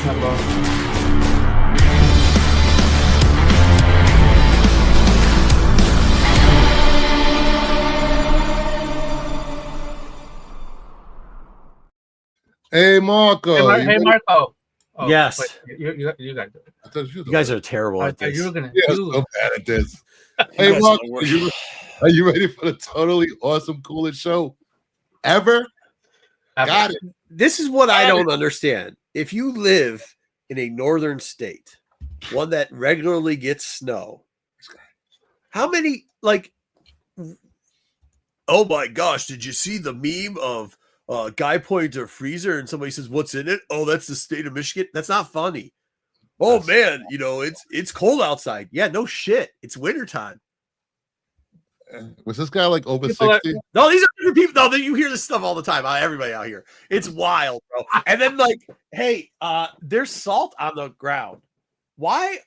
Hey, Marco. Hey, Marco. Oh, yes. Wait, you got it. I thought you You guys are terrible at this. so bad at this. You Hey, guys Marco, are- are you ready for the totally awesome, coolest show ever? Got it. This is what I don't understand. If you live in a northern state, one that regularly gets snow, how many, like, oh my gosh, did you see the meme of guy pointing to a freezer and somebody says, what's in it? Oh, that's the state of Michigan. That's not funny. Oh man, you know, it's cold outside. Yeah, no shit. It's wintertime. Was this guy like over People 60? No, these are different people. No, you hear this stuff all the time. Everybody out here. It's wild, bro. And then like, hey, there's salt on the ground. Why?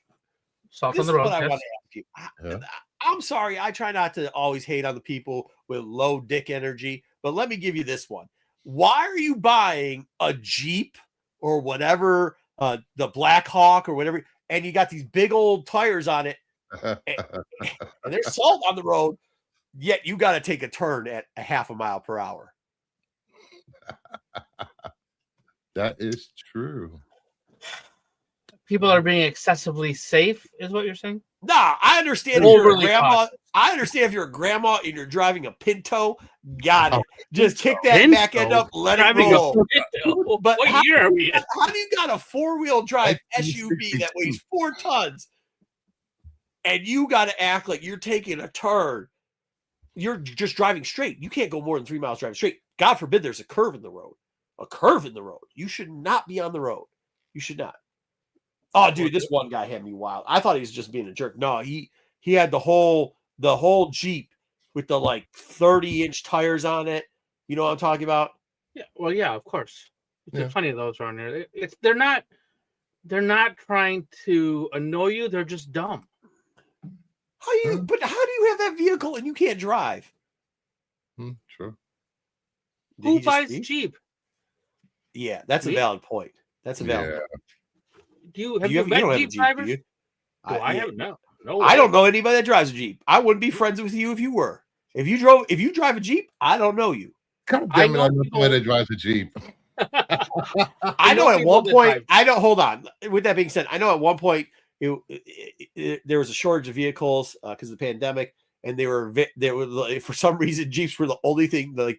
Salt This on the is road. what I yes. want to ask you. I'm sorry. I try not to always hate on the people with low dick energy, but let me give you this one. Why are you buying a Jeep or whatever, the Black Hawk or whatever, and you got these big old tires on it, and there's salt on the road, yet you got to take a turn at a half a mile per hour? That is true. People are being excessively safe, is what you're saying? Nah, I understand if you're a grandma. I understand if you're a grandma and you're driving a Pinto. Got it. Just kick that back end up, let it roll. But how do you got a 4-wheel drive SUV that weighs 4 tons and you got to act like you're taking a turn? You're just driving straight. You can't go more than 3 miles driving straight. God forbid there's a curve in the road. A curve in the road. You should not be on the road. You should not. Oh, dude, this one guy had me wild. I thought he was just being a jerk. No, he had the whole Jeep with the like 30-inch tires on it. You know what I'm talking about? Yeah. Well, yeah, of course. There's plenty of those around there. They're not trying to annoy you. They're just dumb. But how do you have that vehicle and you can't drive? True. Who buys Jeep? Yeah, that's a valid point. That's a valid point. Do you met Jeep drivers? Do you? I haven't. No. I don't know anybody that drives a Jeep. I wouldn't be friends with you if you were. If you drive a Jeep, I don't know you. God damn it, I know somebody that drives a Jeep. I know at one point. Hold on. With that being said, I know at one point there was a shortage of vehicles because of the pandemic, and they were for some reason Jeeps were the only thing. The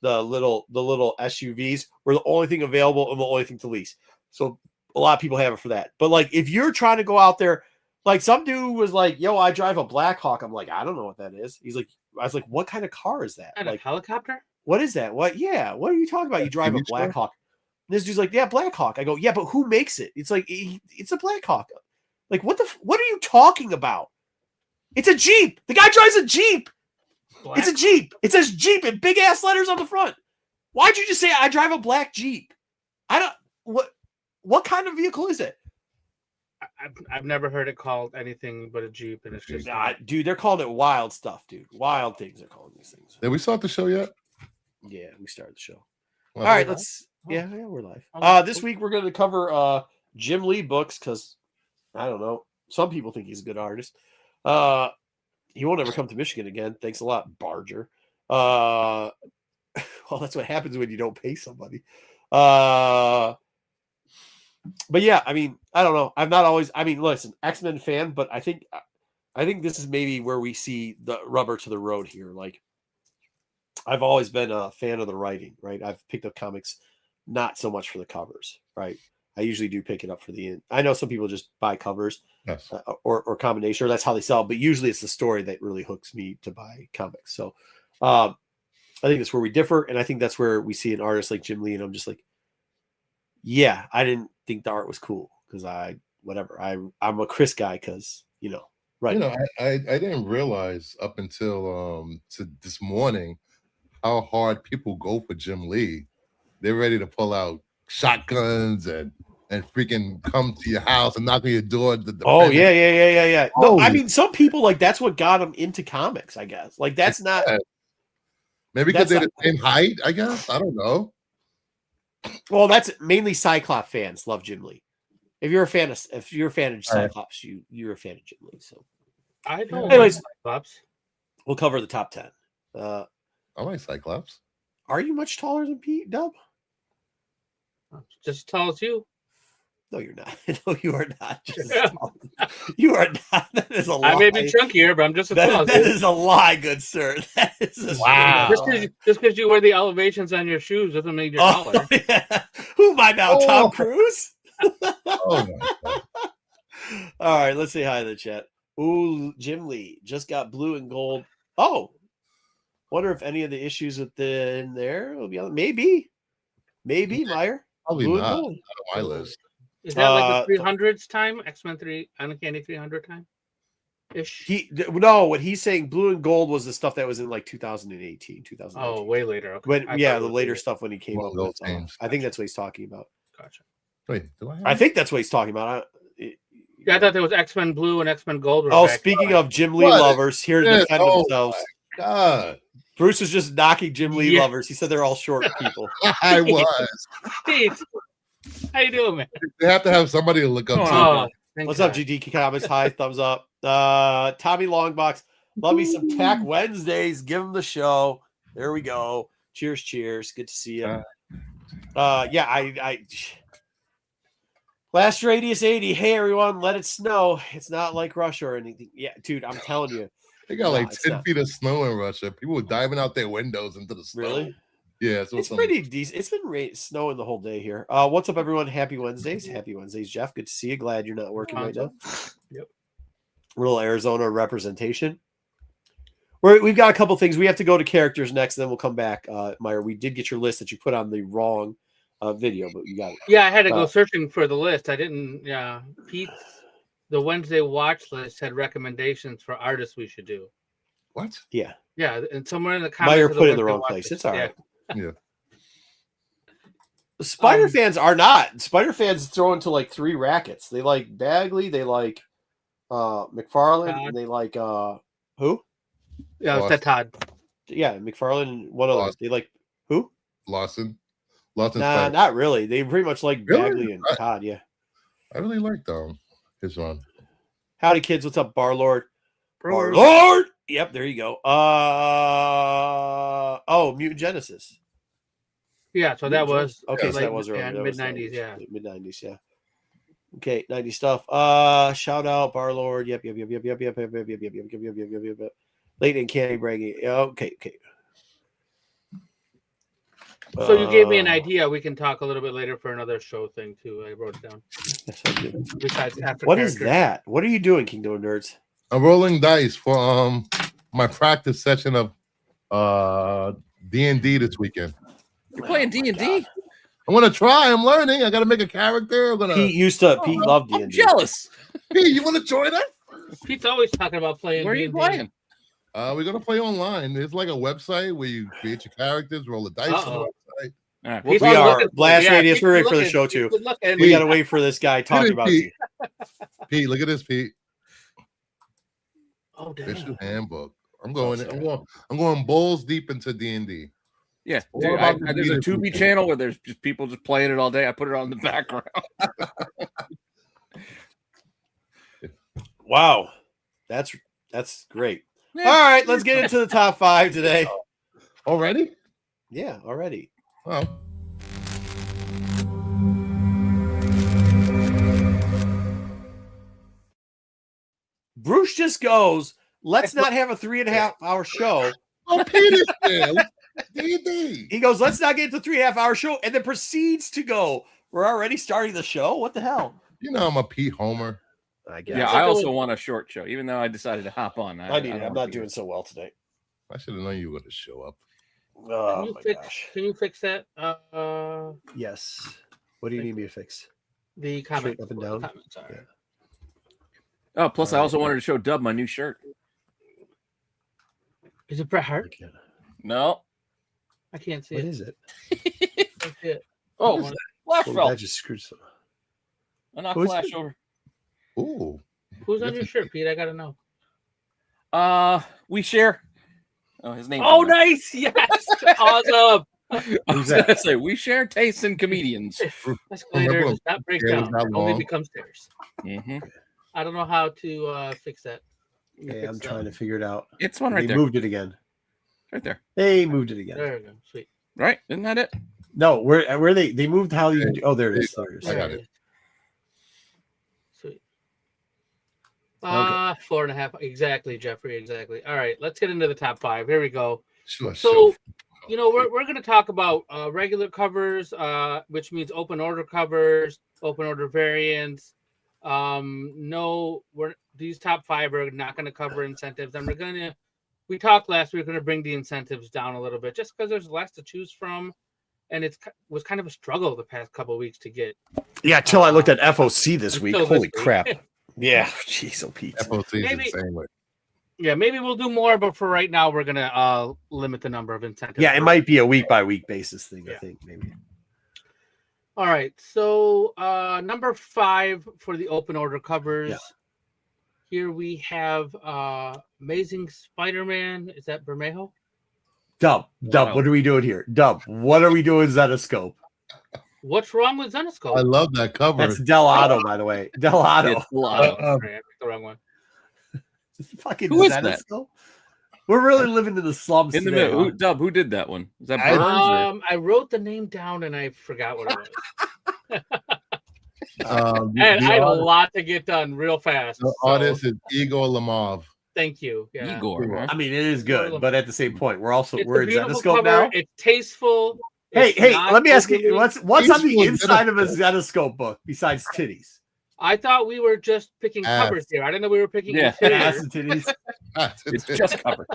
little SUVs were the only thing available and the only thing to lease. So a lot of people have it for that. But like, if you're trying to go out there, like some dude was like, "Yo, I drive a Black Hawk." I'm like, I don't know what that is. He's like, I was like, "What kind of car is that? Like a helicopter? What is that? What? Yeah, what are you talking about? You drive a Black Hawk?" And this dude's like, "Yeah, Black Hawk." I go, "Yeah, but who makes it?" It's like it's a Black Hawk. Like, what are you talking about? It's a Jeep. The guy drives a Jeep. It's a Jeep. It says Jeep in big ass letters on the front. Why'd you just say I drive a black Jeep? I don't. What kind of vehicle is it? I've never heard it called anything but a Jeep, and it's just dude. They're calling it wild stuff, dude. Wild things. They're calling these things. Did we start the show yet? Yeah, we started the show. Well, all right, let's. Yeah, we're live. This week we're going to cover Jim Lee books because I don't know. Some people think he's a good artist. He won't ever come to Michigan again. Thanks a lot, Barger. Well, that's what happens when you don't pay somebody. But yeah, I mean, I don't know. I'm not always. I mean, listen, X-Men fan, but I think this is maybe where we see the rubber to the road here. Like, I've always been a fan of the writing, right? I've picked up comics not so much for the covers, right? I usually do pick it up for the end. I know some people just buy covers, yes. or combination, or that's how they sell. But usually, it's the story that really hooks me to buy comics. So, I think that's where we differ, and I think that's where we see an artist like Jim Lee, and I'm just like, yeah, I didn't think the art was cool because I'm a Chris guy because right. I didn't realize up until this morning how hard people go for Jim Lee. They're ready to pull out shotguns and freaking come to your house and knock on your door. Yeah. No, I mean, some people like that's what got them into comics. I guess like that's not. Maybe because they're the same height. I guess I don't know. Well, that's mainly Cyclops fans love Jim Lee. If you're a fan of Cyclops, you're a fan of Jim Lee. So, I don't. Anyways, like Cyclops. We'll cover the top 10. I like Cyclops. Are you much taller than Pete, Dub? Just as tall as you. No, you're not. No, you are not. You are not. That is a lie. I may be chunkier, but I'm just as tall as you. That is a lie, good sir. That is wow. Just because you wear the elevations on your shoes doesn't make you taller. Yeah. Who am I now, Tom Cruise? Oh my God. All right, let's say hi to the chat. Ooh, Jim Lee just got blue and gold. Oh, wonder if any of the issues within there will be on. Maybe, Meyer. Probably blue not. And gold. Not on my list. Is that like the 300s time? X-Men 3 Uncanny 300 time? Ish. What he's saying, blue and gold was the stuff that was in like 2018, 2019. Oh, way later. Okay. When, the later stuff when he came up with. I think that's what he's talking about. Gotcha. Wait, I think that's what he's talking about. I thought there was X-Men Blue and X-Men Gold. Speaking of Jim Lee lovers, here to defend themselves. God. Bruce was just knocking Jim Lee lovers. He said they're all short people. I was. Steve, how you doing, man? They have to have somebody to look up to. What's up, GD Comments? Hi, thumbs up. Tommy Longbox. Love me some TAC Wednesdays. Give him the show. There we go. Cheers. Good to see you. Last radius 80. Hey, everyone, let it snow. It's not like Russia or anything. Yeah, dude, I'm telling you. They got like 10 feet of snow in Russia. People were diving out their windows into the snow. Really? Yeah. It's pretty decent. It's been snowing the whole day here. What's up, everyone? Happy Wednesdays. Happy Wednesdays, Jeff. Good to see you. Glad you're not working right now. Yep. Little Arizona representation. We've got a couple things. We have to go to characters next, and then we'll come back. Meyer, we did get your list that you put on the wrong video, but you got it. Yeah, I had to go searching for the list. I didn't. Yeah, the Wednesday watch list had recommendations for artists we should do. What? Yeah, and somewhere in the comments, Meyer put it in the wrong place. It's all right. Yeah. The Spider fans are not. Spider fans throw into like 3 rackets. They like Bagley, they like McFarlane, and they like who? Yeah, it's Todd. Yeah, McFarlane and one other. They like who? Lawson. Nah, not really. They pretty much like Bagley and Todd. Yeah, I really liked his run. Howdy, kids. What's up, Barlord? Barlord. Yep, there you go. Mutant Genesis. Yeah, so that was okay. So that was early. Mid 90s. Yeah, mid 90s. Yeah. Okay, 90s stuff. Shout out Barlord. Yep. Late and Candy bragging. Okay. So you gave me an idea. We can talk a little bit later for another show thing too. I wrote it down. Yes, I did. Besides, what is that? What are you doing, Kingdom of Nerds? I'm rolling dice for my practice session of D&D this weekend. You're playing D&D? I'm gonna try. I'm learning. I gotta make a character. Pete loved D&D. I'm jealous. Pete, you want to join us? Pete's always talking about playing. Where are you playing? We're gonna play online. There's like a website where you create your characters, roll the dice on the website. All right. We are Blast Radius. We're ready for the show too. We gotta wait for this guy talking about Pete. Pete, look at this, Pete. Oh, damn. Official handbook. I'm going balls deep into D&D. Yeah, dude, there's a Tubi channel where there's just people just playing it all day. I put it on in the background. Wow, that's great. Yeah. All right, let's get into the top 5 today. Already? Yeah, already. Wow. Bruce just goes, let's not have a 3.5-hour show. Oh, Peter, D&D. He goes, let's not get to 3.5-hour show, and then proceeds to go, we're already starting the show? What the hell? You know I'm a Pete Homer. I guess. Yeah, I also want a short show, even though I decided to hop on. I'm not doing so well today. I should have known you were going to show up. Oh, can you fix that? Yes. What do you need me to fix? The comment. Straight up and down? Sorry. Yeah. Oh, plus I also wanted to show Dub my new shirt. Is it Bret Hart? No. I can't see it. What is it? That's it. Oh, Flashbelt. I just screwed some. I knocked Flash over. Ooh. Who's on your shirt, Pete? I gotta know. We share. Oh, his name. Oh, nice. Yes. Awesome. I was gonna say we share tastes in comedians. Escalator does not break down; it only becomes stairs. I don't know how to fix that. Okay, I'm trying to figure it out. It's one right there. They moved it again. Right there. They moved it again. There we go. Sweet. Right? Isn't that it? No, where they moved how you? Oh, there it is. There it is. I got it. Sweet. 4.5. Exactly, Jeffrey. Exactly. All right, let's get into the top 5. Here we go. Sure. So, we're going to talk about regular covers, which means open order covers, open order variants. These top 5 are not going to cover incentives, and we talked last week, we're going to bring the incentives down a little bit just because there's less to choose from, and was kind of a struggle the past couple of weeks to get. Yeah, till I looked at FOC this week. Holy crap! Yeah, jeez, oh Pete. FOC is the same way. Yeah, maybe we'll do more, but for right now, we're gonna limit the number of incentives. Yeah, it might be a week by week basis thing. I think maybe. All right, so number 5 for the open order covers. Yeah. Here we have Amazing Spider-Man. Is that Bermejo? Dub, what are we doing here? Dub, what are we doing, Zenoscope? What's wrong with Zenoscope? I love that cover. That's Delato, by the way. Delato. I picked the wrong one. Fucking Who is Zenoscope? That? We're really living in the slums in the today. middle. Dub, who did that one? Is that Burns? I wrote the name down and I forgot what it was. I had a lot to get done real fast. The artist is Igor Lamov. Thank you. Yeah. Igor. I mean, it is good, but at the same point, we're in Zenoscope cover. now. It's tasteful. Hey, let me ask you, what's on the inside of a Zenoscope book besides titties? I thought we were just picking covers here. I didn't know we were picking ass and titties. It's just cover.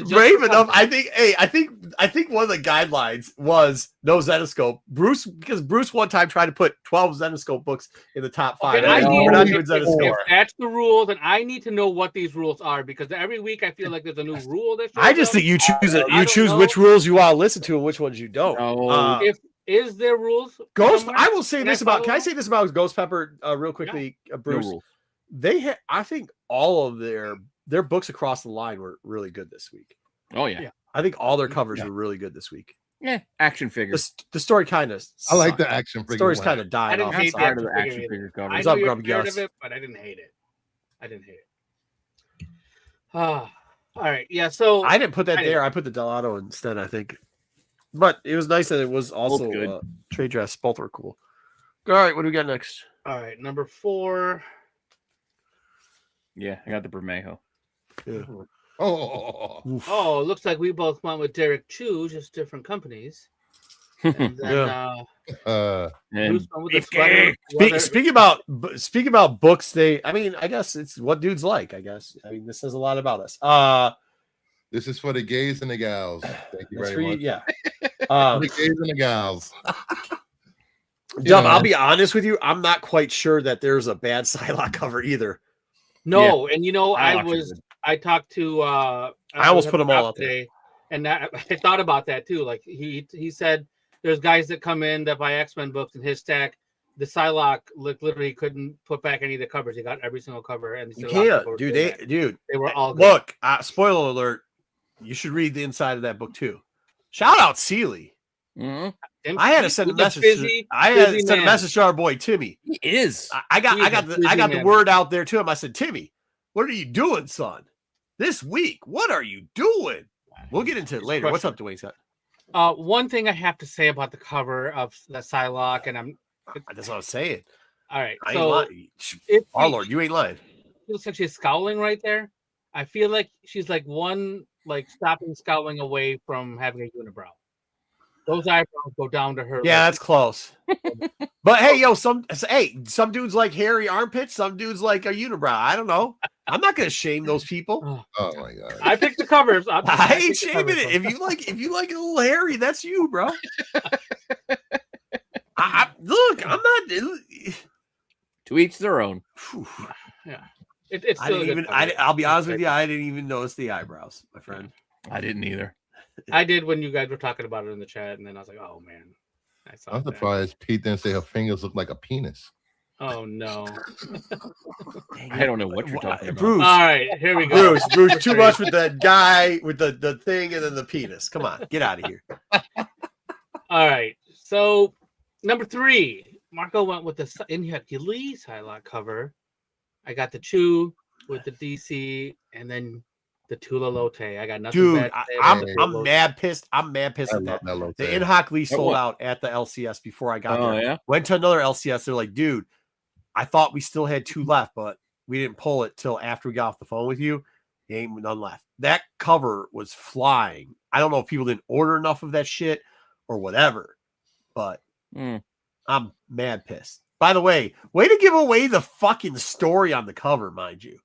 Brave enough. I think one of the guidelines was no Zenoscope. Because Bruce one time tried to put 12 Zenoscope books in the top 5. We're not doing Zenoscope. If that's the rule, then I need to know what these rules are because every week I feel like there's a new rule. I just think you choose it. You choose which rules you want to listen to and which ones you don't. Is there rules? Ghost. I will say this about. Can I say this about Ghost Pepper real quickly, Bruce? No they I think all of their books across the line were really good this week. Oh yeah. I think all their covers were really good this week. Yeah, action figures. The story kind of. I like the action figure. Story's kind of died off. I didn't hate the action figure covers. I know you're scared of it, but I didn't hate it. All right. Yeah. So I didn't put that there. I put the Delato instead. I think. But it was nice that it was also good. Trade dress. Both were cool. All right, what do we got next? All right, number 4. Yeah, I got the Bermejo. Yeah. Oh, looks like we both went with Derek Chu, just different companies. And then, Speaking about books, I guess it's what dudes like. This says a lot about us. This is for the gays and the gals. Thank you very much. Yeah. The gays and the gals. Dub, I'll be honest with you. I'm not quite sure that there's a bad Psylocke cover either. No, and I talked to I almost put them all up today, and I thought about that too. Like he said, there's guys that come in that buy X-Men books in his stack. The Psylocke literally couldn't put back any of the covers. He got every single cover, and you can't, dude. They were all good. Look. Spoiler alert. You should read the inside of that book too. Shout out Seeley. Mm-hmm. I had to send a message. I had to send a message to our boy Timmy. He is. I got the word out there to him. I said, Timmy, what are you doing, son? This week, what are you doing? We'll get into it later. What's up, Dwayne Scott? One thing I have to say about the cover of the Psylocke, and that's what I'm saying. All right, our Lord, you ain't lying. It looks like she's scowling right there. I feel like she's like one stopping scowling away from having a unibrow. Those eyebrows go down to her. Yeah, that's close. But hey, some dudes like hairy armpits, some dudes like a unibrow. I don't know. I'm not gonna shame those people. Oh my god! I picked the covers. I ain't shaming it. If you like a little hairy, that's you, bro. Look, I'm not. To each their own. Yeah. It's still I'll be honest with you. I didn't even notice the eyebrows, my friend. I didn't either. I did when you guys were talking about it in the chat, and then I was like, "Oh man!" I'm surprised Pete didn't say her fingers look like a penis. Oh no! I don't know what you're talking about. Bruce. All right, here we go. Bruce, too much with the guy with the thing and then the penis. Come on, get out of here. All right, so number 3, Marco went with the Hercules highlight cover. I got the Chew with the DC, and then the Tula Lotte. I got nothing. Dude, bad to say I'm about the Tula Lotte. mad pissed. I'm mad pissed at that. The Inhoc Lee sold out at the LCS before I got there. Yeah? Went to another LCS. They're like, dude, I thought we still had 2 left, but we didn't pull it till after we got off the phone with you. There ain't none left. That cover was flying. I don't know if people didn't order enough of that shit or whatever, but I'm mad pissed. By the way to give away the fucking story on the cover, mind you.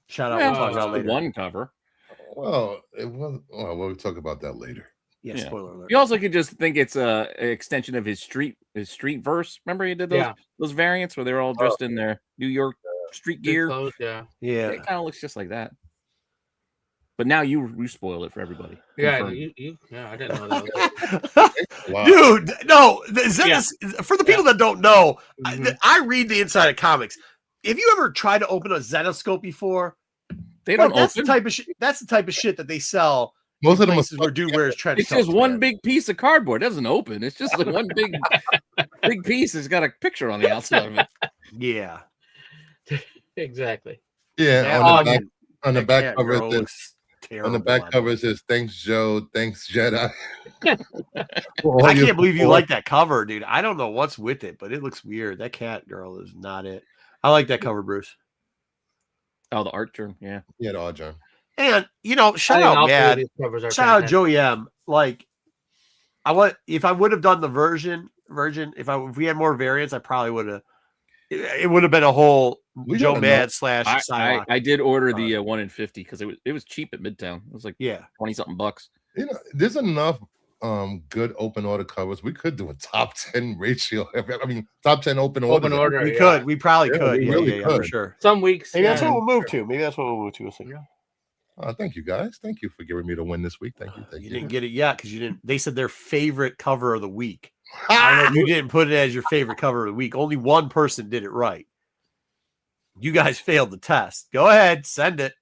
Shout out. Yeah, We'll talk about later. One cover. Well, it was. Well, we'll talk about that later. Yeah, spoiler alert. You also could just think it's an extension of his street verse. Remember he did those variants where they're all dressed in their New York street gear. Clothes, yeah. It kind of looks just like that. But now you spoil it for everybody. Yeah, I didn't know that. Wow. Dude, no. For the people that don't know, I read the inside of comics. If you ever tried to open a Zenoscope before, they don't that's open. The type of that's the type of shit that they sell. Most of them where dude wears trench coats. It's just one big piece of cardboard. It doesn't open. It's just like one big piece. It's got a picture on the outside of it. Yeah. Exactly. Yeah. On the back cover, it says, "Thanks, Joe. Thanks, Jedi." I can't believe you like that cover, dude. I don't know what's with it, but it looks weird. That cat girl is not it. I like that cover, Bruce. Oh, the art germ. Yeah. Yeah, the art germ. And shout out, Mad. Shout out Joey M. Like, if I would have done the version, if we had more variants, I probably would have. It would have been a whole Joe Mad / I did order the 1 in 50 because it was cheap at Midtown. It was like $20-something bucks. There's enough good open order covers. We could do a top 10 ratio. I mean, top 10 open order. We could. We probably could. We really could. For sure. Some weeks. Maybe that's what we'll move to. Thank you guys. Thank you for giving me the win this week. Thank you. You didn't get it yet because you didn't. They said their favorite cover of the week. I know you didn't put it as your favorite cover of the week. Only one person did it right. You guys failed the test. Go ahead, send it.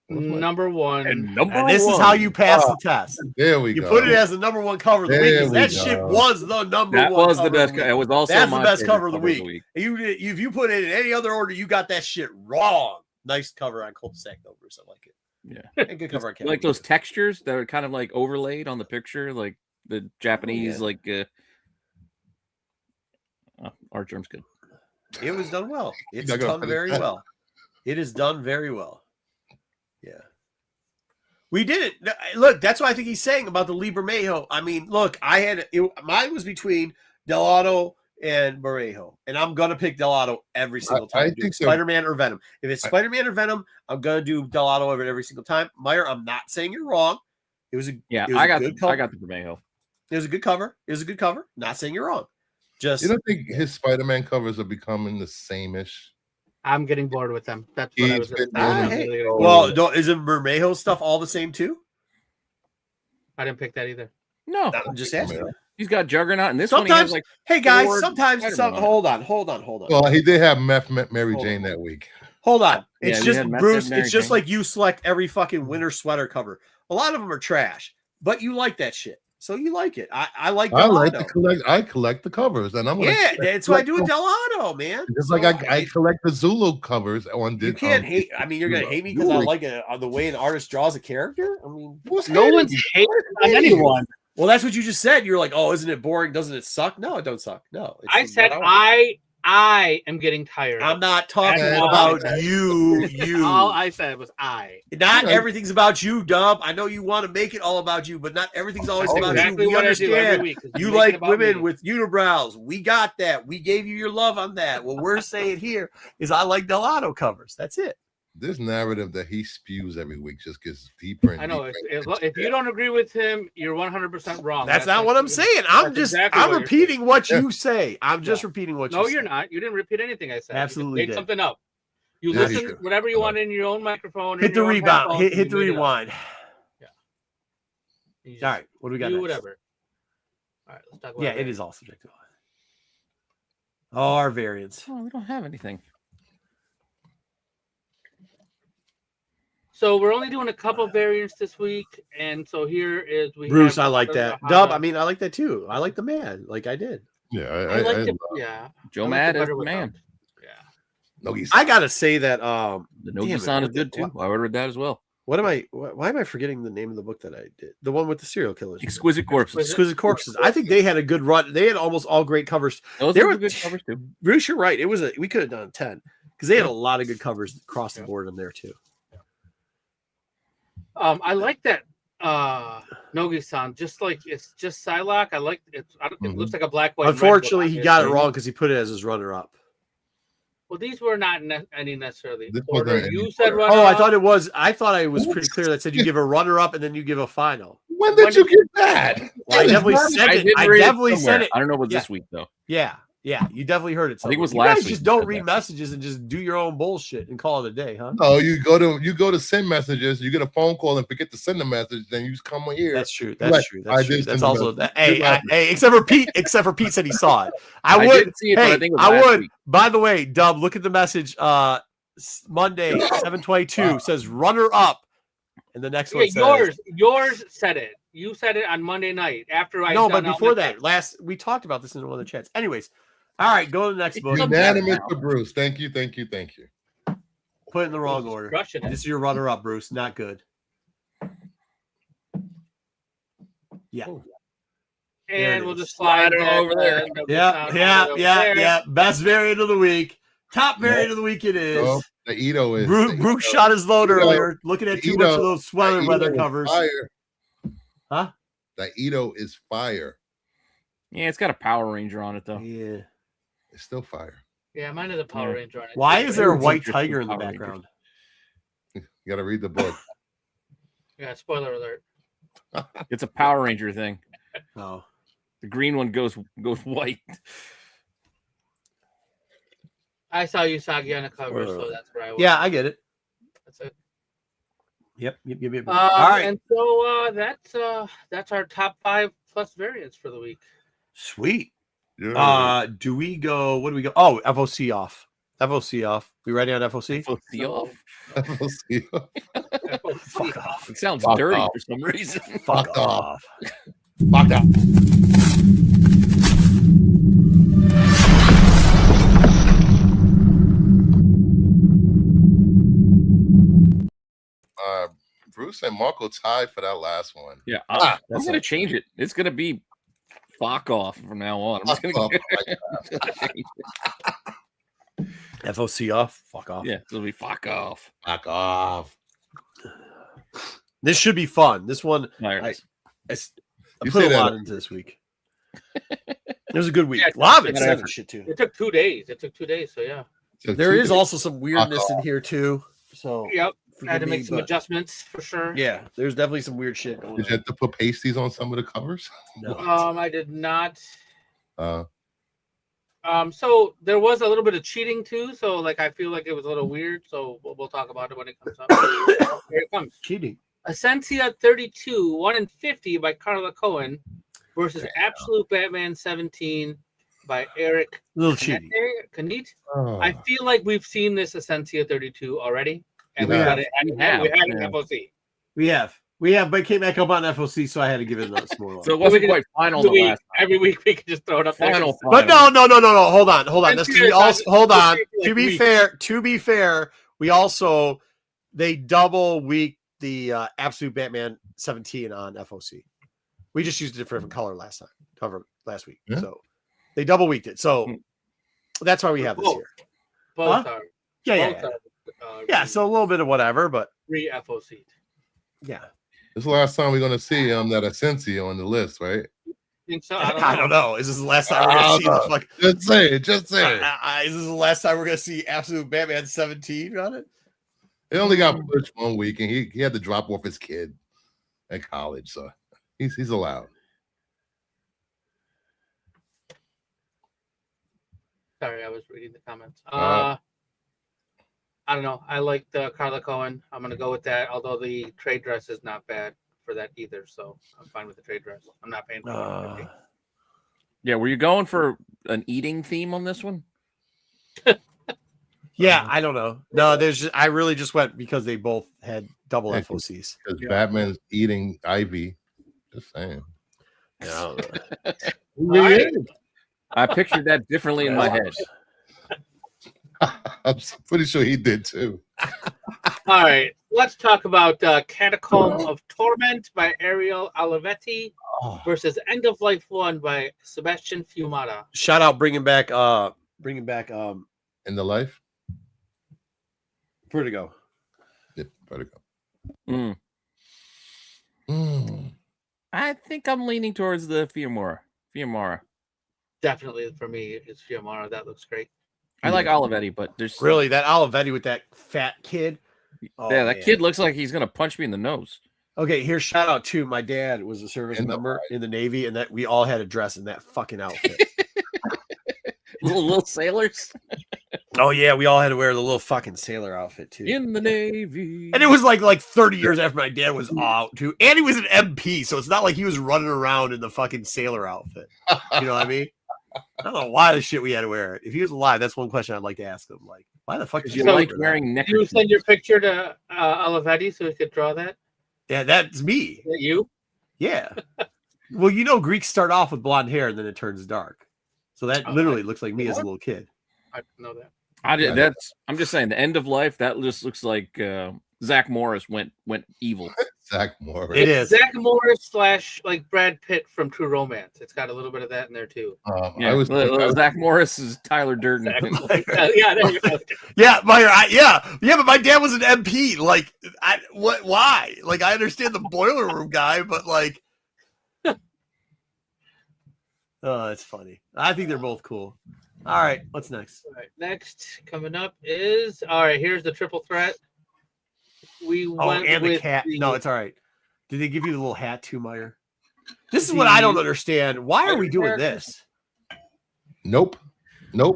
Number one. And this is how you pass the test. There we go. You put it as the number one cover of the week. That shit was the number one. That was the best. It was also that's the best cover of the week. If you put it in any other order, you got that shit wrong. Nice cover on Cul-de-sac though, Bruce. I like it. Yeah, and good cover. Like those textures that are kind of like overlaid on the picture, like the Japanese art germ's good. It was done well. It's done very well. It is done very well. Yeah. We did it. Look, that's what I think he's saying about the Lee Bermejo. I mean, look, mine was between Delgado and Bermejo, and I'm gonna pick Delgado every single time. I think Spider-Man or Venom. If it's Spider-Man or Venom, I'm gonna do Delgado every single time. Meyer, I'm not saying you're wrong. I got the Bermejo. It was a good cover. Not saying you're wrong. Just you don't think his Spider-Man covers are becoming the same-ish? I'm getting bored with them. That's what I was going to say. Well, isn't Bermejo stuff all the same too? I didn't pick that either. No, I'm just asking. He's got Juggernaut, and this sometimes, one he has like. Hey guys, sometimes hold on. Well, he did have Mary Jane that week. Hold on, it's just Bruce. It's just like you select every fucking winter sweater cover. A lot of them are trash, but you like that shit. So you like it. I like Delgado. I collect the covers, and I'm that's what I do with Delgado, man. Just like I collect the Zulu covers on. You can't hate. I mean, you're gonna hate me because I like it on the way an artist draws a character. I mean, no one's hating on anyone. Well, that's what you just said. You're like, oh, isn't it boring? Doesn't it suck? No, it don't suck. No, I said I am getting tired. I'm not talking about you. All I said was I. Not everything's about you, Dub. I know you want to make it all about you, but not everything's always about you. We understand. You like women with unibrows. We got that. We gave you your love on that. What we're saying here is I like Delgado covers. That's it. This narrative that he spews every week just gets deeper and I know. deeper. If you don't agree with him, you're 100% wrong. That's not what I'm saying. I'm repeating what you say. I'm just repeating what you say. No, you're not. You didn't repeat anything I said. Absolutely. You made something up. You listen whatever you want in your own microphone. Hit the rebound. Hit the rewind. Yeah. All right. What do we got? Do whatever. All right, let's talk about it is all subjective. Oh, our variants. Oh, we don't have anything. So we're only doing a couple variants this week, and so here is Bruce. I like that. Dub. I mean, I like that too. I like the man. Like I did. Yeah, I like it. Yeah, Joe Mad as the man. Yeah. Nogi-san. I gotta say that the Nogi-san is good too. I ordered that as well. What am I? Why am I forgetting the name of the book that I did? The one with the serial killers. Exquisite Corpses. Exquisite Corpses. I think they had a good run. They had almost all great covers. Those They were were good covers too. Bruce, you're right. It was we could have done 10 because they had a lot of good covers across the board in there too. I like that Nogi-san. Just like it's just Psylocke. I like it. It looks like a black white. Unfortunately, he got it wrong because he put it as his runner-up. Well, these were not any necessarily. This Order. wasn't You any said order. runner. Oh, I thought it was. I thought I was pretty clear that said you give a runner-up and then you give a final. When did you get that? Well, I definitely said it. I definitely said it. I don't know about this week though. Yeah, you definitely heard it. I think it was you last guys week just you don't said read that. messages and just do your own bullshit and call it a day, huh? No, you go to send messages. You get a phone call and forget to send the message. Then you just come here. That's true. Like, That's true. I That's true. did That's send also the that. Hey, except for Pete. Except for Pete said he saw it. I would. didn't see it, but Hey, I think it was I last would. week. By the way, Dub, look at the message. Monday 7/22 says runner up, and the next one says yours said it. You said it on Monday night after I. no, but before that, we talked about this in one of the chats. Anyways, all right, go to the next book. Unanimous for Bruce. Thank you. Put it in the wrong order. Rushing it. This is your runner up, Bruce. Not good. Yeah. And we'll just slide it over there. Yeah. Best variant of the week. Top variant of the week it is. Oh, the Ito is. Bruce shot his load earlier, looking at too much of those sweater weather covers. Fire. Huh? The Ito is fire. Yeah, it's got a Power Ranger on it though. Yeah. It's still fire. Yeah, mine is a Power Ranger on it. Why is there a white Interesting tiger in the Power background? You got to read the book. Yeah, spoiler alert. It's a Power Ranger thing. Oh. The green one goes white. I saw Usagi on the cover, so that's where I was. Yeah, I get it. That's it. Yep. All right. And so that's our top 5 plus variants for the week. Sweet. Yeah. Do we go? What do we go? Oh, FOC off. FOC off. We ready on FOC? FOC off. We'll see. Fuck off. It sounds Fuck dirty off. for some reason. Fuck off. Fuck off. Bruce and Marco tied for that last one. Yeah, I'm going to change it. It's going to be fuck off from now on. I'm just going to change it. FOC off. Fuck off. Yeah, it'll be fuck off. Fuck off. This should be fun. This one, Right. I You put say a that- lot into this week. It was a good week. Yeah, A lot of it's exciting shit too. It took 2 days. So yeah. So There two- is also some weirdness in here too. So Yep. I had to forgive make me, some but- adjustments for sure. Yeah, there's definitely some weird shit going Did you on. have to put pasties on some of the covers? No. I did not. Uh, So there was a little bit of cheating too. So like I feel like it was a little weird. So we'll talk about it when it comes up. Here it comes. Cheating. Essentia 32, 1 in 50 by Carla Cohen versus Absolute Batman 17 by Eric A little cheating. Kanit. oh. I feel like we've seen this Essentia 32 already. And We we have. had it in FOC. We have, but it came back up on FOC, so I had to give it a small love. So it wasn't quite final the last Every week we can just throw it up there. final. But no. Hold on. That's 'cause we also hold on. Like To be fair, we also they double week the Absolute Batman 17 on FOC. We just used a different color last week. Yeah. So they double weeked it. So that's why we have this Both. here. Both Huh? are. Yeah. Both are, Yeah, so a little bit of whatever, but re-FOC. yeah. This is the last time we're gonna see that Essentia on the list, right? Think so? I don't know. Is this the last time we're gonna see the fuck? Just say it. Just say it. Is this the last time we're gonna see Absolute Batman 17 on it? It only got pushed 1 week, and he had to drop off his kid at college, so he's allowed. Sorry, I was reading the comments. I don't know. I like the Carla Cohen. I'm gonna go with that. Although the trade dress is not bad for that either, so I'm fine with the trade dress. I'm not paying for it. Yeah, were you going for an eating theme on this one? Yeah, I don't know. No, I really just went because they both had double FOCs. Because Batman's eating Ivy. Just saying. Yeah, I pictured that differently in my head. I'm pretty sure he did too. All right, let's talk about Catacomb of Torment by Ariel Olivetti versus End of Life 1 by Sebastian Fiumara. Shout out, bringing back In the life. Vertigo. Yeah, Vertigo. I think I'm leaning towards the Fiumara. Definitely for me, it's Fiumara. That looks great. I like Olivetti, but there's really that Olivetti with that fat kid. Oh, yeah, that kid looks like he's gonna punch me in the nose. Okay, here's shout out to my dad was a service member in the Navy, and that we all had a dress in that fucking outfit. little sailors. Oh yeah, we all had to wear the little fucking sailor outfit too. In the Navy. And it was like 30 years after my dad was out too. And he was an MP, so it's not like he was running around in the fucking sailor outfit. You know what I mean? I don't know why the shit we had to wear it. If he was alive, that's one question I'd like to ask him. Like, why the fuck did you like wearing necklaces? You send your picture to Olivetti so he could draw that? Yeah, that's me. Is that you? Yeah. Well, Greeks start off with blonde hair and then it turns dark. So that literally looks like me as a little kid. I didn't know that. I'm just saying the End of Life, that just looks like Zach Morris went evil. Zach Morris. It is Zach Morris / like Brad Pitt from True Romance. It's got a little bit of that in there too. Yeah, Zach Morris is Tyler Durden. Yeah, there you go. Yeah, but my dad was an MP. Like, why? Like, I understand the boiler room guy, but like, oh, that's funny. I think they're both cool. All right, what's next? All right, next coming up is here's the triple threat. We went and with the cat. No, it's all right. Did they give you the little hat too, Meyer? This is what I don't understand. Why are we doing this? Nope. Yeah,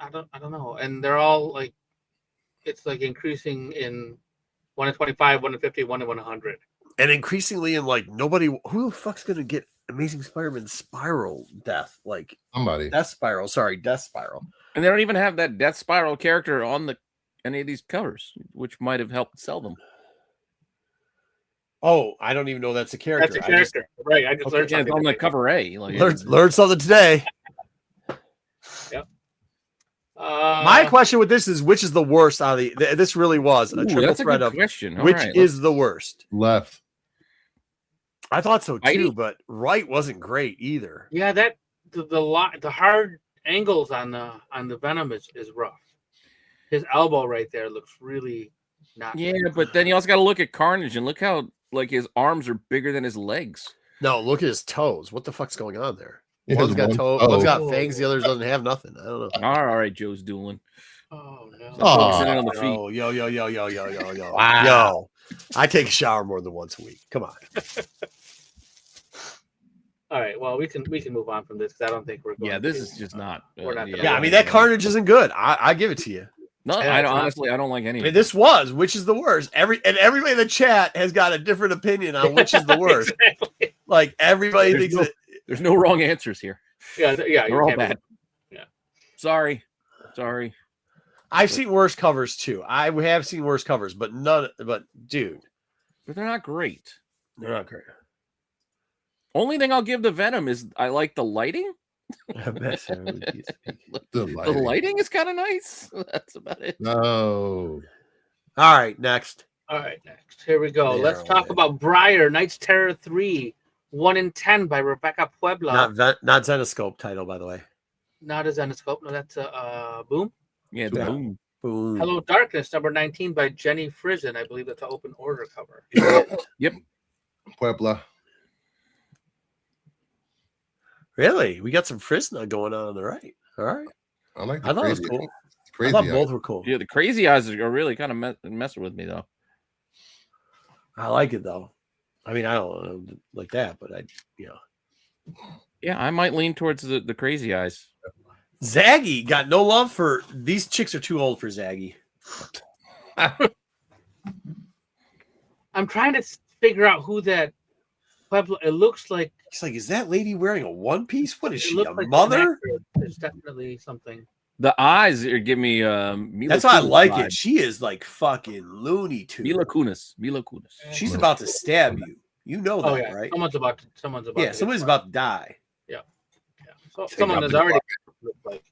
I don't know. And they're all like, it's like increasing in 1 in 25, 1 in 50, 1 in 100. And increasingly in like nobody. Who the fuck's gonna get Amazing Spider-Man Spiral death? Like somebody. Death Spiral. Sorry, Death Spiral. And they don't even have that Death Spiral character on any of these covers, which might have helped sell them. Oh, I don't even know that's a character. That's a character, right? I just learned something on the cover A. Like, learned something today. Yep. My question with this is, which is the worst out of the? This really was a triple threat of question. Which is the worst? Left. I thought so too, but right wasn't great either. Yeah, that the hard angles on the Venom is rough. His elbow right there looks really not. Yeah, but then you also got to look at Carnage and look how like his arms are bigger than his legs. No, look at his toes. What the fuck's going on there? One's got toes. One's got fangs. The other doesn't have nothing. I don't know. All right, Joe's dueling. Oh no! Focusing on the feet. Oh, yo. Wow. Yo, I take a shower more than once a week. Come on. All right. Well, we can move on from this because I don't think we're going. Yeah, this is just not. We're not. Yeah, I mean that Carnage isn't good. I give it to you. No, I don't, honestly, I don't like any. I mean, this was which is the worst. Everybody in the chat has got a different opinion on which is the worst. Exactly. Like everybody thinks there's no wrong answers here. Yeah, they're all bad. Yeah. Sorry. I've seen worse covers too. I have seen worse covers, but dude, but they're not great. They're not great. Only thing I'll give the Venom is I like the lighting. The lighting is kind of nice. That's about it. No. All right, next. Here we go. Let's talk about Briar Knight's Terror 3, 1 in 10 by Rebecca Puebla. Not Zenoscope title, by the way. Not a Zenoscope. No, that's a Boom. Yeah, Boom. Hello Darkness, number 19 by Jenny Frison. I believe that's an open order cover. Yep. Puebla. Really? We got some Frisna going on the right. All right. I thought it was cool. Crazy I thought both were cool. Yeah, the Crazy Eyes are really kind of messing with me, though. I like it, though. I mean, I don't know like that, but Yeah, I might lean towards the Crazy Eyes. Zaggy got no love for these chicks are too old for Zaggy. I'm trying to figure out who that Pueblo. It looks like He's like, is that lady wearing a one piece? What is it she, looks a like an mother? actor. There's definitely something. The eyes are give me Mila That's why I Kunis like vibe. it. She is like fucking Looney Tunes. Mila Kunis. She's about to stab you. You know that, Oh yeah, right? someone's about to. Yeah, somebody's about to die. Yeah. So, someone has already looked like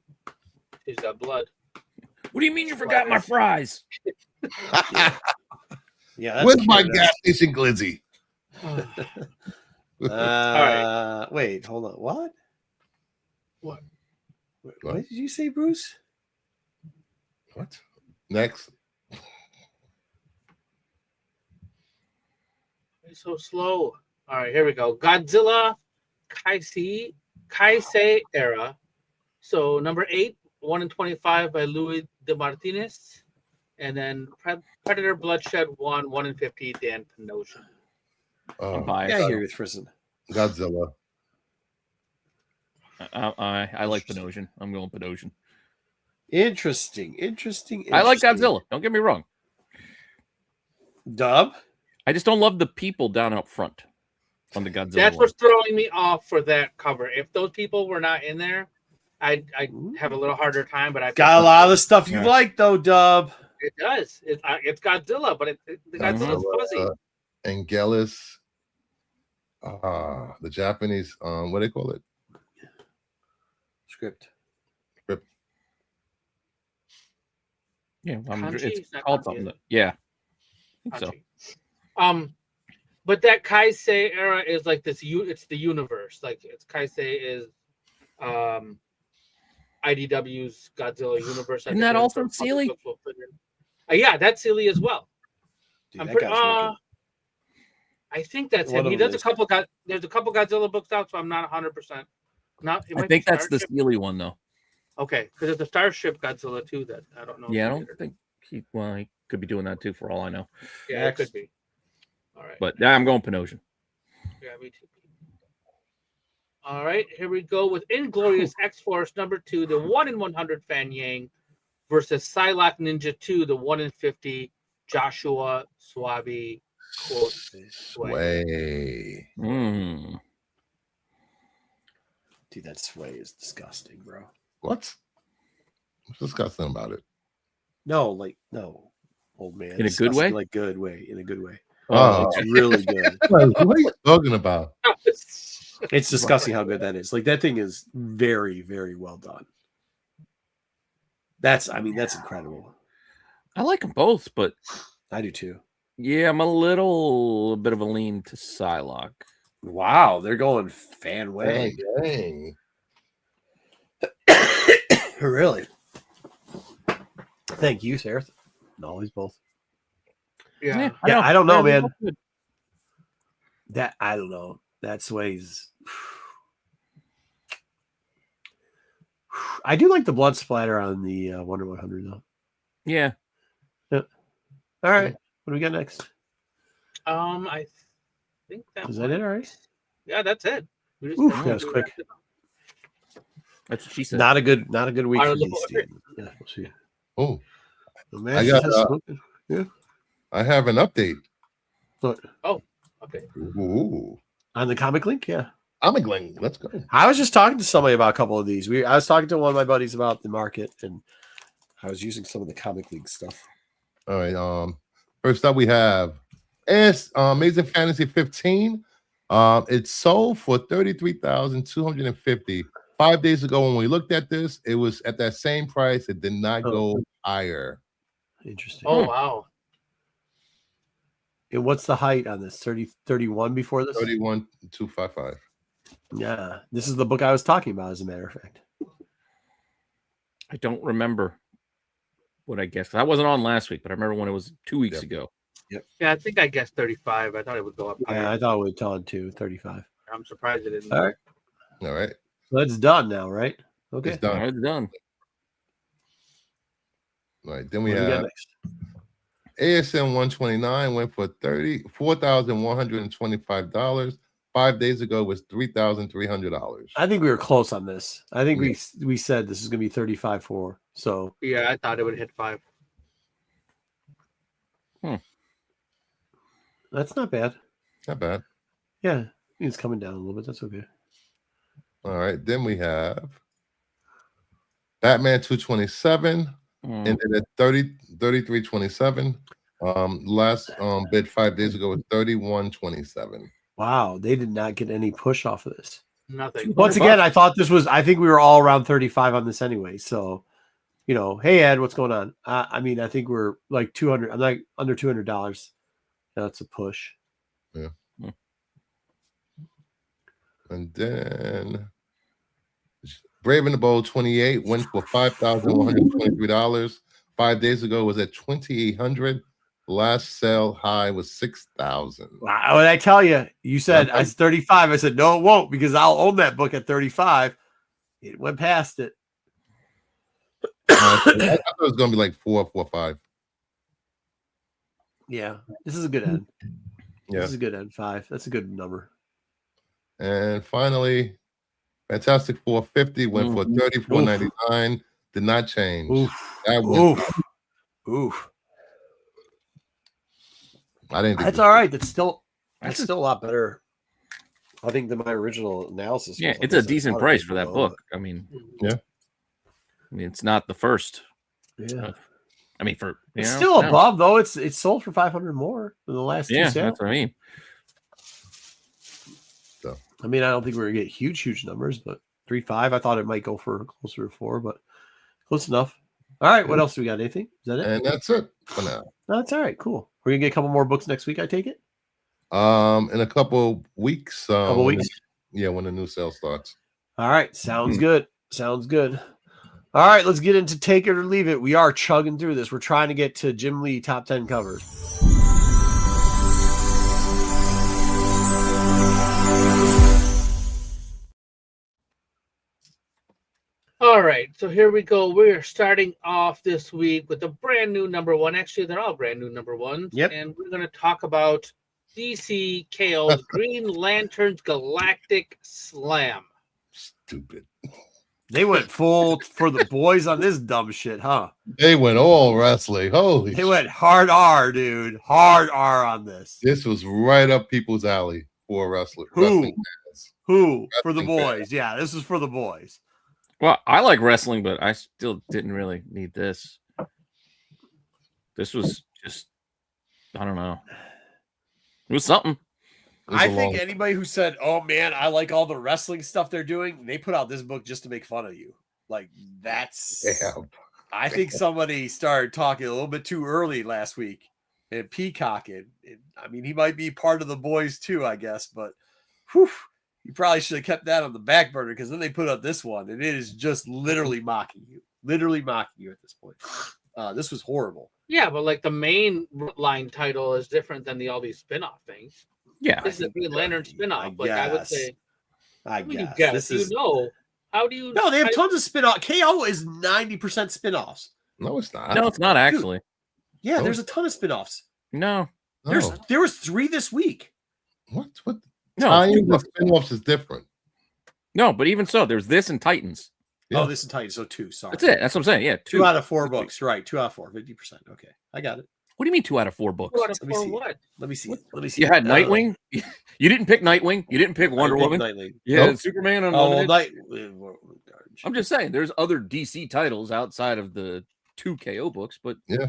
she's got blood. What do you mean you forgot my fries? Yeah. Where's my gas station glizzy? All right. Wait, hold on. What? What did you say, Bruce? What? Next. It's so slow. All right, here we go. Godzilla Kaisei era. So number 8, 1 in 25 by Louis de Martinez, and then Predator Bloodshed 1, 1 in 50 Dan Panosian. Yeah, I hear you, Tristan. Godzilla. I like Panosian. I'm going Panosian. Interesting. I like Godzilla. Don't get me wrong. Dub? I just don't love the people down up front on the Godzilla. That's what's throwing me off for that cover. If those people were not in there, I'd have a little harder time. But I've got a lot of the stuff you like, though, Dub. It does. It's Godzilla, but the Godzilla's fuzzy. Angelus. The Japanese. What do they call it? Script. Yeah, Kanji? it's called something. Yeah, I think so. But that Kaisei era is like this. It's the universe. Like it's Kaisei is, IDW's Godzilla universe. Isn't that also Sealy? Yeah, that's Sealy as well. Dude, I think that's him. He does a couple. There's a couple Godzilla books out, so I'm not 100%. I think that's the Sealy one though. Okay, because there's a Starship Godzilla too that I don't know. Yeah, I don't think he could be doing that too for all I know. Yeah, it could be. All right. But I'm going Panosian. Yeah, me too. All right, here we go with Inglorious X-Force number 2, the 1 in 100 Fan Yang versus Psylocke Ninja 2, the 1 in 50 Joshua Swaby Sway. Dude, that Sway is disgusting, bro. What? What's disgusting about it? No, old man. In a good way? Like good way. In a good way. Oh, it's really good. What are you talking about? It's disgusting how good that is. Like that thing is very, very well done. That's incredible. I like them both, but I do too. Yeah, I'm a bit of a lean to Psylocke. Wow, they're going fan way. Dang. Really? Thank you, Sarah. No, he's both. Yeah, I don't know, man. That I don't know. That Sway's. I do like the blood splatter on the Wonder 100 though. Yeah. All right. What do we got next? I think that is that it. All right. Yeah, that's it. That was quick. That's what she said. Not a good week for these. Yeah, we'll see. Oh, yeah. I have an update. What? Oh, okay. Ooh. On the comic link, yeah. Comic link. Let's go. I was just talking to somebody about a couple of these. I was talking to one of my buddies about the market, and I was using some of the comic link stuff. All right. First up, we have Amazing Fantasy 15. It sold for $33,250. 5 days ago, when we looked at this, it was at that same price. It did not go higher. Interesting. Oh, wow. And what's the height on this? 31 before this? 31,255. Yeah. This is the book I was talking about, as a matter of fact. I don't remember what I guessed. I wasn't on last week, but I remember when it was 2 weeks ago. Yep. Yeah, I think I guessed 35. I thought it would go up higher. Yeah, I thought it would tell too, 35. I'm surprised it didn't. All right. All right. So it's done now, right? Okay. It's done. All right, it's done. All right. Then we have ASM 129 went for $4,125. 5 days ago was $3,300. I think we were close on this. I think we said this is going to be 35.4. So yeah, I thought it would hit 5. That's not bad. Not bad. Yeah. It's coming down a little bit. That's okay. All right. Then we have Batman 227 ended at 33.27. Last bid 5 days ago was 31.27. Wow, they did not get any push off of this. Nothing. Once again, I thought this was. I think we were all around 35 on this anyway. So, hey Ed, what's going on? I mean, I think we're like 200. I'm like under $200. That's a push. Yeah. And then Brave and the Bold 28 went for $5,123. 5 days ago was at $2,800. Last sale high was $6,000. Wow, what I tell you? You said I said 35. I said no, it won't because I'll own that book at 35. It went past it. I thought it was gonna be like 4 or 5. Yeah, this is a good end. Yeah, this is a good end. 5. That's a good number. And finally, Fantastic 450 went for $34.99. Did not change. Oof. I didn't think that's all right. That's still a lot better, I think, than my original analysis. Yeah, it's a decent price for that book. I mean, yeah. I mean, it's not the first. Yeah. I mean, it's still above though. It's sold for 500 more than the last two sales. That's what I mean. So, I mean, I don't think we're gonna get huge numbers, but 3.5. I thought it might go for closer to 4, but close enough. All right, what else do we got? Anything? Is that it? And that's it for now. No, that's all right. Cool. We're gonna get a couple more books next week. I take it. In a couple weeks. When the new sale starts. All right, sounds good. Sounds good. All right, let's get into Take It or Leave It. We are chugging through this. We're trying to get to Jim Lee top 10 covers. All right, so here we go. We're starting off this week with a brand new number 1. Actually, they're all brand new number 1s. Yep. And we're going to talk about DC KO's Green Lantern's Galactic Slam. Stupid. They went full for the boys on this dumb shit, huh? They went all wrestling. They went hard R, dude. Hard R on this. This was right up people's alley for wrestling. Who? Wrestling For the boys. fans. Yeah, this is for the boys. Well, I like wrestling, but I still didn't really need this. This was just, I don't know. It was something. I think anybody who said, "Oh man, I like all the wrestling stuff they're doing," they put out this book just to make fun of you. Like that's. Damn. I think somebody started talking a little bit too early last week and peacocking. I mean, he might be part of the boys too, I guess, but you probably should have kept that on the back burner because then they put up this one and it is just literally mocking you at this point. This was horrible. Yeah, but like the main line title is different than all these spin-off things. Yeah, this is a Green Lantern spin-off. I would say. I guess. This is How do you? No, they have tons of spin-off. KO is 90% spin-offs. No, it's not. No, it's not actually. Dude, yeah, there's a ton of spin-offs. No. There was 3 this week. What? No, tying the spin-offs is different. No, but even so, there's this and Titans. Yeah. Oh, this and Titans. So 2. Sorry. That's it. That's what I'm saying. Yeah, 2 out of 4 books. Right. 2 out of 4. 50%. Okay. I got it. What do you mean 2 out of 4 books? 2 out of 4 what? Let me see. You had Nightwing. You didn't pick Nightwing. You didn't pick Wonder Woman. Yeah, nope. Superman. I'm just saying, there's other DC titles outside of the 2 KO books, but yeah,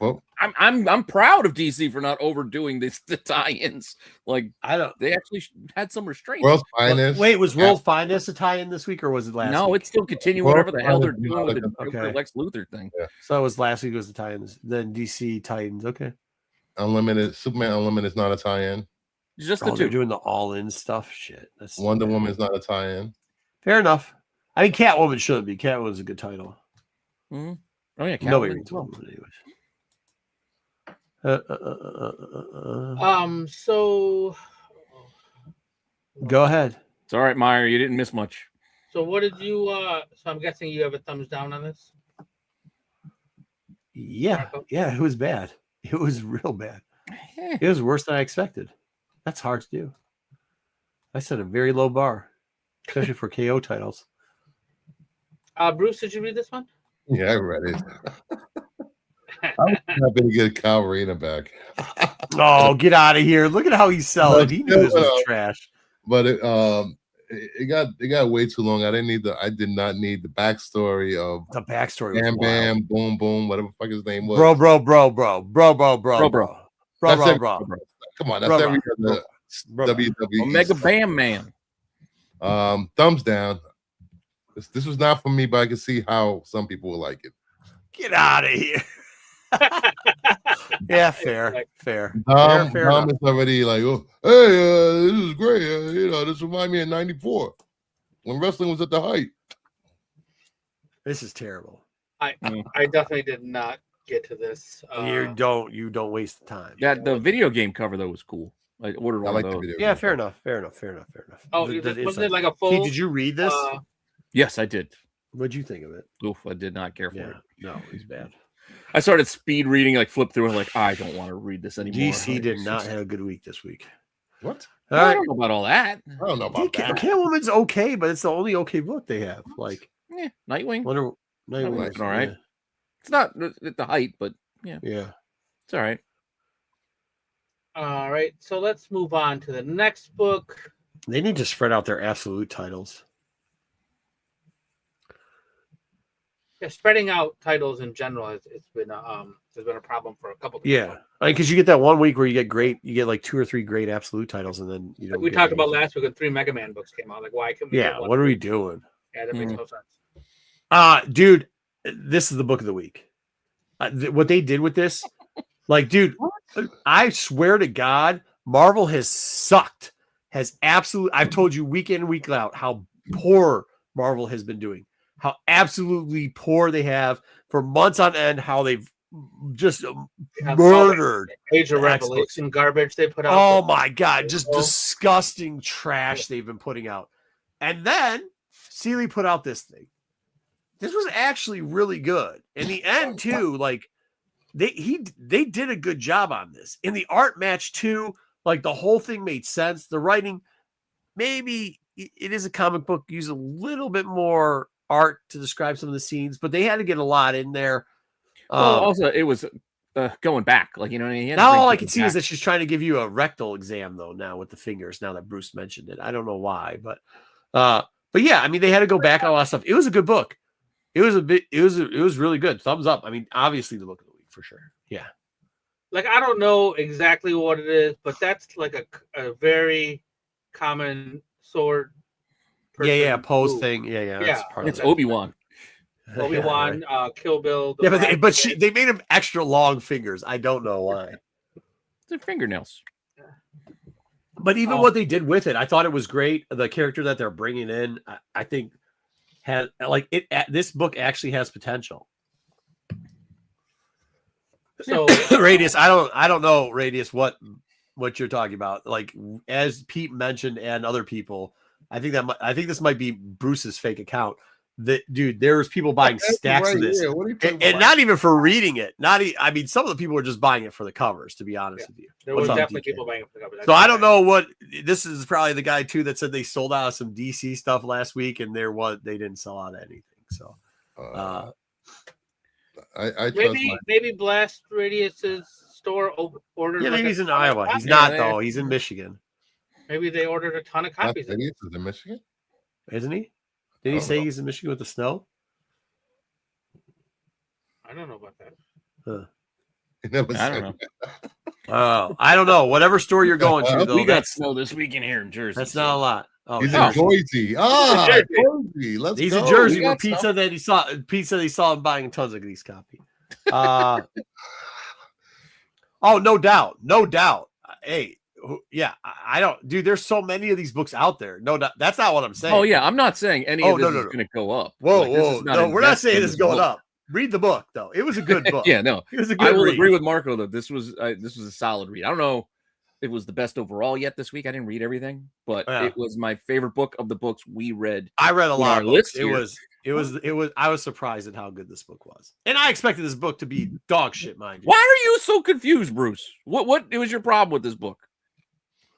well, I'm proud of DC for not overdoing the tie-ins. Like they actually had some restraint. World's Finest. Wait, was World's Finest a tie-in this week or was it last? No, week? it's still continuing whatever the hell they're doing with the Lex Luthor thing. Yeah. So it was last week was the tie-in. Then DC Titans. Okay. Unlimited Superman Unlimited is not a tie-in. Just the 2. They're doing the all-in stuff. Shit. That's Wonder Woman is not a tie-in. Fair enough. I mean, Catwoman shouldn't be. Catwoman's a good title. Mm-hmm. Oh yeah, nobody reads Wonder Woman anyways. So go ahead. It's all right, Meyer. You didn't miss much. So what did you? So I'm guessing you have a thumbs down on this. Yeah, it was bad. It was real bad. It was worse than I expected. That's hard to do. I set a very low bar, especially for KO titles. Bruce, did you read this one? Yeah, I read it. I'm happy to get Kyle Rayner back. Oh, get out of here. Look at how he's selling. He knew this was trash. but it got way too long. I did not need the backstory of the backstory. Bam Bam Boom Boom, whatever the fuck his name was. Bro. Come on, that's every other WWE Omega Bam Man. Thumbs down. This was not for me, but I can see how some people will like it. Get out of here. Yeah, fair. Dom is already like, oh, hey, this is great. This reminds me of '94 when wrestling was at the height. This is terrible. I definitely did not get to this. You don't waste the time. Yeah, the video game cover though was cool. I ordered one of those. Yeah, fair enough. Oh, wasn't it like a full? Keith, did you read this? Yes, I did. What'd you think of it? Oof, I did not care for it. No, he's bad. I started speed reading, like flip through, and like I don't want to read this anymore. DC did not have a good week this week. What? I don't know about all that. I don't know about that. Catwoman's okay, but it's the only okay book they have. Like, Nightwing. Nightwing's all right. It's not at the height, but yeah, it's all right. All right, so let's move on to the next book. They need to spread out their absolute titles. Yeah, spreading out titles in general has been a problem for a couple of Yeah, because you get that 1 week where you get like 2 or 3 great absolute titles, and then we talked about last week when 3 Mega Man books came out. Like, why can we? Yeah, what are we doing? Yeah, that makes no sense. Dude, this is the book of the week. What they did with this, like, dude, I swear to God, Marvel has sucked. I've told you week in, week out how poor Marvel has been doing. How absolutely poor they have for months on end. How they've just murdered Age of Revelation garbage they put out. Oh my God, just disgusting trash they've been putting out. And then Seeley put out this thing. This was actually really good. In the end, too, like they did a good job on this. In the art match too, like the whole thing made sense. The writing, maybe it is a comic book, use a little bit more art to describe some of the scenes, but they had to get a lot in there. Also, it was going back, like, you know what I mean? Now all I can see is that she's trying to give you a rectal exam though now with the fingers. Now that Bruce mentioned it, I don't know why, but yeah, I mean they had to go back on a lot of stuff. It was a good book. It was really good. Thumbs up. I mean, obviously the book of the week for sure. Yeah. Like, I don't know exactly what it is, but that's like a very common sword. Pose thing. Yeah. It's Obi-Wan. Obi-Wan, Kill Bill. Yeah, but they made him extra long fingers. I don't know why. They're fingernails. But even what they did with it, I thought it was great. The character that they're bringing in, I think, had like it. This book actually has potential. So Radius, I don't know, Radius, what you're talking about. Like, as Pete mentioned and other people, I think this might be Bruce's fake account. Dude, there's people buying stacks of this, and not even for reading it. I mean, some of the people are just buying it for the covers. To be honest with you, there was definitely people buying it for the covers. So I don't know what this is. Probably the guy too that said they sold out of some DC stuff last week, and they didn't sell out of anything. So, I maybe Blast Radius's store ordered. Yeah, maybe he's in Iowa. He's not though. He's in Michigan. Maybe they ordered a ton of copies. Radius is in Michigan, isn't he? Did he say he's in Michigan with the snow? I don't know about that. I don't know. Oh, I don't know. Whatever store you're going to, though. We got snow this weekend here in Jersey. That's not a lot. Oh, he's in Jersey. Jersey. Let's he's go. in Jersey where Pete said he saw him buying tons of these copies. Oh, no doubt. Hey, yeah, I don't, dude. There's so many of these books out there. No, that's not what I'm saying. Oh yeah, I'm not saying any of this is going to go up. Whoa. No, we're not saying this is going up. Read the book though. It was a good book. Yeah, no, it was a good. I will read. agree with Marco though. This was a solid read. I don't know if it was the best overall yet this week. I didn't read everything, but it was my favorite book of the books we read. I read a lot of books. It was. I was surprised at how good this book was, and I expected this book to be dog shit, mind you. Why are you so confused, Bruce? What was your problem with this book?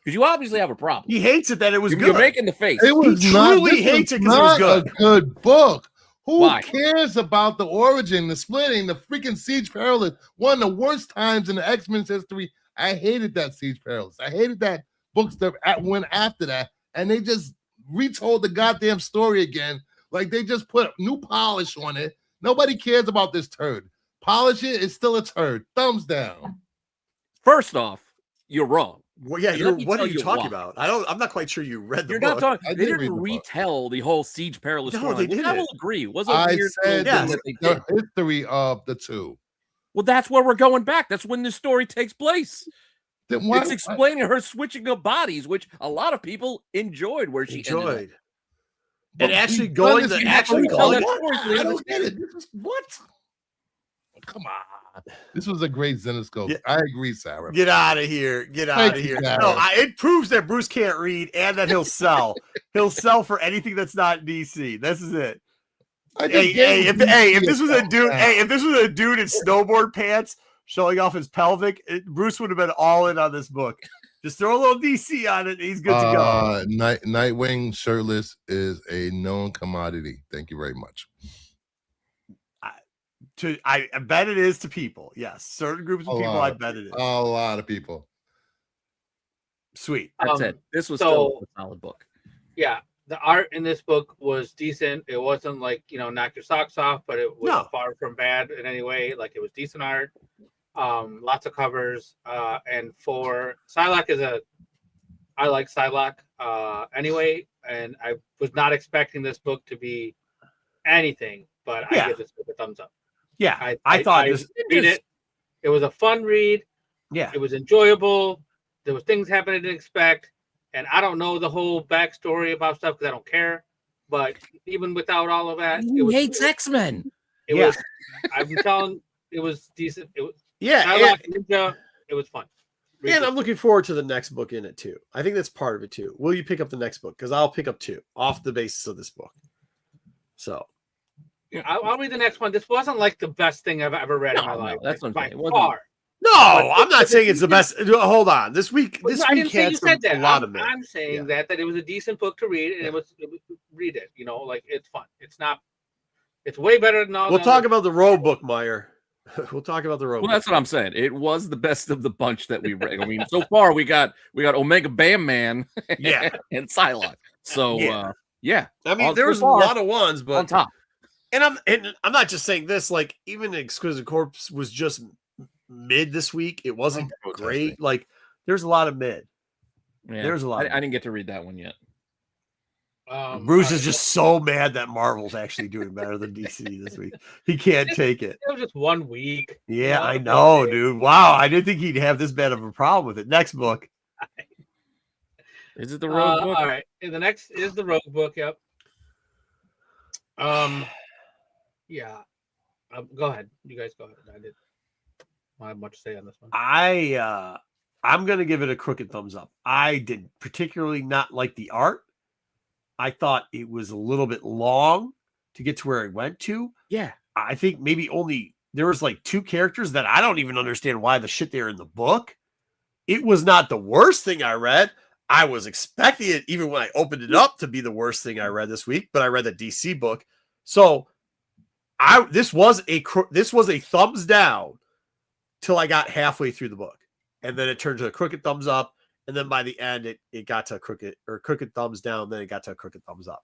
Because you obviously have a problem. He hates it that it was good. You're making the face. It was he truly hates it because it was good. A good book. Who Why? cares about the origin, the splitting, the freaking Siege Perilous? One of the worst times in the X-Men's history. I hated that Siege Perilous. I hated that books that went after that. and they just retold the goddamn story again. Like they just put new polish on it. Nobody cares about this turd. Polish it, it's still a turd. Thumbs down. First off, you're wrong. Well, yeah, what are you talking about? I'm not quite sure you read the book. Not talking. They didn't retell the whole Siege Perilous. No, they didn't. I will agree. Was a I weird said the history of the two. Well, that's where we're going back. That's when this story takes place. Then it's explaining her switching of bodies, which a lot of people where she enjoyed. And actually going to actually going. I don't get it. This is what? Come on. This was a great Zenoscope. Yeah. I agree, Sarah. Get out of here. Get out of here. No, it proves that Bruce can't read and that he'll sell. He'll sell for anything that's not DC. This is it. If this was a dude, if this was a dude in snowboard pants showing off his pelvic, Bruce would have been all in on this book. Just throw a little DC on it, and he's good to go. Nightwing shirtless is a known commodity. Thank you very much. I bet it is to people. Yes, certain groups of people. I bet it is. A lot of people. Sweet. That's it. This was still a solid book. Yeah, the art in this book was decent. It wasn't like knock your socks off, but it was far from bad in any way. Like it was decent art. Lots of covers. And for Psylocke I like Psylocke anyway, and I was not expecting this book to be anything, but I give this book a thumbs up. Yeah, I thought read it. It was a fun read. Yeah, it was enjoyable. There was things happening I didn't expect, and I don't know the whole backstory about stuff because I don't care. But even without all of that, he hates X-Men. It was. I'm telling. It was decent. It was. Yeah, Ninja. It was fun. And I'm looking forward to the next book in it too. I think that's part of it too. Will you pick up the next book? Because I'll pick up 2 off the basis of this book. So. Yeah, I'll read the next one. This wasn't like the best thing I've ever read in my life. That's what by far. No, I'm not saying it's the best. Hold on. This week had a lot of. I'm saying that it was a decent book to read, and it was read it. Like it's fun. It's not. It's way better than all. We'll talk about the road book, Meyer. We'll talk about the road. Well, that's what I'm saying. It was the best of the bunch that we read. I mean, so far we got Omega Bam Man, and Psylocke. So yeah. I mean, there was a lot of ones, but on top. And I'm not just saying this. Like even Exquisite Corpse was just mid this week. It wasn't great. Like there's a lot of mid. Yeah, there's a lot. I didn't get to read that one yet. Bruce is just so mad that Marvel's actually doing better than DC this week. He can't take it. It was just 1 week. Yeah, I know, dude. Wow, I didn't think he'd have this bad of a problem with it. Next book. Is it the Rogue book? All right. The next is the Rogue book. Yep. Yeah. Go ahead. You guys go ahead. I have much to say on this one. I'm gonna give it a crooked thumbs up. I did particularly not like the art. I thought it was a little bit long to get to where it went to. Yeah. I think maybe there was like 2 characters that I don't even understand why the shit they're in the book. It was not the worst thing I read. I was expecting it even when I opened it up to be the worst thing I read this week, but I read the DC book. So this was a thumbs down till I got halfway through the book. And then it turned to a crooked thumbs up. And then by the end, it got to a crooked thumbs down. Then it got to a crooked thumbs up.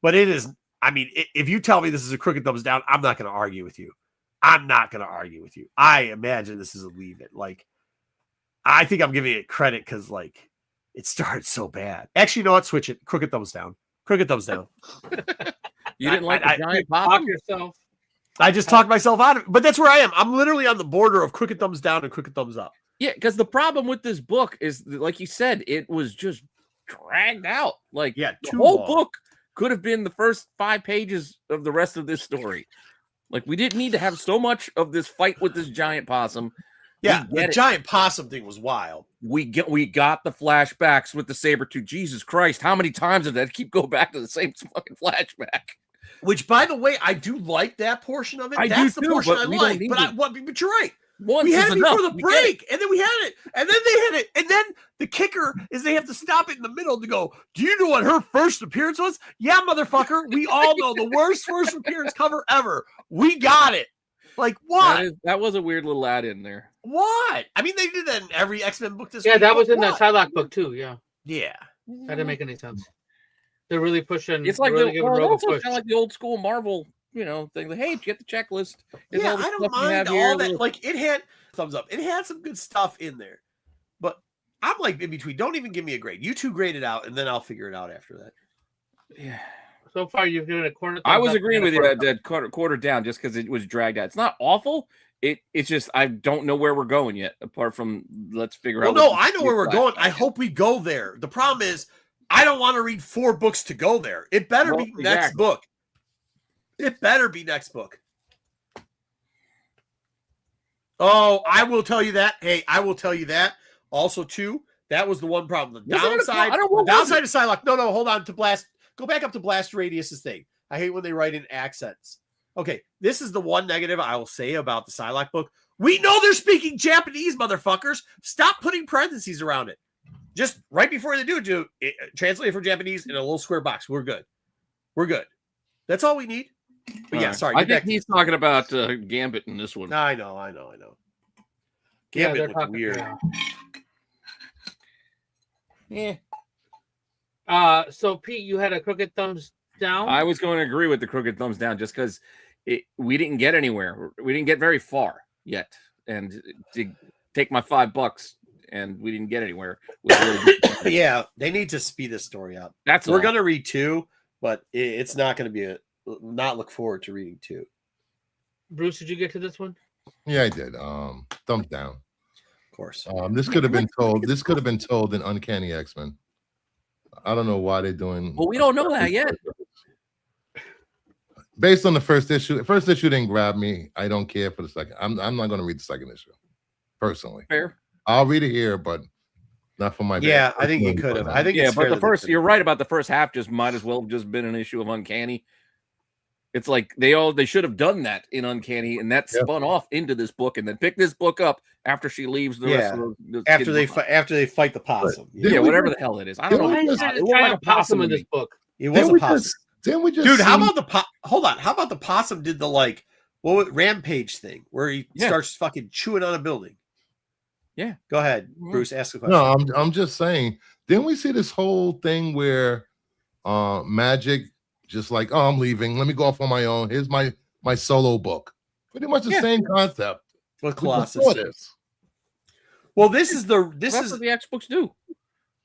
But it is, I mean, if you tell me this is a crooked thumbs down, I'm not going to argue with you. I imagine this is a leave it. Like, I think I'm giving it credit because, like, it started so bad. Actually, you know what? Switch it. Crooked thumbs down. Crooked thumbs down. You didn't like the giant pop yourself. I just talked myself out of it. But that's where I am. I'm literally on the border of crooked thumbs down and crooked thumbs up. Yeah, because the problem with this book is, like you said, it was just dragged out. Like, the whole book could have been the first 5 pages of the rest of this story. Like, we didn't need to have so much of this fight with this giant possum. Yeah, the giant possum thing was wild. We got the flashbacks with the Sabretooth. Jesus Christ, how many times did that keep going back to the same fucking flashback? Which, by the way, I do like that portion of it. That's the portion I like. But you're right. We had it before the break, and then we had it, and then they had it, and then the kicker is they have to stop it in the middle to go, do you know what her first appearance was? Yeah, motherfucker. We all know the worst first appearance cover ever. We got it. Like, what? That was a weird little add-in there. What? I mean, they did that in every X-Men book this week. Yeah, that was in the Psylocke book, too, yeah. Yeah. That didn't make any sense. They're really pushing. It's like really it also kind of like the old school Marvel, thing. Like, hey, get the checklist. Yeah, I don't mind all that. Like, it had thumbs up. It had some good stuff in there, but I'm like in between. Don't even give me a grade. You two grade it out, and then I'll figure it out after that. Yeah. So far, you've given a quarter. I was agreeing with you that quarter down just because it was dragged out. It's not awful. It's just I don't know where we're going yet. Apart from let's figure out. Well, no, I know where we're going. I hope we go there. The problem is I don't want to read 4 books to go there. It better be next book. It better be next book. Oh, I will tell you that. Hey, I will tell you that. Also, too, that was the one problem. The downside of Psylocke. No, hold on to Blast. Go back up to Blast Radius's thing. I hate when they write in accents. Okay, this is the one negative I will say about the Psylocke book. We know they're speaking Japanese, motherfuckers. Stop putting parentheses around it. Just right before they do it, translate it from Japanese in a little square box. We're good. We're good. That's all we need. But yeah, sorry. I think he's talking about Gambit in this one. I know. Gambit looked weird. Yeah. So Pete, you had a crooked thumbs down. I was going to agree with the crooked thumbs down just because we didn't get anywhere. We didn't get very far yet, and to take my $5, and we didn't get anywhere. Yeah, they need to speed this story up. We're going to read 2, but it's not going to be not look forward to reading 2. Bruce, did you get to this one? Yeah, I did. Thumbs down. Of course. This could have been told. This could have been told in Uncanny X-Men. I don't know why they're doing. Well, we don't know that yet. Based on the first issue didn't grab me. I don't care for the second. I'm not going to read the second issue, personally. Fair. I'll read it here, but not for my. Yeah, I think you could have. I think. Yeah, but the first. You're right about the first half. Just might as well have just been an issue of Uncanny. It's like they should have done that in Uncanny, and that spun off into this book, and then pick this book up after she leaves the rest of the after they fight the possum. Yeah, whatever the hell it is. I don't know. Why is there a possum in this book? It was a possum. Didn't we just dude? How about the hold on? How about the possum did the rampage thing where he starts fucking chewing on a building? Yeah. Go ahead, Bruce. Ask a question. No, I'm just saying. Didn't we see this whole thing where Magic just like, I'm leaving. Let me go off on my own. Here's my solo book. Pretty much the same concept. With Colossus. Well, this is what the X books do.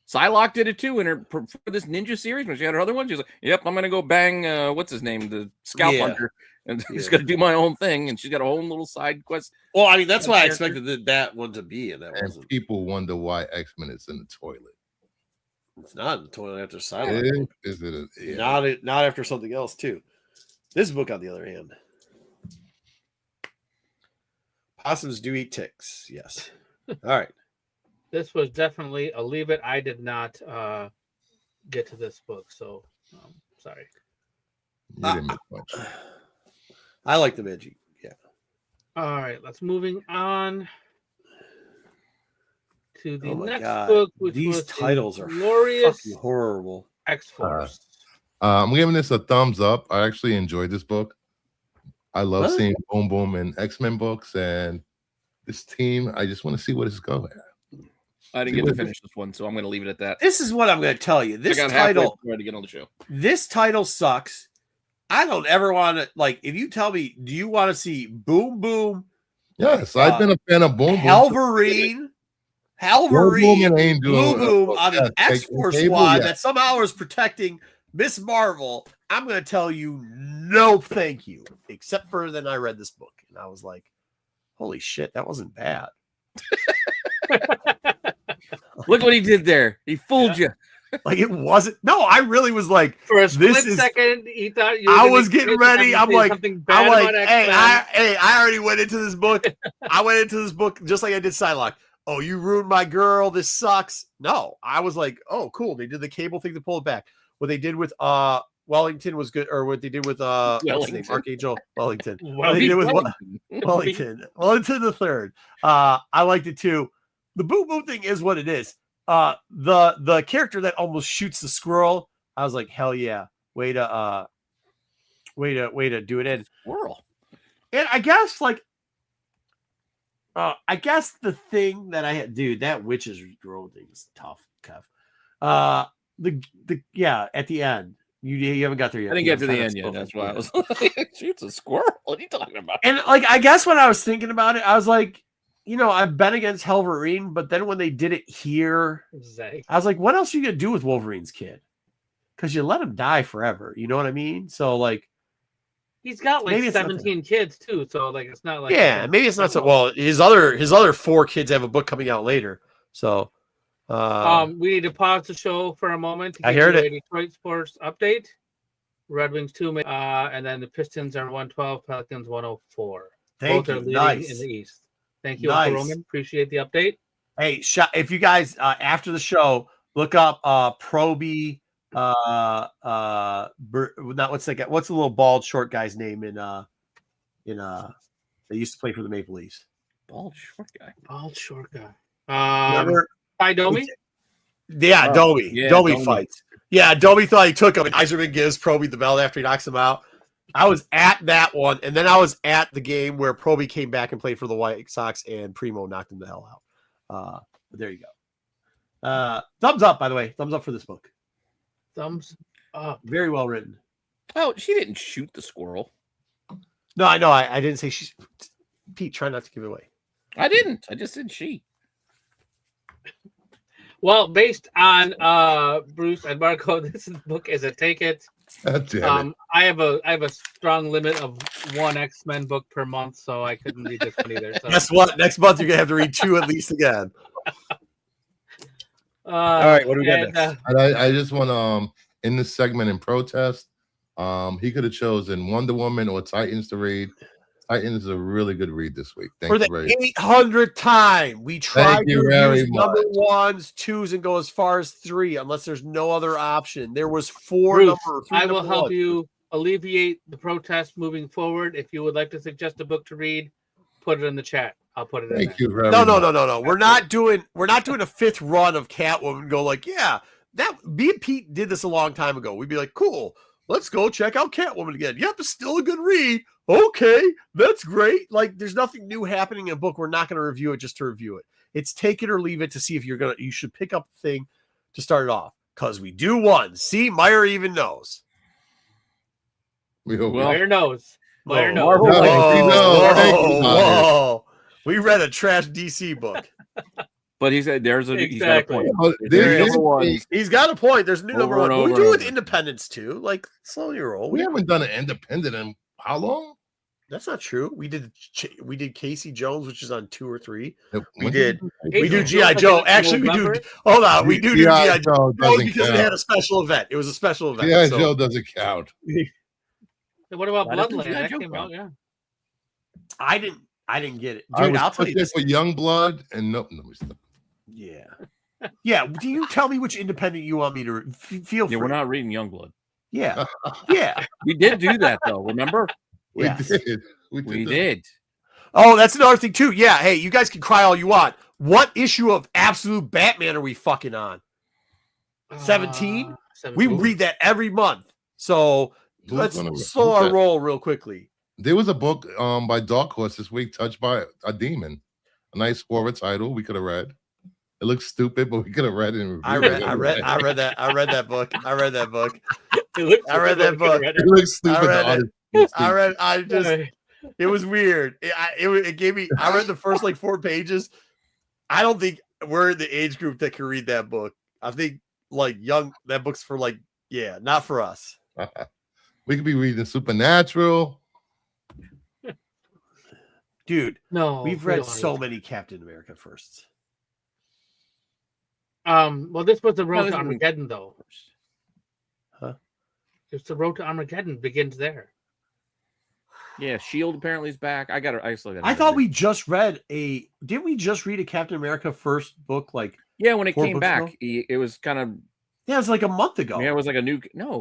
Psylocke did it too in her for this ninja series when she had her other one. She's like, "Yep, I'm gonna go bang what's his name, the Scalp Hunter, and he's gonna do my own thing." And she's got a whole little side quest. Well, I mean, that's why I expected that one to be, and that wasn't. People wonder why X-Men is in the toilet. It's not in the toilet after Psylocke. Is it? Not after something else too. This book, on the other hand, possums do eat ticks. Yes. All right. This was definitely a leave it. I did not get to this book, so sorry. You didn't miss much. I like the magic. Yeah. All right, let's moving on to the next book, which these titles are glorious, fucking horrible. X-Force. I'm giving this a thumbs up. I actually enjoyed this book. I love seeing Boom Boom in X-Men books, and this team. I just want to see where this is going. I didn't get to finish this one, so I'm going to leave it at that. This is what I'm going to tell you. This title to get on the show. This title sucks. I don't ever want to if you tell me, do you want to see Boom Boom? Yes, I've been a fan of Boom Boom. Halverine, Boom Boom on an X-Force squad that somehow is protecting Miss Marvel. I'm going to tell you, no, thank you. Except for then I read this book and I was like, holy shit, that wasn't bad. Look what he did there. He fooled you. Like it wasn't. No, I really was like, for a split second, he thought you. I was getting ready. I'm like, hey, I already went into this book. I went into this book just like I did Psylocke. Oh, you ruined my girl. This sucks. No, I was like, oh, cool. They did the cable thing to pull it back. What they did with Wellington was good, or what they did with what's his name? Archangel Wellington. What they did with Wellington the third. I liked it too. The Boom Boom thing is what it is. The character that almost shoots the squirrel, I was like, hell yeah, way to do it in squirrel. And I guess I guess the thing that I had, dude, that witch's girl thing is tough, Kev. at the end. You haven't got there yet. I didn't get to the end yet. That's why I was like, "Shoots a squirrel." What are you talking about? And like, I guess when I was thinking about it, I was like, I've been against Wolverine, but then when they did it here, I was like, what else are you gonna do with Wolverine's kid? Because you let him die forever. You know what I mean? So like, he's got like 17 kids too. So like, it's not like maybe it's not so. Well, his other 4 kids have a book coming out later. So we need to pause the show for a moment to I heard it. Detroit sports update. Red Wings 2, and then the Pistons are 112, Pelicans 104. Both are leading in the East. Thank you, Uncle Roman. Appreciate the update. Hey, if you guys after the show look up Proby, what's the little bald short guy's name in they used to play for the Maple Leafs. Bald short guy. Domi? Yeah, Domi. Yeah, Domi fights. Yeah, Domi thought he took him, and Yzerman gives Proby the belt after he knocks him out. I was at that one, and then I was at the game where Proby came back and played for the White Sox, and Primo knocked him the hell out. But there you go. Thumbs up, by the way. Thumbs up for this book. Thumbs up. Very well written. Oh, she didn't shoot the squirrel. No, I know. I didn't say she. Pete, try not to give it away. I didn't. I just said she. Well, based on Bruce and Marco, this book is a take it. I have a strong limit of 1 X-Men book per month, so I couldn't read this one either. So. Guess what? Next month you're gonna have to read 2 at least again. All right, what do we got next? I just want in this segment in protest, he could have chosen Wonder Woman or Titans to read. Titans is a really good read this week. For the 800th time, we try to use number 1s, 2s, and go as far as 3, unless there's no other option. There was 4 Bruce, number. I will help you alleviate the protest moving forward. If you would like to suggest a book to read, put it in the chat. I'll put it in. Thank you very much. No. We're not doing a 5th run of Catwoman and go like, yeah, me and Pete did this a long time ago. We'd be like, cool, let's go check out Catwoman again. Yep, it's still a good read. Okay, that's great. Like, there's nothing new happening in a book. We're not going to review it just to review it. It's take it or leave it to see if you should pick up the thing to start it off. Because we do one. See, Meyer even knows. Meyer knows. Meyer knows. Whoa. We read a trash DC book. But he said he's got a point. He's got a point. There's a new number 1. We do it with independents too. Like, slowly roll. We haven't done an independent in how long? That's not true. We did Casey Jones, which is on 2 or 3. We do G.I. Joe. Actually, we do. Hold on, we do G.I. Joe because it had a special event. It was a special event. G.I. Joe doesn't count. What about Bloodland? That came out, yeah. I didn't get it, dude. I'll tell you this for Young Blood and no. Yeah. Do you tell me which independent you want me to feel free? Yeah, we're not reading Youngblood. Yeah. We did do that though. Remember? We did. We did. Oh, that's another thing too. Yeah. Hey, you guys can cry all you want. What issue of Absolute Batman are we fucking on? 17? We read that every month. So let's slow our roll real quickly. There was a book by Dark Horse this week, Touched by a Demon. A nice horror title we could have read. It looks stupid, but we could have read it. And I read that book. It looks stupid. It was weird. It gave me. I read the first 4 pages. I don't think we're in the age group that can read that book. I think that book's for not for us. We could be reading Supernatural. Dude, no, we've read so many Captain America firsts. Well, this was the road to Armageddon, though. Huh? It's the road to Armageddon begins there. Yeah, Shield apparently is back. I thought we just read didn't we just read a Captain America first book? Yeah, when it came back, it was kind of. Yeah, it was like a month ago. Yeah, it was like a new. No,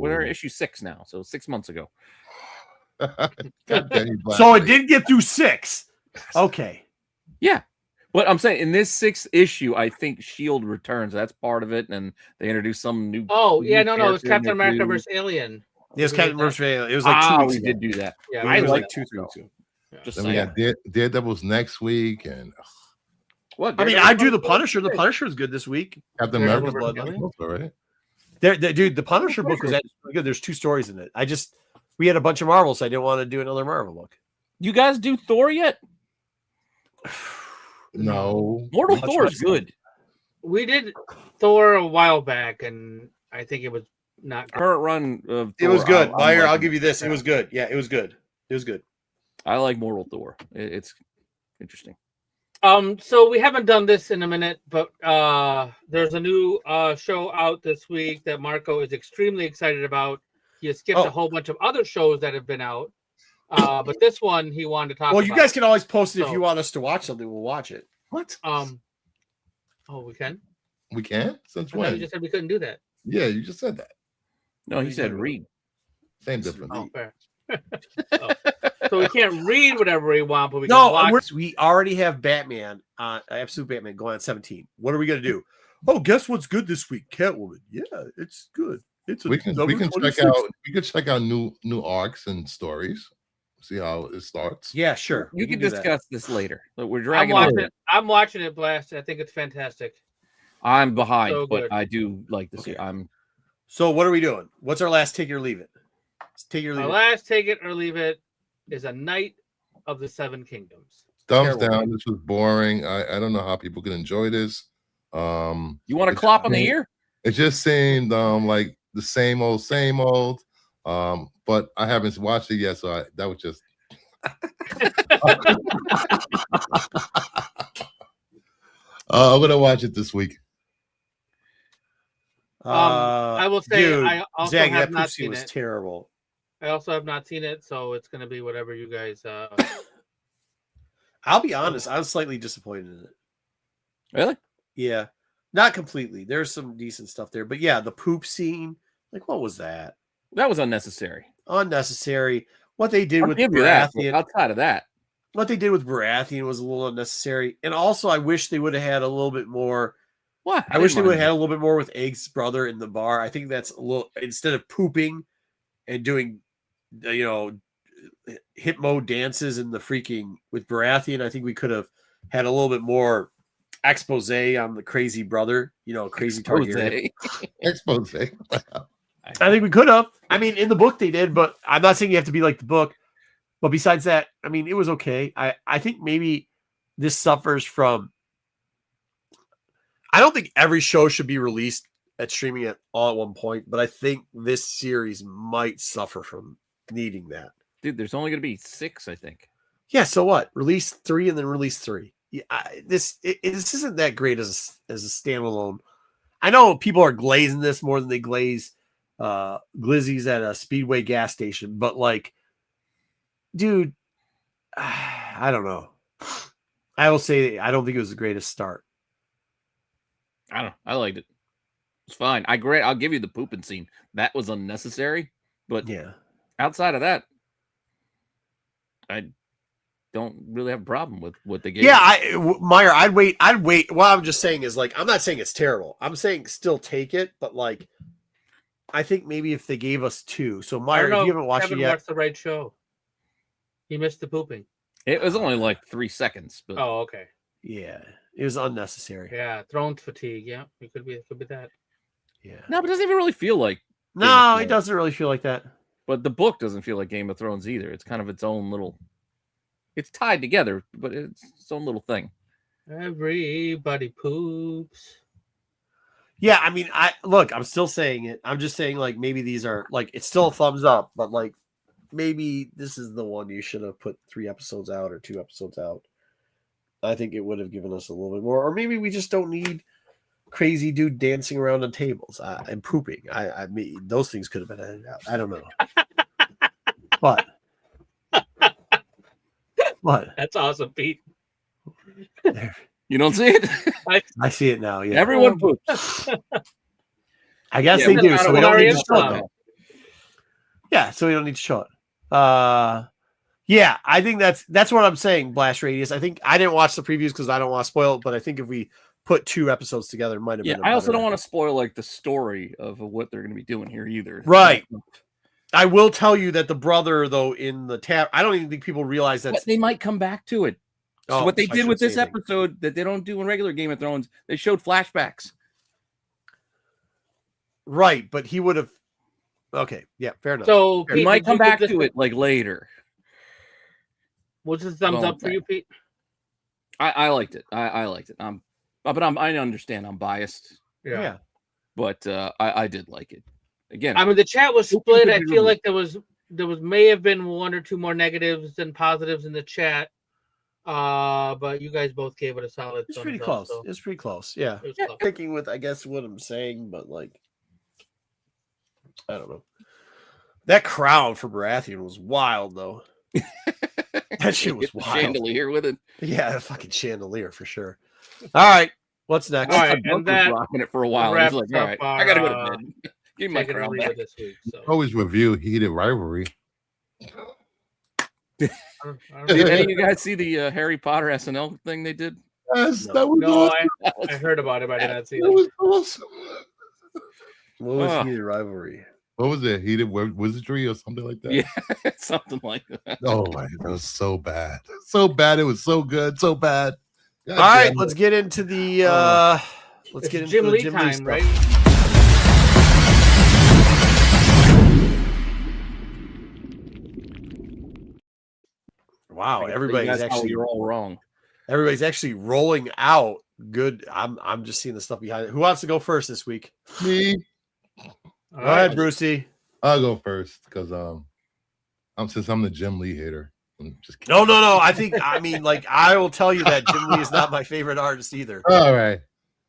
we're issue 6 now, so 6 months ago. So it did get through 6. Okay. Yeah. But I'm saying in this 6th issue, I think Shield returns. That's part of it, and they introduced some new. Oh yeah, no, it was Captain America versus Alien. It was Captain versus Alien. It was 2 weeks. We did do that. Yeah, I like 2 weeks ago. Just then we got Daredevil's next week, and what? I mean, I do the Punisher. The Punisher is good this week. Captain America, right? Dude, the Punisher book was actually good. There's 2 stories in it. We had a bunch of Marvel, so I didn't want to do another Marvel book. You guys do Thor yet? No. Mortal Thor is good. We did Thor a while back, and I think it was not good. Current run of It was Thor, good. Meyer, I'll liking give you this. It was good. Yeah, it was good. It was good. I like Mortal Thor. It's interesting. So we haven't done this in a minute, but there's a new show out this week that Marco is extremely excited about. He has skipped a whole bunch of other shows that have been out, but this one he wanted to talk about. Well, you guys can always post it if you want us to watch something. We'll watch it. What? Oh, we can? We can? Since I thought when? you just said we couldn't do that. Yeah, you just said that. No, he said read. Same difference. Oh, fair. So we can't read whatever we want, but we can watch. We already have Batman, Absolute Batman going on 17. What are we gonna do? Oh, guess what's good this week? Catwoman. Yeah, it's good. We can check out new arcs and stories. See how it starts. Yeah, sure. You can discuss this later. But we're dragging I'm watching it, Blast. I think it's fantastic. I'm behind, but I do like this. Okay. So what are we doing? What's our last take it or leave it? Take it or leave it. Our last take it or leave it is A Knight of the Seven Kingdoms. Thumbs down. This was boring. I don't know how people can enjoy this. You want to clop on the ear? It just seemed like the same old. But I haven't watched it yet, so that was just. I'm gonna watch it this week. I will say, dude, I also Zach, have that not seen was it. Terrible. I also have not seen it, so it's going to be whatever you guys. I'll be honest, I was slightly disappointed in it. Really? Yeah, not completely. There's some decent stuff there, but yeah, the poop scene, like, what was that? That was unnecessary. Unnecessary. What they did with Baratheon, outside of that, what they did with Baratheon was a little unnecessary, and also I wish they would have had a little bit more. What? I wish they would have had a little bit more with Egg's brother in the bar. I think that's a little, instead of pooping and doing, hypno dances in the freaking with Baratheon, I think we could have had a little bit more expose on the crazy brother, crazy Targaryen. Expose. I think we could have. I mean, in the book they did, but I'm not saying you have to be like the book. But besides that, I mean, it was okay. I think maybe this suffers from. I don't think every show should be released at streaming at all at one point, but I think this series might suffer from needing that. Dude, there's only going to be 6, I think. Yeah, so what? Release 3 and then release 3. Yeah, this isn't that great as a standalone. I know people are glazing this more than they glaze glizzies at a Speedway gas station, but like, dude, I don't know. I will say I don't think it was the greatest start. I don't know. I liked it. It's fine. I'll give you the pooping scene. That was unnecessary, but yeah. Outside of that, I don't really have a problem with what they gave. Yeah, Meyer, I'd wait. What I'm just saying is, like, I'm not saying it's terrible. I'm saying still take it, but like, I think maybe if they gave us 2. So Meyer, if you haven't watched it yet, watched the right show. He missed the pooping. It was only like 3 seconds. But... Oh, okay. Yeah, it was unnecessary. Yeah, Thrones fatigue. Yeah, it could be that. Yeah. No, but it doesn't even really feel like. No, it doesn't really feel like that. But the book doesn't feel like Game of Thrones either. It's kind of its own little. It's tied together, but it's its own little thing. Everybody poops. Yeah, I mean, I'm still saying it. I'm just saying, like, maybe these are like, it's still a thumbs up, but like, maybe this is the one you should have put 3 episodes out or 2 episodes out. I think it would have given us a little bit more, or maybe we just don't need crazy dude dancing around on tables and pooping. I mean, those things could have been edited out. I don't know. What? That's awesome, Pete. There. You don't see it? I see it now. Yeah, everyone poops. I guess they do. So we don't need to show it. Yeah, so we don't need to show it. Yeah, I think that's what I'm saying. Blast Radius. I think I didn't watch the previews because I don't want to spoil it, but I think if we put 2 episodes together, it might have been. I also don't want to spoil like the story of what they're going to be doing here either. Right. I will tell you that the brother, though, in the I don't even think people realize that they might come back to it. So what they did with this episode that they don't do in regular Game of Thrones, they showed flashbacks. Right, but he would have. Okay, yeah, fair enough. So we might come back to it like later. What's the thumbs up for you, Pete? I liked it. I liked it. But I understand I'm biased. Yeah. But I did like it. Again, I mean, the chat was split. I feel like there was may have been one or two more negatives than positives in the chat. But you guys both gave it a solid. It's pretty close. So. It's pretty close. Yeah. Picking with, I guess, what I'm saying, but like, I don't know. That crown for Baratheon was wild, though. That shit was wild. Chandelier with it. Yeah, a fucking chandelier for sure. All right, what's next? All right, and that rocking it for a while. He's like, all right, I gotta go to bed. Give me my crown back. This week, so. Always review Heated Rivalry. Did any of you guys see the Harry Potter SNL thing they did? Yes, that was awesome. I heard about it, but I did not see it. That was awesome. What was Heated Rivalry? What was it? Heated Wizardry or something like that? Yeah, something like that. Oh my, that was so bad. So bad. It was so good. So bad. God, all right, let's get into the let's get into Jim the Lee Jim time, Lee stuff. right? Wow, everybody's actually you're all wrong. Everybody's actually rolling out. Good. I'm just seeing the stuff behind it. Who wants to go first this week? Me. Go ahead, Brucey. I'll go first because since I'm the Jim Lee hater. I'm just kidding. No. I mean, like, I will tell you that Jim Lee is not my favorite artist either. All right.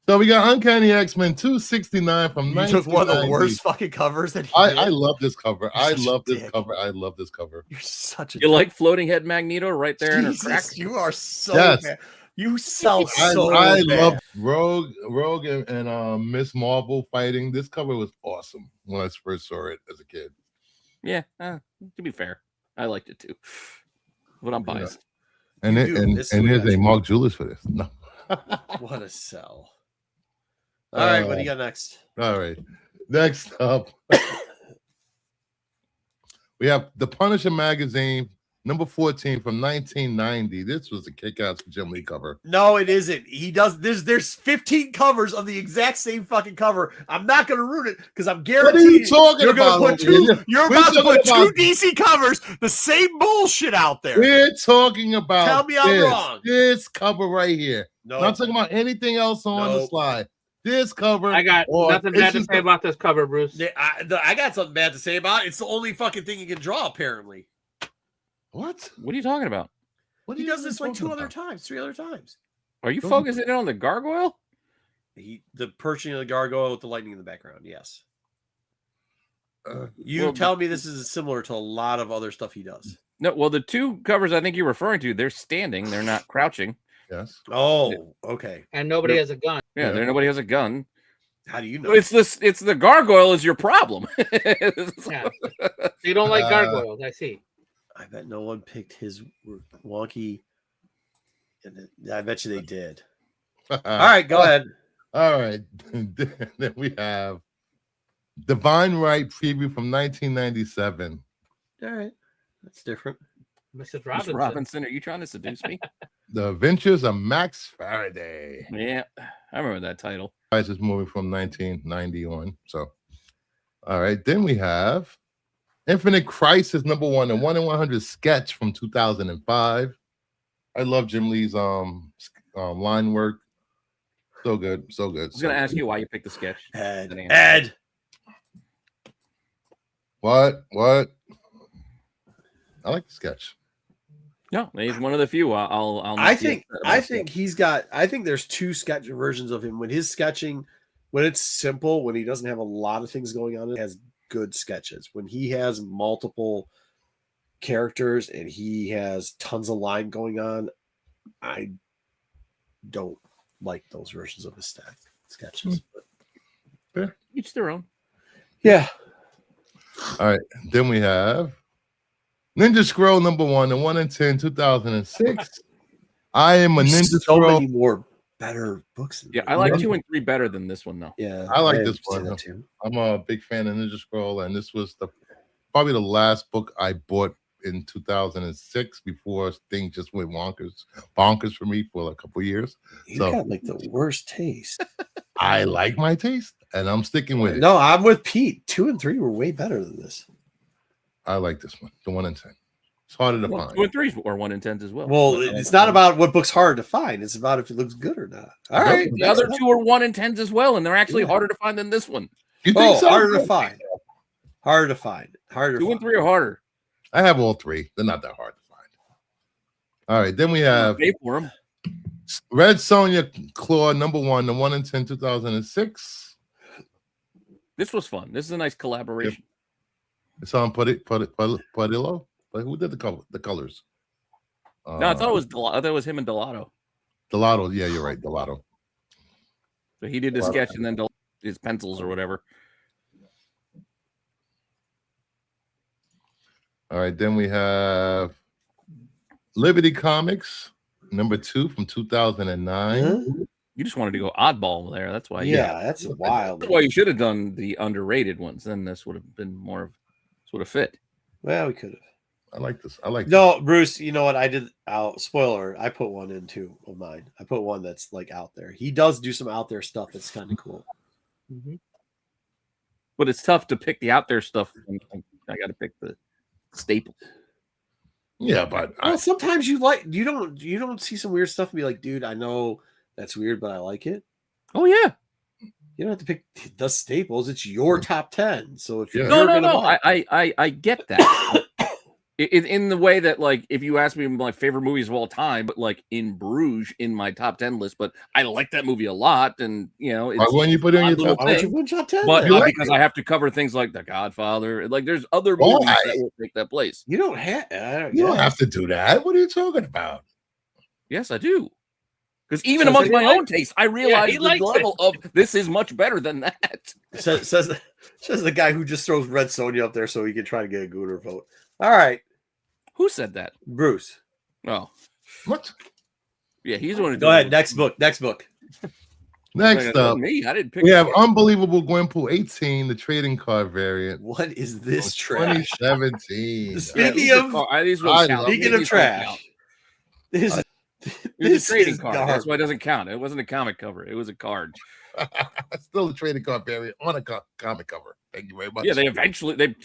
So we got Uncanny X-Men 269 from You took one of the worst fucking covers that I love this cover. I love this cover. You're such a You like floating head Magneto right there in her crack? You are so bad. You sell so I bad. love Rogue and Miss Marvel fighting. This cover was awesome when I first saw it as a kid. Yeah, to be fair, I liked it too. But I'm biased. And here's a Mark Julius for this. No. What a sell. All right, what do you got next? All right. Next up, we have The Punisher magazine, number 14 from 1990. This was a kick-ass Jim Lee cover. No, it isn't. He does. There's 15 covers of the exact same fucking cover. I'm not going to ruin it because I'm guaranteed. What are you talking you're about? Gonna put two, you're about to put two DC covers, the same bullshit out there. We're talking about. Tell me I'm wrong. This cover right here. No, I'm not talking about anything else on the slide. This cover. I got nothing bad to say about this cover, Bruce. I got something bad to say about it. It's the only fucking thing you can draw, apparently. What? What are you talking about? He does this like 3 other times. Are you focusing in on the gargoyle? The perching of the gargoyle with the lightning in the background. Yes. Tell me this is similar to a lot of other stuff he does. No, well, the two covers I think you're referring to, they're standing, they're not crouching. Yes. Oh, okay. And nobody has a gun. Yeah, nobody has a gun. How do you know? It's the gargoyle is your problem. Yeah. You don't like gargoyles, I see. I bet no one picked his wonky. I bet you they did. All right, go ahead. All right. Then we have Divine Right preview from 1997. All right. That's different. Mrs. Robinson, are you trying to seduce me? The Adventures of Max Faraday. Yeah, I remember that title. This is movie from 1991. So, all right. Then we have Infinite Crisis number 1, the 1 in 100 sketch from 2005. I love Jim Lee's line work. So good. I was going to ask you why you picked the sketch. Ed. What? I like the sketch. No, he's one of the few. I think he's got. I think there's two sketch versions of him. When his sketching, when it's simple, when he doesn't have a lot of things going on, it has good sketches. When he has multiple characters and he has tons of line going on, I don't like those versions of his sketches. Fair. Each their own. Yeah. All right. Then we have Ninja Scroll number 1, the 1 in 10, 2006. I am a Ninja so Scroll. Many more better books. Yeah, I like 2 and 3 better than this one, though. Yeah, I like this one. I'm a big fan of Ninja Scroll, and this was probably the last book I bought in 2006 before things just went bonkers for me for a couple years. You got like the worst taste. I like my taste. and I'm sticking with it. No, I'm with Pete. 2 and 3 were way better than this. I like this one, the 1 in 10. It's harder to find. 2 and 3 are 1 in 10s as well. Well, it's not about what book's harder to find. It's about if it looks good or not. All right. The other 2 are 1 in 10s as well, and they're actually harder to find than this one. You think so? Harder to find. Harder to find. Harder. 2 and 3 are harder. I have all 3. They're not that hard to find. All right, then we have pay for them. Red Sonja Claw #1, the 1 in 10, 2006. This was fun. This is a nice collaboration. It's on Padillo. Like, who did the colors? No, I thought it was him and Delato. Delato, yeah, you're right, Delato. So he did the sketch and then his pencils or whatever. All right, then we have Liberty Comics #2 from 2009. You just wanted to go oddball there. That's why. Yeah, that's wild. That's why you should have done the underrated ones. Then this would have been more of would have fit. Well, we could have. I like this. I like No, Bruce, you know what? I did spoiler. I put one in too of mine. I put one that's like out there. He does do some out there stuff that's kind of cool. Mm-hmm. But it's tough to pick the out there stuff. I got to pick the staple. Yeah, but sometimes you don't see some weird stuff and be like, dude, I know that's weird, but I like it. Oh yeah. You don't have to pick the staples. It's your top 10. So if no, I get that. In the way that, like, if you ask me my favorite movies of all time, but like in Bruges in my top 10 list, but I like that movie a lot, and why wouldn't you put it in your top 10? But not because I have to cover things like The Godfather. Like, there's other movies that will take that place. You don't have. You don't have to do that. What are you talking about? Yes, I do. Because even amongst my own taste, I realize the level of this is much better than that. Says the guy who just throws Red Sonja up there so he can try to get a Gooner vote. All right. Who said that? Bruce. Oh. What? Yeah, he's the one. Go ahead. Next book. Next up, me. I didn't pick. We have Unbelievable Gwenpool 18, the trading card variant. What is this trash? 2017. Speaking of trash, this is a trading card. That's why it doesn't count. It wasn't a comic cover. It was a card. Still a trading card variant on a comic cover. Thank you very much. Yeah, they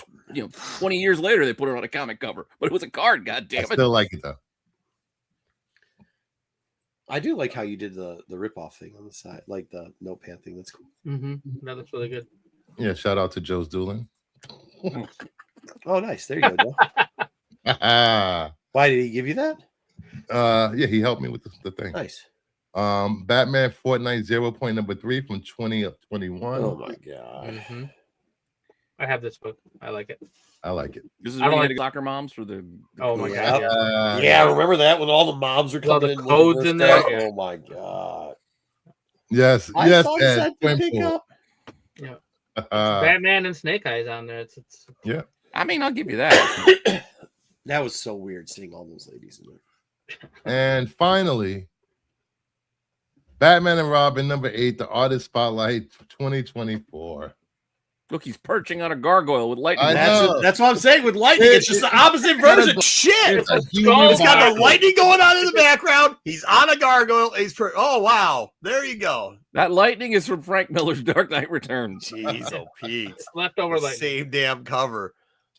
20 years later they put it on a comic cover, but it was a card. God damn it! I still like it though. I do like how you did the rip-off thing on the side, like the notepad thing. That's cool. Mm-hmm. No, that's really good. Yeah, shout out to Joe's Doolin. Oh, nice. There you go, Joe. Why did he give you that? Yeah, he helped me with the thing. Nice. Batman Fortnite 0.3 from 2021. Oh my god. Mm-hmm. I have this book. I like it. I like it. This is when you had soccer moms for the. Oh my god. Yeah, remember that when all the moms were coming in. Codes in there. Oh my god. Yes. I saw that to pick up. Yeah. Batman and Snake Eyes on there. It's yeah. I mean, I'll give you that. That was so weird seeing all those ladies in there. And finally, Batman and Robin #8, the Artist Spotlight 2024. Look, he's perching on a gargoyle with lightning. That's what I'm saying with lightning. It's just the opposite version. Shit. He's got the lightning going on in the background. He's on a gargoyle. Oh, wow. There you go. That lightning is from Frank Miller's Dark Knight Returns. Jeez, oh, Pete. Leftover lightning. Same damn cover.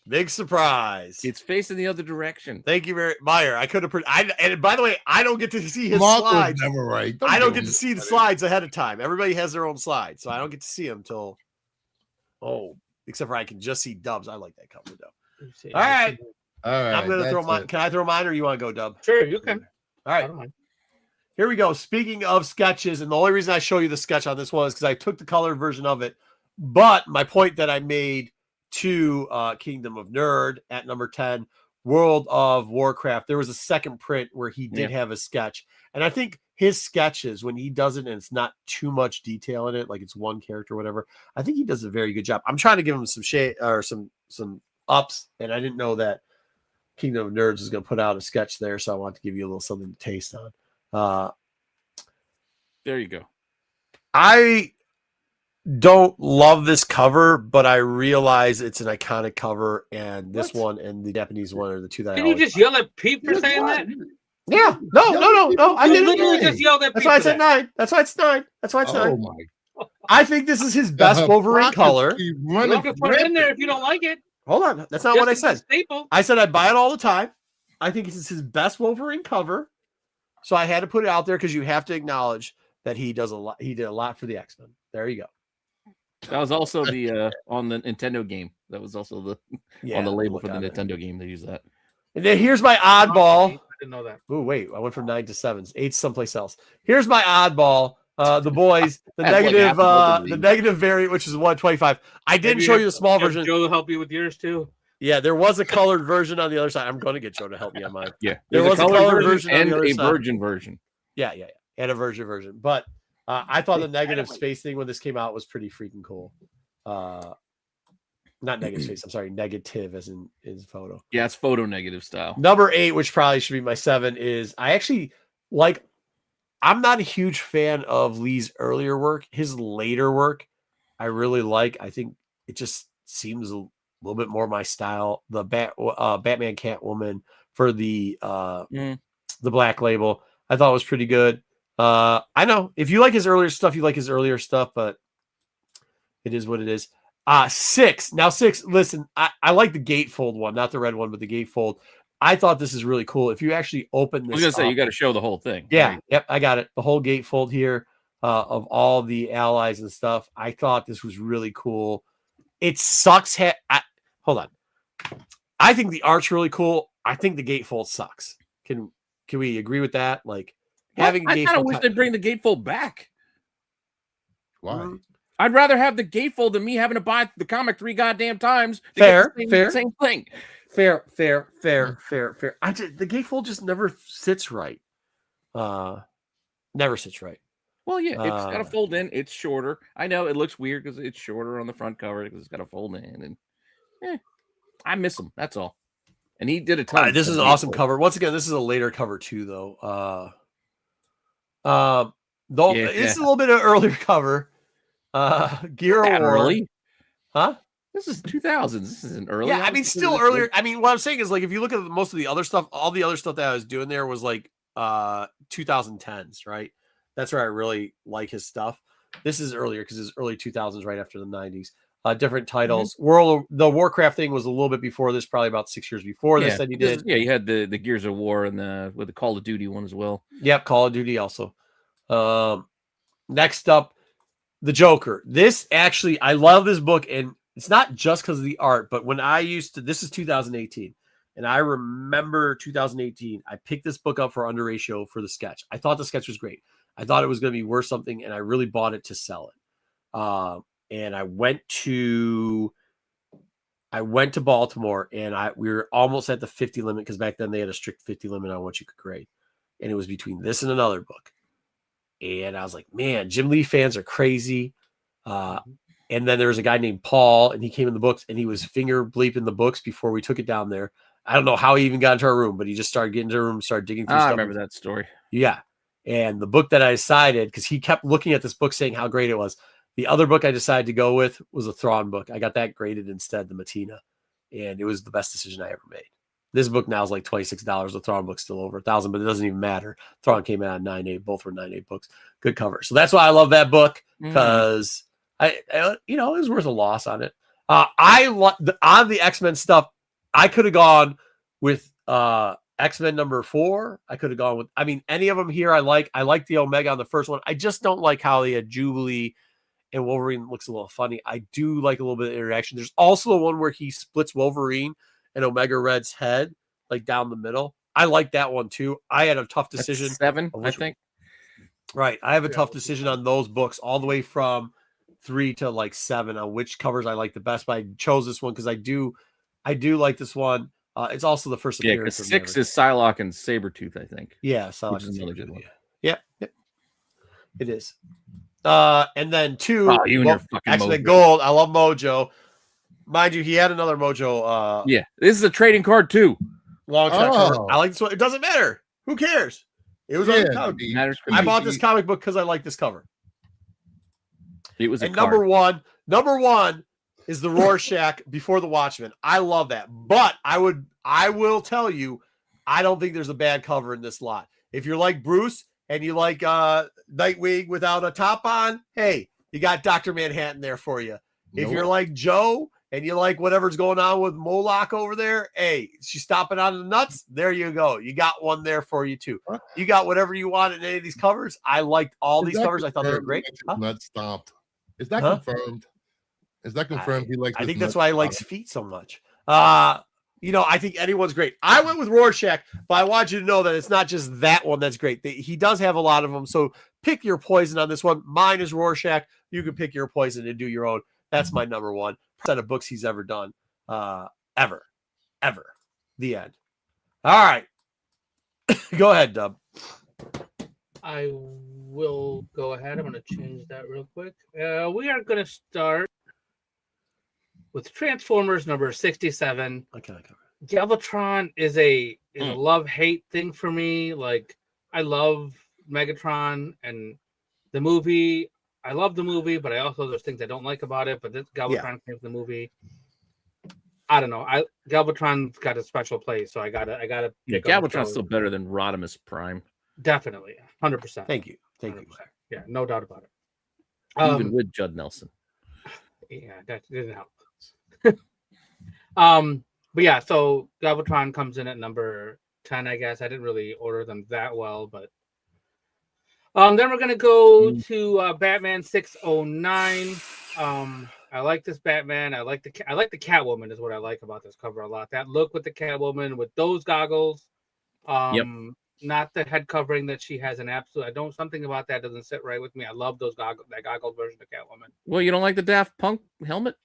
Big surprise. It's facing the other direction. Thank you very much. Meyer, I could have. And by the way, I don't get to see his slides. Never right. I don't get to see the slides ahead of time. Everybody has their own slides, so I don't get to see them till. Oh, except for I can just see Dubs. I like that cover though. All right. I'm gonna throw mine. Can I throw mine, or you want to go, Dub? Sure, you can. All right. Here we go. Speaking of sketches, and the only reason I show you the sketch on this one is because I took the colored version of it. But my point that I made to Kingdom of Nerd at number 10, World of Warcraft, there was a second print where he did have a sketch, and I think his sketches, when he does it and it's not too much detail in it, like it's one character or whatever, I think he does a very good job. I'm trying to give him some shade or some ups, and I didn't know that Kingdom of Nerds is going to put out a sketch there, so I want to give you a little something to taste on. There you go. I don't love this cover, but I realize it's an iconic cover, and this one and the Japanese one are the two that Can you just yell at Pete for saying that? Yeah. No. I didn't literally just yelled at Pete. That's why I said 9. That's why it's 9. That's why it's 9. Oh my I think this is his best Wolverine color. You don't have to put it in there if you don't like it. Hold on. That's not what I said. I said I buy it all the time. I think this is his best Wolverine cover. So I had to put it out there because you have to acknowledge that he does a lot. He did a lot for the X-Men. There you go. That was also the on the Nintendo game. That was also the on the label for the Nintendo game. They use that. And then here's my oddball. I didn't know that. Oh wait, I went from 9 to 7. 8 someplace else. Here's my oddball. The boys, the negative variant, which is 125. I didn't show you the small version. Joe will help you with yours too. Yeah, there was a colored version on the other side. I'm going to get Joe to help me on mine. Yeah, there was a colored version and on the other side. virgin version. Yeah, and a virgin version. But I thought the negative space thing when this came out was pretty freaking cool. Not negative space. I'm sorry, negative as in photo. Yeah, it's photo negative style. Number 8, which probably should be my 7, is I actually like. I'm not a huge fan of Lee's earlier work. His later work, I really like. I think it just seems a little bit more my style. The Batman Catwoman for the Black Label, I thought was pretty good. I know if you like his earlier stuff, you like his earlier stuff, but it is what it is. 6. Now 6, listen, I like the gatefold one, not the red one, but the gatefold. I thought this is really cool. If you actually open this, I was gonna say you got to show the whole thing. Yeah, right? Yep, I got it. The whole gatefold here of all the allies and stuff. I thought this was really cool. It sucks. Hold on. I think the art's really cool. I think the gatefold sucks. Can we agree with that? Like having a gatefold. I kind of wish they'd bring the gatefold back. Why? I'd rather have the gatefold than me having to buy the comic 3 goddamn times. To fair. Same thing. Fair. The gatefold just never sits right. Never sits right. Well, yeah, it's got to fold in. It's shorter. I know it looks weird because it's shorter on the front cover because it's got to fold in. And I miss him. That's all. And he did a ton. This is an awesome cover. Once again, this is a later cover too, though. It's a little bit of earlier cover. Gear Award. Early? Huh? This is 2000s. This isn't early. Yeah, I mean, still earlier. I mean, what I'm saying is, like, if you look at most of the other stuff, all the other stuff that I was doing there was like 2010s, right? That's where I really like his stuff. This is earlier because it's early 2000s, right after the 90s. Different titles. The Warcraft thing was a little bit before this, probably about 6 years before this that he did. Yeah, you had the Gears of War and with the Call of Duty one as well. Yep, Call of Duty also. Next up, the Joker. This actually, I love this book, and it's not just because of the art, but when I this is 2018, and I remember 2018, I picked this book up for Under Ratio for the sketch. I thought the sketch was great. I thought it was going to be worth something, and I really bought it to sell it. And I went to Baltimore, and we were almost at the 50 limit because back then they had a strict 50 limit on what you could grade, and it was between this and another book. And I was like, man, Jim Lee fans are crazy. And then there was a guy named Paul, and he came in the books, and he was finger bleeping the books before we took it down there. I don't know how he even got into our room, but he just started getting into our room, started digging through stuff. I remember that story. Yeah. And the book that I decided, because he kept looking at this book saying how great it was. The other book I decided to go with was a Thrawn book. I got that graded instead, the Matina. And it was the best decision I ever made. This book now is like $26. The Thrawn book's still over $1,000, but it doesn't even matter. Thrawn came out at 9.8. Both were 9.8 books. Good cover. So that's why I love that book, because I it was worth a loss on it. On the X-Men stuff, I could have gone with X-Men number 4. I could have gone with, any of them here I like. I like the Omega on the first one. I just don't like how they had Jubilee and Wolverine looks a little funny. I do like a little bit of interaction. There's also the one where he splits Wolverine and Omega Red's head, like down the middle. I like that one too. I had a tough decision. That's 7, I think. Right. I have a tough decision on those books all the way from 3 to like 7 on which covers I like the best. But I chose this one because I do like this one. It's also the first appearance. Yeah, because 6 is Psylocke and Sabretooth, I think. Yeah, Psylocke is another good one. Yeah, it is. And then 2, X-Men Gold. I love Mojo. Mind you, he had another Mojo. Yeah, this is a trading card too. Long shot cover. I like this one. It doesn't matter. Who cares? It was on the cover. I bought this comic book because I like this cover. It was number one is the Rorschach before the Watchmen. I love that. But I will tell you, I don't think there's a bad cover in this lot. If you're like Bruce and you like Nightwing without a top on, hey, You got Dr. Manhattan there for you. If Nope. you're like Joe and you like whatever's going on with Moloch over there, hey, she's stomping on the nuts. There you go. You got one there for you too. You got whatever you want in any of these covers. I liked all these covers. I thought they were great. Nuts stomped. Is that confirmed? Is that confirmed? He likes. I think that's why he likes feet so much. I think anyone's great. I went with Rorschach, but I want you to know that it's not just that one that's great. He does have a lot of them. So pick your poison on this one. Mine is Rorschach. You can pick your poison and do your own. That's my number one set of books he's ever done. Ever. The end. All right. Go ahead, Dub. I will go ahead. I'm going to change that real quick. We are going to start with Transformers number 67. Okay. Galvatron is a love-hate thing for me. Like, I love Megatron and the movie. I love the movie, but I also there's things I don't like about it. But this Galvatron came from the movie. I don't know. Galvatron's got a special place, so I gotta. Yeah, Galvatron's still better than Rodimus Prime. Definitely, 100%. Thank you. Yeah, no doubt about it. Even with Judd Nelson. Yeah, that didn't help. But yeah, so Galvatron comes in at number 10, I guess. I didn't really order them that well, but then we're gonna go to Batman 609. I like this Batman. I like the Catwoman is what I like about this cover a lot. That look with the Catwoman with those goggles. Not the head covering that she has an absolute. Something about that doesn't sit right with me. I love those goggles, that goggle version of Catwoman. Well, you don't like the Daft Punk helmet?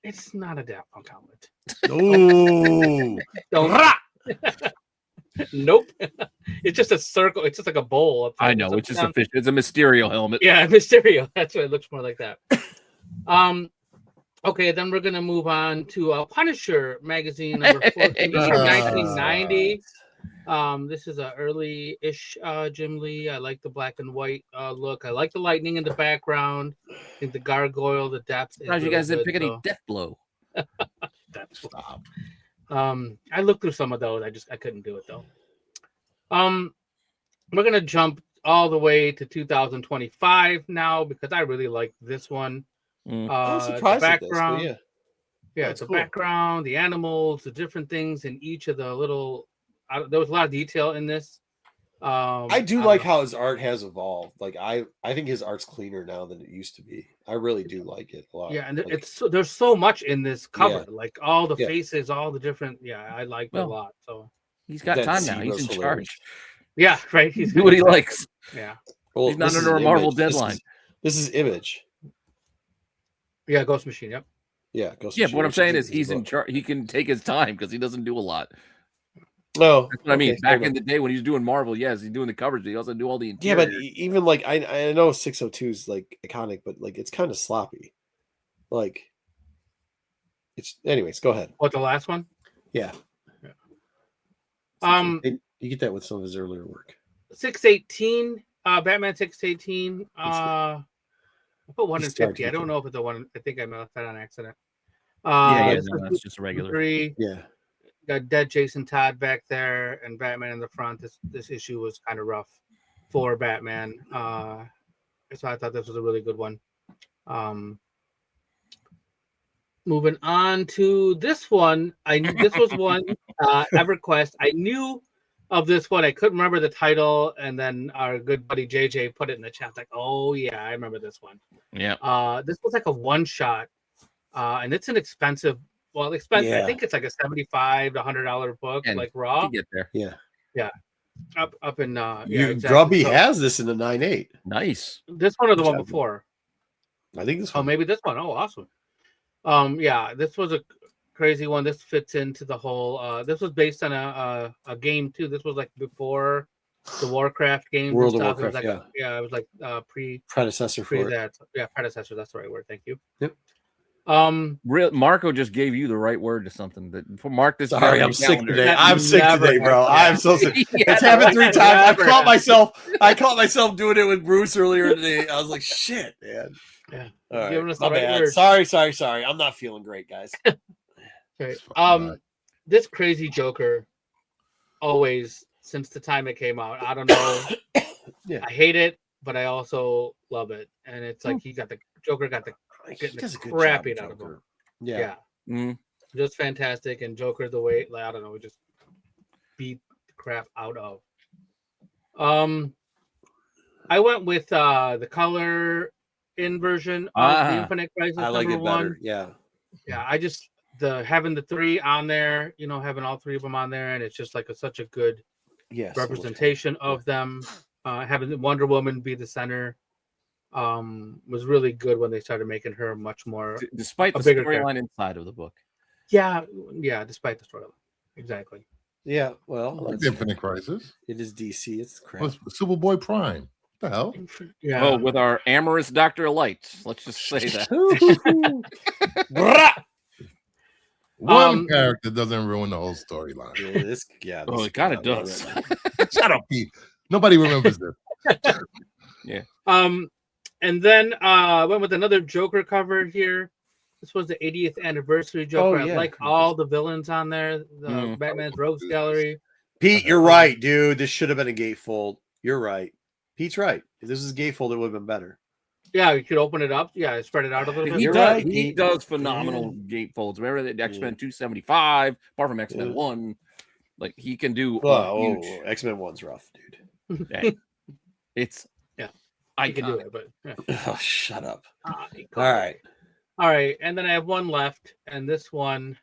It's not a Daft Punk helmet. Ooh. Nope. It's just a circle. It's just like a bowl. I know. It's just a fish. It's a Mysterio helmet. Yeah, Mysterio. That's why it looks more like that. Okay, then we're gonna move on to Punisher magazine number 14, 1990. This is an early-ish Jim Lee. I like the black and white look. I like the lightning in the background. I think the gargoyle, the depth. Surprised you guys didn't pick any Death Blow. Stop. I looked through some of those. I couldn't do it though. We're gonna jump all the way to 2025 now because I really like this one. I'm surprised the at background. this, It's the background, the animals, the different things in each of the little. There was a lot of detail in this. I do like how his art has evolved. Like I think his art's cleaner now than it used to be. I really do like it a lot. Yeah, and there's so much in this cover, like all the faces, all the different. Yeah, I liked it a lot. So he's got time now. He's in charge. Yeah, right. He's do what he likes. Yeah, well, he's not under a Marvel deadline. This is Image. Yeah, Ghost Machine. Yep. Yeah, Ghost Machine. Yeah, but what I'm saying is he's in charge. He can take his time because he doesn't do a lot. No, that's what I mean. Back in the day when he was doing Marvel, yes, he's doing the covers, but he also do all the interior. Yeah, but even like I know 602 is like iconic, but like it's kind of sloppy. Like it's anyways. Go ahead. What, the last one? Yeah. You get that with some of his earlier work. 618, Batman 618. I put 1 in 50. I don't know if it's a one. I think I left that on accident. That's just a regular. 3. Yeah. Got dead Jason Todd back there and Batman in the front. This issue was kind of rough for Batman. So I thought this was a really good one. Moving on to this one. This was one EverQuest. I knew of this one. I couldn't remember the title, and then our good buddy JJ put it in the chat. Like, oh yeah, I remember this one. Yeah. This was like a one shot, and it's an expensive. Well, expensive. Yeah. I think it's like a $75 to $100 book, and like raw. You get there. Yeah. Up in exactly. Grubby has this in the 9.8. Nice. This one or the one before? I think this one. Oh, maybe this one. Oh, awesome. Yeah, this was a crazy one. This fits into the whole. This was based on a game too. This was like before the Warcraft games. World and of stuff. Warcraft. It was like predecessor pre for that. Yeah, predecessor. That's the right word. Thank you. Yep. Marco just gave you the right word to something. That mark this. Sorry, I'm sick today. I'm sick today, bro. I'm so sick. It's happened 3 times. I caught myself doing it with Bruce earlier today. I was like, shit, man. Yeah. All right. My bad. Sorry. I'm not feeling great, guys. Okay. This crazy Joker, always since the time it came out. I don't know. Yeah. I hate it, but I also love it. And it's like he got the Joker got getting the crap beat out of him. Yeah. Just fantastic. And Joker, the way, like, I don't know, just beat the crap out of. I went with the color inversion of the Infinite Crisis. I like it #1. better. Yeah. Yeah, I just having the 3 on there, having all 3 of them on there, and it's just like such a good representation of them. Having Wonder Woman be the center was really good when they started making her much more, despite the storyline inside of the book. Yeah, despite the storyline, exactly. Yeah, well, it's Infinite Crisis. It is DC. It's crap. Well, Superboy Prime. What the hell? Yeah. Oh, with our amorous Dr. Light. Let's just say that. One character doesn't ruin the whole storyline. Oh, it kind of does. Shut up, Pete. Nobody remembers this. Yeah. And then I went with another Joker cover here. This was the 80th anniversary Joker. I like all the villains on there. The Batman's Rogues Gallery. Pete, you're right, dude. This should have been a gatefold. You're right. Pete's right. If this is a gatefold, it would have been better. Yeah, you could open it up. Yeah, spread it out a little bit. He does phenomenal gatefolds. Remember the X-Men 275, apart from X-Men 1. Like, he can do X-Men 1's rough, dude. Yeah. It's I can do it, but oh, shut up. All right. And then I have one left, and this one,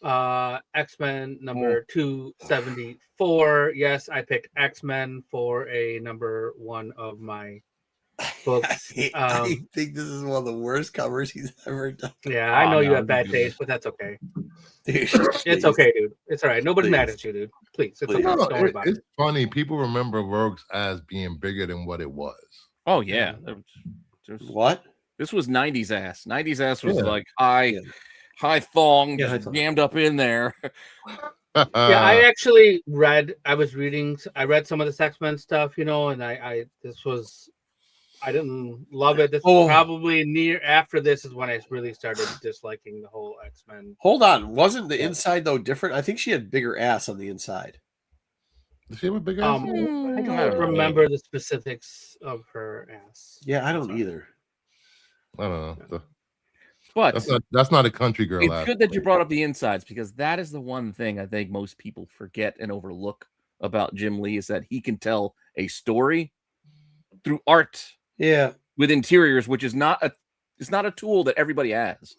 X-Men number 274. Yes, I picked X-Men for a number 1 of my books. I think this is one of the worst covers he's ever done. Yeah, I know you have bad taste, but that's okay. Dude, it's okay, dude. It's all right. Nobody's mad at you, dude. Please. It's okay. Don't worry about it's funny. People remember Rogues as being bigger than what it was. Oh, yeah. What? This was 90s ass. 90s ass was like high thong, just jammed up in there. Yeah, I actually read some of the X-Men stuff, and I didn't love it. This was probably after this is when I really started disliking the whole X-Men. Hold on. Wasn't the inside, though, different? I think she had bigger ass on the inside. Does she have a bigger ass? I don't remember the specifics of her ass. Yeah, I don't either. I don't know. But that's not a country girl. It's good that you brought up the insides, because that is the one thing I think most people forget and overlook about Jim Lee, is that he can tell a story through art. Yeah, with interiors, which is not a tool that everybody has.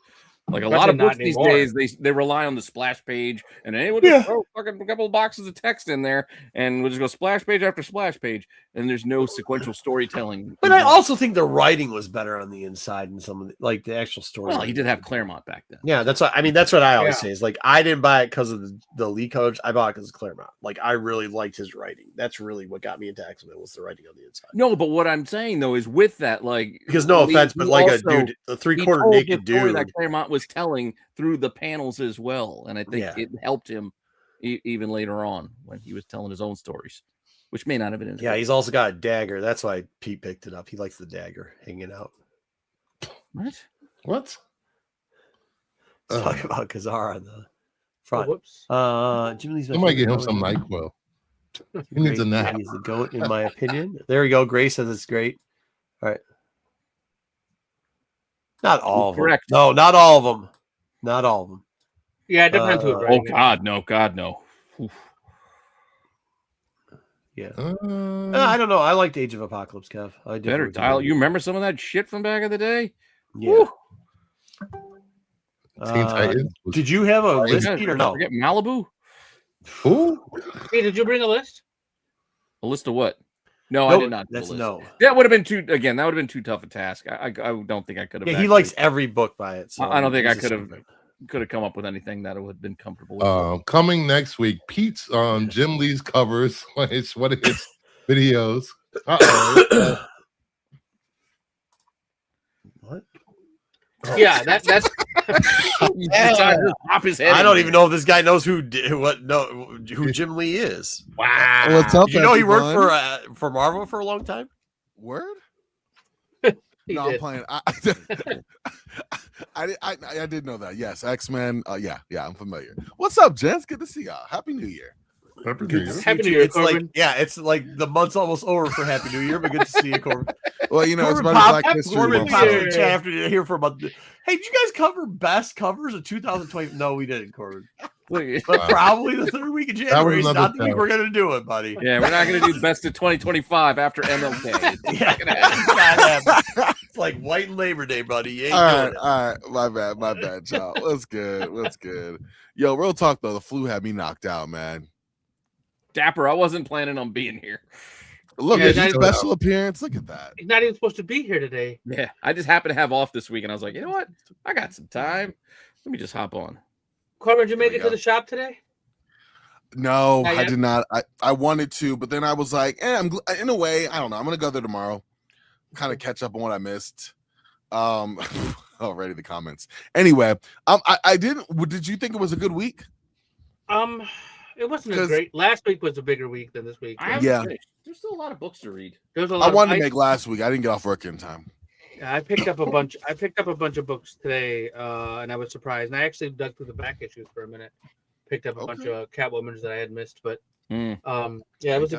Like a lot of books these days, they rely on the splash page, and they will just throw fucking a couple of boxes of text in there, and we'll just go splash page after splash page, and there's no sequential storytelling. But I also think the writing was better on the inside and some of the actual story. Well, he did have Claremont back then. Yeah, that's what I always say. Is like, I didn't buy it because of the Lee coach. I bought it because of Claremont. Like, I really liked his writing. That's really what got me into X-Men, was the writing on the inside. No, but what I'm saying though is with that, like, because no offense, but like a 3/4 naked dude that Claremont was telling through the panels as well, and I think it helped him even later on when he was telling his own stories, which may not have been in his book. He's also got a dagger. That's why Pete picked it up. He likes the dagger hanging out. What? Talking about Kazar on the front. Whoops. Jim Lee's might get him some NyQuil. He needs a nap. He's the GOAT, in my opinion. There we go. Grace says it's great. All right. Not all of them. Correct. No, not all of them. Not all of them. Yeah, it depends who. Oh God, no. Oof. Yeah. I don't know. I liked Age of Apocalypse, Kev. I better dial. You remember some of that shit from back in the day? Yeah. Teen Titans. Did you have a list, Pete, or no? Forget Malibu. Who? Hey, did you bring a list? A list of what? No, I did not. That's no. That would have been too. Again, that would have been too tough a task. I don't think I could have. Yeah, he likes every book by it. So I don't think I could have come up with anything that would have been comfortable with. Coming next week, Pete's Jim Lee's covers. It's one of his videos. What? Yeah, that's. Pop his head. I don't even know if this guy knows who Jim Lee is. Wow. What's up? Did you know he worked for Marvel for a long time? Word? No, I'm playing. I did know that. Yes, X-Men. Yeah, I'm familiar. What's up, gents? Good to see y'all. Happy New Year. Happy New Year. Happy New Year, It's like, Corbin. yeah, it's like the month's almost over for Happy New Year, but good to see you, Corbin. Well, you know, it's Corbin about Black popped History Corbin Month. popped so- in the chat after to hear for about. Hey, did you guys cover best covers of 2020? No, we didn't, Corbin. But probably the third week of January is another not the week challenge. we're gonna do it, buddy. Yeah, we're not going to do the best of 2025 after MLK. Yeah, it's not happening. It's like white Labor Day, buddy. You ain't doing it. All right. My bad, child. What's good? Yo, real talk though, the flu had me knocked out, man. Dapper, I wasn't planning on being here. Look, Yeah, it's a that- special appearance. Look at that. He's not even supposed to be here today. Yeah, I just happened to have off this week, and I was like, you know what? I got some time. Let me just hop on. Corbin, did you make we it go. to the shop today? No, Not I yet? did not. I wanted to, but then I was like, in a way, I don't know. I'm gonna go there tomorrow, kind of catch up on what I missed. Already the comments. Anyway, I didn't. Did you think it was a good week? It wasn't a 'Cause- great. Last week was a bigger week than this week. I haven't Yeah. finished. There's still a lot of books to read. There was a I lot. wanted to make last week. I didn't get off work in time. I picked up a bunch. I picked up a bunch of books today, and I was surprised. And I actually dug through the back issues for a minute. Picked up a bunch of Catwoman's that I had missed, but yeah, it was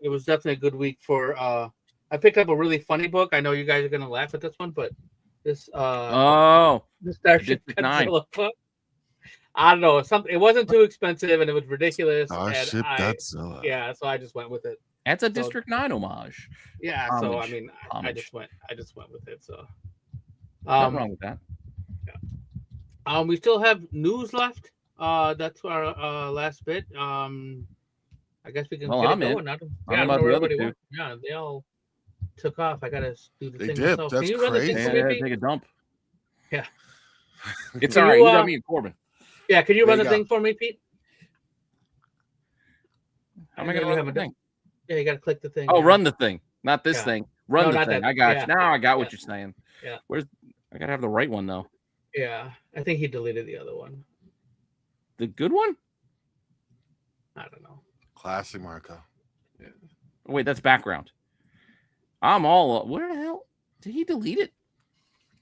It was definitely a good week for. I picked up a really funny book. I know you guys are gonna laugh at this one, but this Oh, the Starship District 9. Godzilla book. I don't know. It wasn't too expensive, and it was ridiculous. and Starship I- Godzilla. Yeah, so I just went with it. that's a District 9 homage. Yeah, so I Homage. mean, I Homage. just went with it. So, Nothing wrong with that. we still have news left. That's our last bit. I guess we can Well, get I'm it in. going. I don't I don't know know about where the other everybody two. went. Yeah, they all took off. I gotta do the They thing did. myself. That's Can you run the thing crazy. for Yeah, me, Pete? take a dump. Yeah. It's Can all right. you, You got me and Corbin. Yeah, can you There run you the go. thing for me, Pete? How am I know going to you run have the a thing? Yeah, you gotta click the thing. Oh, yeah. run the thing, not this Yeah. thing. Run No, the not thing. that- I got yeah. you. Now I got what Yeah. you're saying. Yeah. I gotta have the right one though. Yeah, I think he deleted the other one. The good one? I don't know. Classic Marco. Oh, wait, that's background. I'm all. Where the hell did he delete it?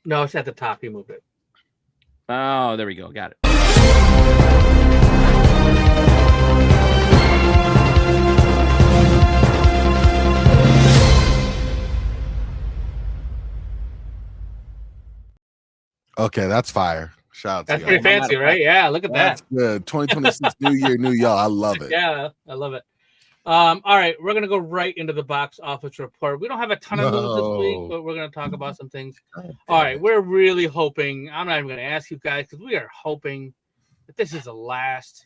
No, it's at the top. He moved it. Oh, there we go. Got it. Okay, that's fire. Shout out That's to pretty y'all. fancy, right? Yeah, look at That's that. good. 2026 New Year, New Y'all. I love it. Yeah, I love it. All right, we're gonna go right into the box office report. We don't have a ton of news this week, No. but we're gonna talk about some things. All right, we're really hoping. I'm not even gonna ask you guys because we are hoping that this is the last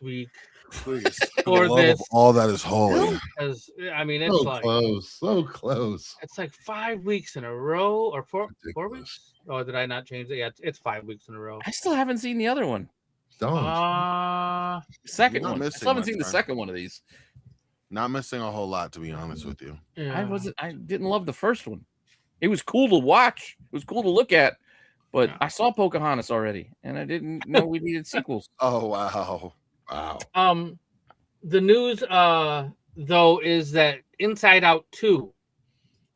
week Please. for For the love of this. all that is holy. Because I mean, it's So like close, so close. it's like 5 weeks in a row or four Ridiculous. weeks. Oh, did I not change it? Yeah, it's 5 weeks in a row. I still haven't seen the other one. Don't. Second You're not one. I missing still haven't much, seen the man. second one of these. Not missing a whole lot, to be honest with you. Yeah. I didn't love the first one. It was cool to watch. It was cool to look at, but Yeah. I saw Pocahontas already, and I didn't know we needed sequels. Oh, wow. Wow. The news though is that Inside Out 2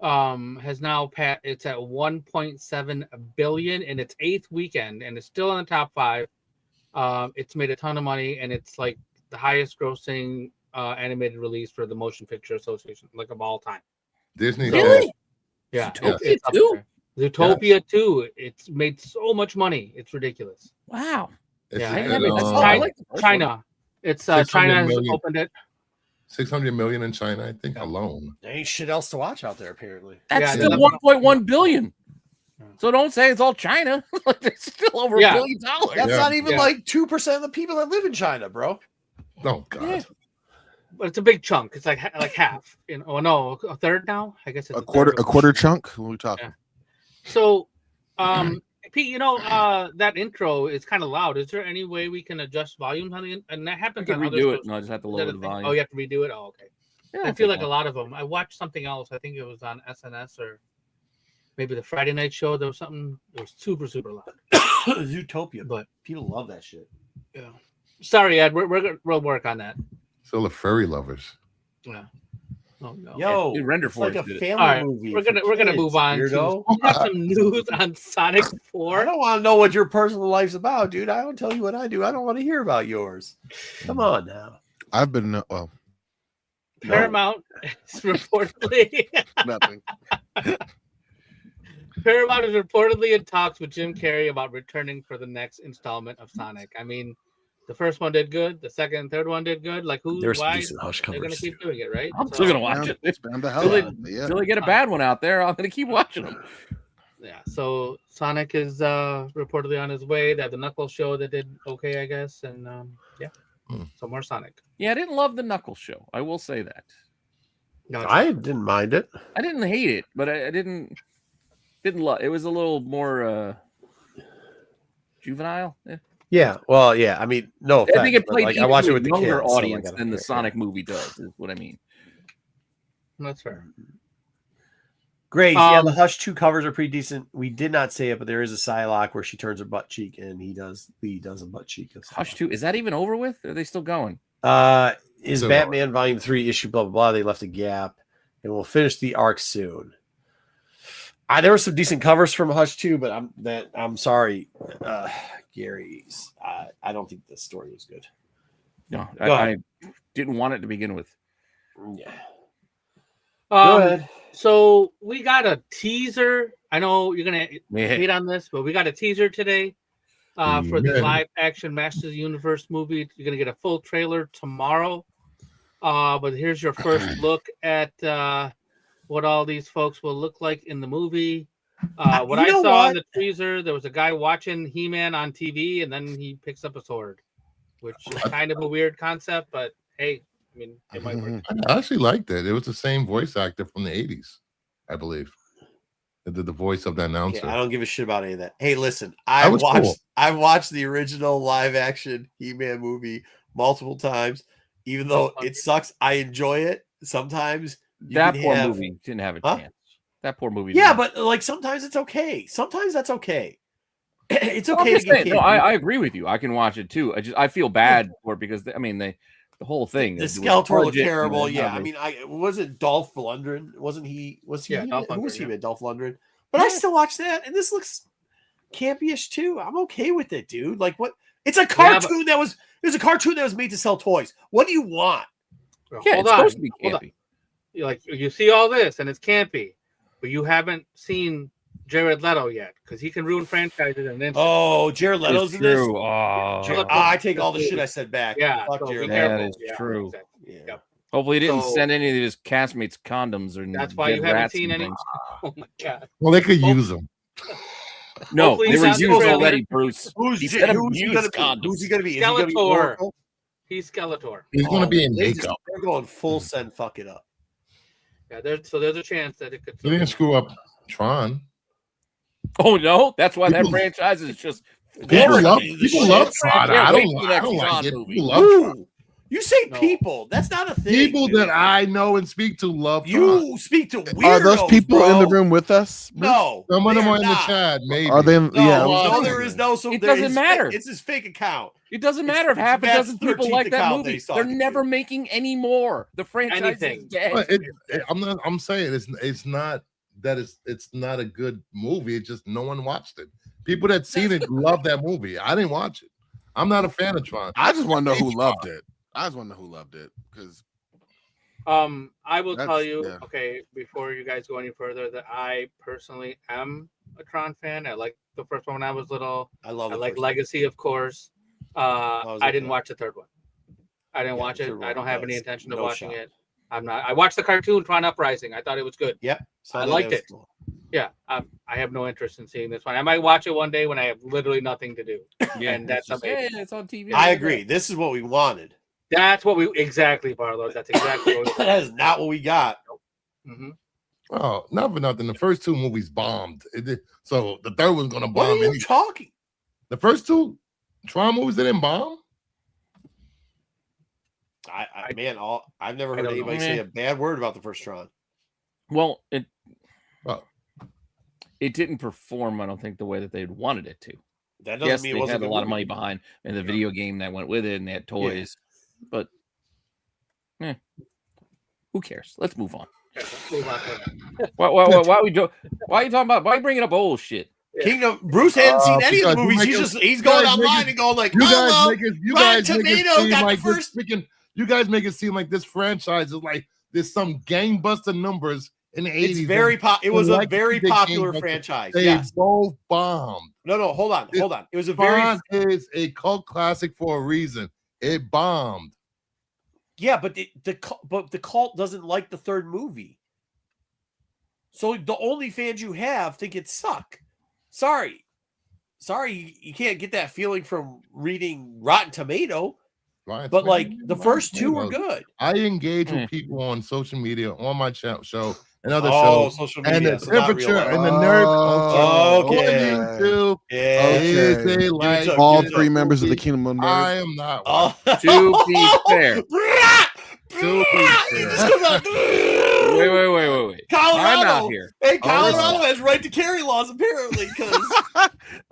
has now passed. It's at 1.7 billion in its 8th weekend, and it's still in the top 5. It's made a ton of money, and it's like the highest grossing animated release for the Motion Picture Association, like of all time. Disney. Really? said- Yeah, Zootopia it's up 2? there. Zootopia 2. It's made so much money. It's ridiculous. Wow. It's, Yeah, I it, didn't have it. um, I like the first one. China. It's 600 China has million. opened it. 600 million in China, I think, alone. There ain't shit else to watch out there, apparently. That's Yeah, still they're 1.1 billion. Yeah. So don't say it's all China. It's still over Yeah. $1 billion. That's Yeah. not even Yeah. like 2% of the people that live in China, bro. Oh God. Yeah. But it's a big chunk. It's like half. Oh no, a third now. I guess it's A quarter third. a quarter chunk? What are we talking? Yeah. So, Pete, you know that intro is kind of loud. Is there any way we can adjust volumes on the? And that I happens could on other redo it. shows. No, I just have to Is that lower a the thing? volume. Oh, you have to redo it. Oh, okay. Yeah, I I'll feel take like a lot of them. I watched something else. I think it was on SNS or maybe the Friday night show. There was something. It was super loud. Zootopia, But people love that shit. yeah, sorry, Ed. We'll work on that. Still the furry lovers. Yeah. Oh no. Yo, Dude, Render it's Force like a did it. family All right, movie. we're gonna for kids, move on weirdo. to we have some news on Sonic I 4. don't want to know what your personal life's about, dude. I don't tell you what I do. I don't want to hear about yours. Come on now. I've been well. Paramount is reportedly Nothing. Paramount is reportedly in talks with Jim Carrey about returning for the next installment of Sonic. I mean, the first one did good. The second and third one did good. Like, There's some why? decent hush They're going to covers. keep doing it, right? I'm still gonna watch it. Spam the hell out of it, yeah. Until they get a bad one out there, I'm gonna keep watching them. Yeah. So Sonic is reportedly on his way. They had the Knuckles show that did okay, I guess, and yeah, so more Sonic. Yeah, I didn't love the Knuckles show. I will say that. No, I didn't mind it. I didn't hate it, but I didn't love. It was a little more juvenile. Yeah. Yeah, well, yeah. I mean, no offense. I think it played like, I watch it with the younger kids, audience so than the Sonic movie does. Is what I mean. that's fair. Great. Yeah, the Hush 2 covers are pretty decent. We did not say it, but there is a Psylocke where she turns her butt cheek, and Lee does a butt cheek. Of Hush 2, is that even over with? Or are they still going? Is Batman Volume 3 issue blah blah blah? They left a gap, and we'll finish the arc soon. There were some decent covers from Hush 2, but I'm sorry, Gary's. I don't think the story was good. No, I didn't want it to begin with. Yeah. Go ahead. So we got a teaser. I know you're gonna hate on this, but we got a teaser today for the live action Masters of the Universe movie. You're gonna get a full trailer tomorrow. But here's your first look at what all these folks will look like in the movie. What I saw in the teaser, there was a guy watching He-Man on TV, and then he picks up a sword, which is kind of a weird concept, but hey, I mean, it might work. I actually liked it. It was the same voice actor from the 80s, I believe. That did the voice of the announcer. I don't give a shit about any of that. Hey, listen, I've watched the original live action He-Man movie multiple times. Even though it sucks, I enjoy it. Sometimes that poor movie didn't have a chance. That poor movie. Yeah, but like sometimes it's okay. Sometimes that's okay. It's okay to get. No, I agree with you. I can watch it too. I feel bad for it because the whole thing. The Skeletor looked terrible. Yeah, I mean, wasn't Dolph Lundgren? Wasn't he? Was he? Yeah, who was he? Yeah. Dolph Lundgren. But I still watch that, and this looks campy-ish too. I'm okay with it, dude. Like what? It's a cartoon that was. It was a cartoon that was made to sell toys. What do you want? Yeah, it's supposed to be campy. Like you see all this, and it's campy, but you haven't seen Jared Leto yet because he can ruin franchises in an instant. Oh, Jared Leto's in this. I take all the shit I said back. Yeah, fuck Jared Leto. That is true. Exactly. Yeah. Hopefully, he didn't send any of his castmates condoms or. That's why you haven't seen any. Oh my god. Well, they could use them. No, they were used already, Bruce. Who's he going to be? Skeletor. He's Skeletor. He's going to be in makeup. They're going full send. Fuck it up. Yeah, there's a chance that it could. You didn't screw up Tron. Oh no, that's why that franchise is just. People love Tron. I don't like it. People love Tron. You say people. That's not a thing. People that I know and speak to love Tron. You speak to weirdos. Are those people in the room with us? No. Some of them are in the chat, maybe. Are they? No, there is no. It doesn't matter. It's his fake account. It doesn't matter if half a dozen people like that movie. They're never making any more. The franchise is dead. I'm saying it's not that it's not a good movie. It's just no one watched it. People that seen it love that movie. I didn't watch it. I'm not a fan of Tron. I just want to know who loved it. I just want to know who loved it because I will tell you, okay, before you guys go any further, that I personally am a Tron fan. I like the first one when I was little. I like Legacy, of course. I didn't watch the third one. I didn't watch it. I don't have any intention of watching it. I'm not. I watched the cartoon Tron Uprising. I thought it was good. Yep. I liked it. Cool. Yeah. I have no interest in seeing this one. I might watch it one day when I have literally nothing to do. Yeah, and that's it's on TV. I agree. This is what we wanted. That's what we exactly, Barlow. That's exactly what we That is not what we got. Mm-hmm. Oh, not for nothing. The first two movies bombed. So the third one's gonna bomb. What are you talking? The first two Tron movies didn't bomb. I've never heard anybody say a bad word about the first Tron. Well, it didn't perform. I don't think the way that they'd wanted it to. That doesn't mean it wasn't had a lot of money behind and the video game that went with it, and they had toys. But who cares? Let's move on. Why are you talking about? Why are you bringing up old shit? Kingdom. Bruce hadn't seen any of the movies. He's going online and going like, you guys got the first. You guys make it seem like this franchise is like there's some gangbuster numbers in the 80s. It's very it was a very popular franchise. They both bombed. No, hold on. It was a is a cult classic for a reason. It bombed. Yeah, but the cult doesn't like the third movie. So the only fans you have think it suck. Sorry, you can't get that feeling from reading Rotten Tomato. But like the first two were good. I engage with people on social media, on my show, and other shows. Social media, and the temperature and the nerve culture. Okay. All three members of the Kingdom of Nerds. I am not. To be fair. Wait. Colorado. I'm out here. Hey, Colorado has right to carry laws apparently. Because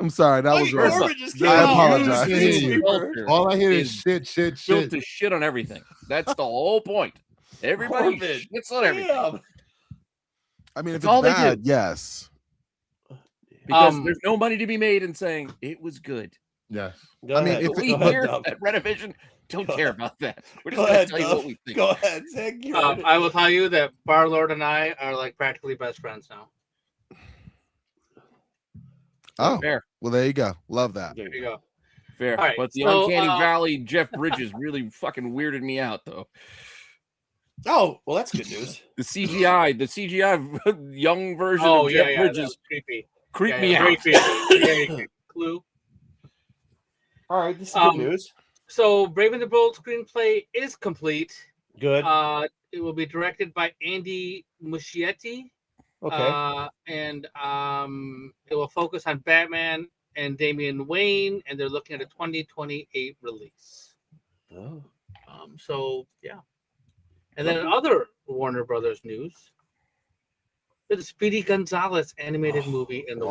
I'm sorry, that was wrong. I apologize. All I hear is shit. Built to shit on everything. That's the whole point. Everybody shits on everything. I mean, if it's bad, yes. Because there's no money to be made in saying it was good. Yes. I mean, if we here at Renovision don't care about that. We're just going to tell you what we think. Go ahead, Zach. I will tell you that Barlord and I are like practically best friends now. Oh, fair. Well, there you go. Love that. There you go. Fair. Right, but the Uncanny Valley Jeff Bridges really fucking weirded me out, though. Oh, well, that's good news. The CGI young version of Jeff Bridges creeped me out. Clue. All right, this is good news. So, Brave and the Bold screenplay is complete. Good. It will be directed by Andy Muschietti. Okay. And it will focus on Batman and Damian Wayne, and they're looking at a 2028 release. Oh. So, yeah. And then other Warner Brothers news. The Speedy Gonzalez animated movie in the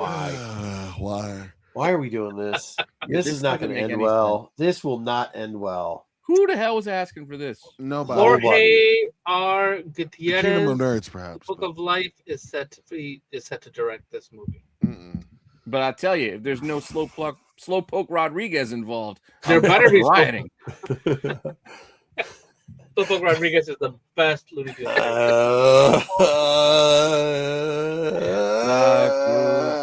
Why are we doing this? This is not going to end well. This will not end well. Who the hell was asking for this? Nobody. Jorge R. Gutierrez, Kingdom of Nerds, perhaps. Book of Life is set to direct this movie. But I tell you, if there's no Slowpoke Rodriguez involved, there better be rioting. Slowpoke Rodriguez is the best Looney Tunes.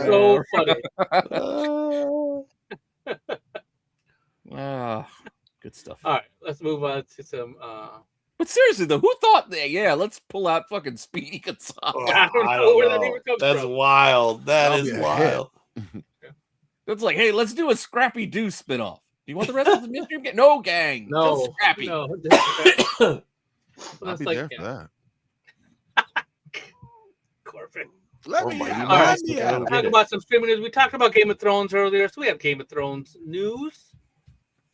So funny. Good stuff. All right, let's move on to some. But seriously, though, who thought that? Yeah, let's pull out fucking Speedy Gonzalez. I don't know where that even comes That's from. wild. That is wild. That's like, hey, let's do a Scrappy Doo spinoff. Do you want the rest of the mystery? No, gang. No, just Scrappy. No. I'll be there for that. Corbin. Let me talk about some streaming news. We talked about Game of Thrones earlier, so we have Game of Thrones news.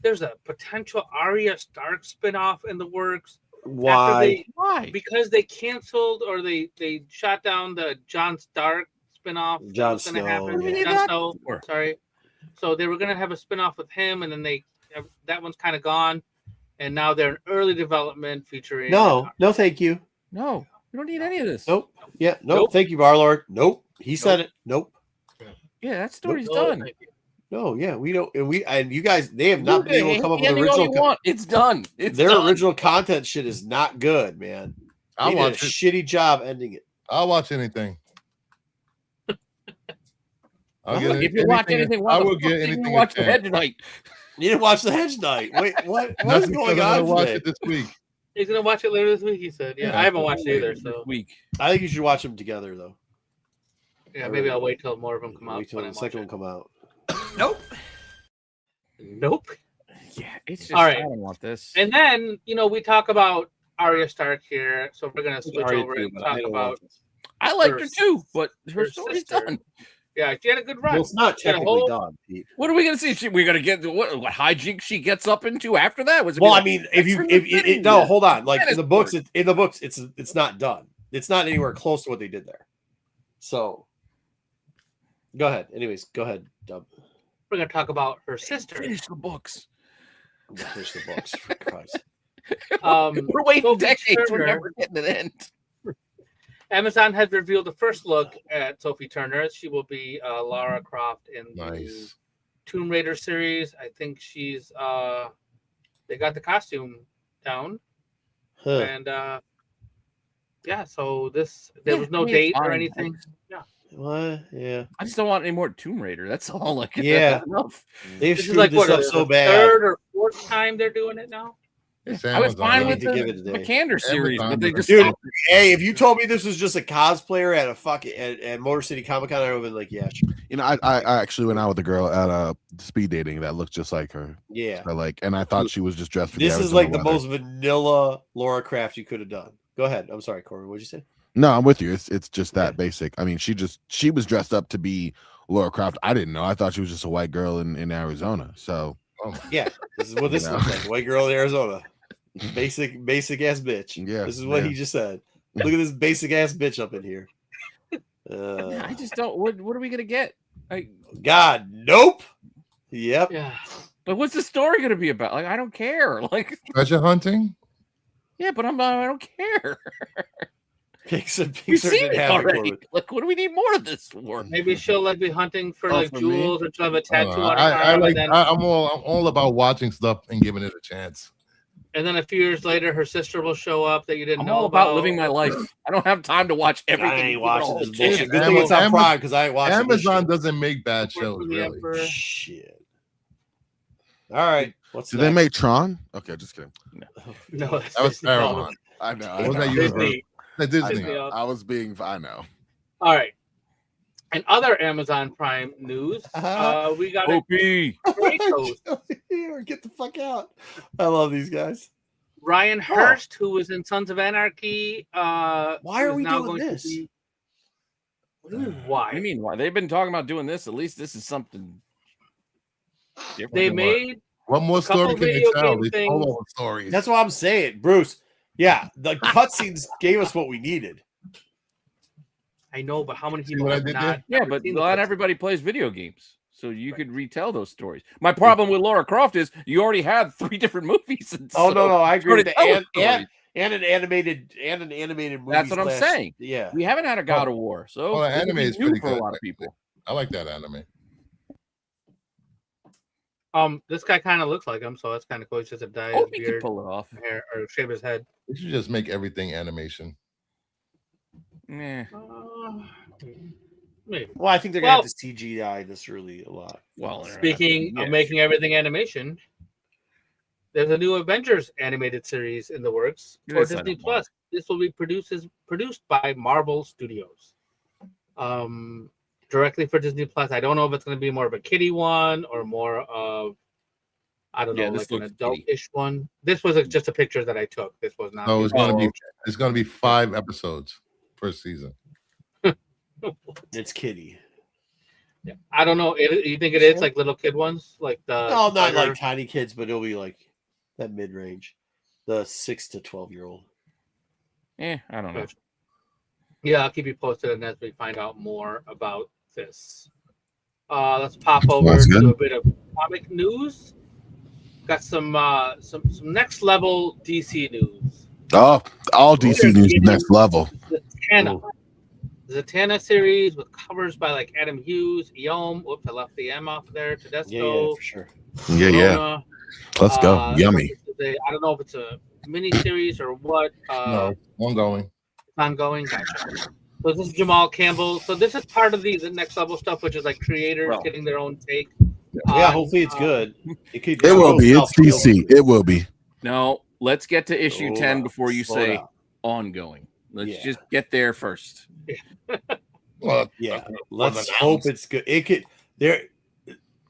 There's a potential Arya Stark spinoff in the works. Why? Because they canceled or they shot down the Jon Stark spinoff. Jon Snow. Jon Snow. Sorry. So they were going to have a spinoff with him, and then that one's kind of gone. And now they're in early development featuring. No, thank you. No, we don't need any of this. Nope. Yeah, nope. Thank you, Barlord. Nope. He said it. Nope. Yeah, that story's done. No, yeah, we don't. And you guys, they have not been able to come up with original. It's done. Their original content shit is not good, man. They did a shitty job ending it. I'll watch anything. If you watch anything, I will get anything. Watch the Hedge Knight. You didn't watch the Hedge Knight. Wait, what is going on? Watch it this week. He's gonna watch it later this week. He said, "Yeah, I haven't watched it either." So I think you should watch them together, though. Yeah, maybe I'll wait till more of them come out. Wait till the second one come out. Nope. Yeah, it's just all right. I don't want this. And then we talk about Arya Stark here, so we're gonna switch over and talk about. I liked her too, but her story's done. Yeah, she had a good run. Well, it's not technically done, Pete. What are we going to see? We're going to get what hijinks she gets up into after that? Well, I mean, hold on. Like in the books, it's not done. It's not anywhere close to what they did there. So, go ahead. Anyways, go ahead, Dub. We're going to talk about her sister. Finish the books. Finish the books, for Christ. We're waiting decades. We're never getting an end. Amazon has revealed the first look at Sophie Turner. She will be Lara Croft in the Tomb Raider series. I think she's they got the costume down. Huh. And yeah, so there was no date or anything. Yeah. What? Yeah. I just don't want any more Tomb Raider. That's all. Like, yeah, enough. They've This is screwed like this what, up so bad. Third or fourth time they're doing it now. I was fine with to give the it a day. Vikander series, but they just Dude, stopped. hey, if you told me this was just a cosplayer at a fucking at Motor City Comic Con, I would have been like, yeah, sure. You know, I actually went out with a girl at speed dating that looked just like her. Yeah. So, like, and I thought she was just dressed for This the is like Arizona the weather. most vanilla Laura Croft you could have done. Go ahead. I'm sorry, Corey. What'd you say? No, I'm with you. It's just that basic. I mean, she was dressed up to be Laura Croft. I didn't know. I thought she was just a white girl in Arizona. So yeah, this is what this looks like. White girl in Arizona. Basic ass bitch. Yeah. This is what he just said. Look at this basic ass bitch up in here. I just don't. What are we gonna get? God, nope. Yep. Yeah. But what's the story gonna be about? Like, I don't care. Like treasure hunting. Yeah, but I don't care. We've seen it already. Like, what do we need more of this for? Maybe she'll like be hunting for like for jewels, or she'll have a tattoo on her I arm, like. and then I'm all about watching stuff and giving it a chance. and then a few years later, her sister will show up that you didn't I'm know all about living my life. I don't have time to watch everything. I ain't watching this attention. bullshit. Good thing it's on Prime because I ain't watching Amazon doesn't make bad shows, really. Shit. All right. What's Did they make Tron? Okay, just kidding. No, That was Paramount. I know. What was that Disney. Disney. I was being. I know. All right. And other Amazon Prime news, we got Opie. Get the fuck out. I love these guys. Ryan Hurst, who was in Sons of Anarchy. Why are we doing this? What do you mean, why? I mean, why? They've been talking about doing this. At least this is something different. They made What more story can they tell? They told all the stories. That's what I'm saying, Bruce. Yeah, the cutscenes gave us what we needed. I know, but how many people what I have did not? there? Yeah, but not everybody plays video games, so you could retell those stories. My problem with Laura Croft is you already had 3 different movies. And Oh so no, I agree with that. and And an animated movie. that's what I'm saying. Yeah, we haven't had a God of War, so the anime is new pretty for good. a lot of people. I like that anime. This guy kind of looks like him, so that's kind of cool. He's just a dye his Hope he could beard, pull it off. hair, or shave his head. They should just make everything animation. Yeah. Maybe. Well, I think they're gonna have to CGI this really a lot. Well, Speaking of making everything animation, there's a new Avengers animated series in the works for Disney Plus. This will be produced by Marvel Studios, directly for Disney Plus. I don't know if it's going to be more of a kiddie one or more of, I don't know, like an adult-ish one. This was just a picture that I took. This was not. No, it's going to be 5 episodes per season. It's kiddie. Yeah. I don't know. You think it is like little kid ones, like the? No, not like tiny kids, but it'll be like that mid range, the 6 to 12-year-old. I don't know. Yeah, I'll keep you posted, and as we find out more about this, let's pop over to a bit of comic news. Got some next level DC news. Oh, all DC news next level. Zatanna series with covers by like Adam Hughes, Eom. Whoops, I left the M off there. Tedesco. Yeah, for sure. Yeah. Let's go. Yummy. I don't know if it's a mini series or what. No, ongoing. Ongoing. Gotcha. So this is Jamal Campbell. So this is part of the next level stuff, which is like creators getting their own take. Yeah, hopefully it's good. It will be. It's DC. It will be. No, let's get to issue 10 before you say ongoing. Let's just get there first. Well, let's hope it's good. It could there.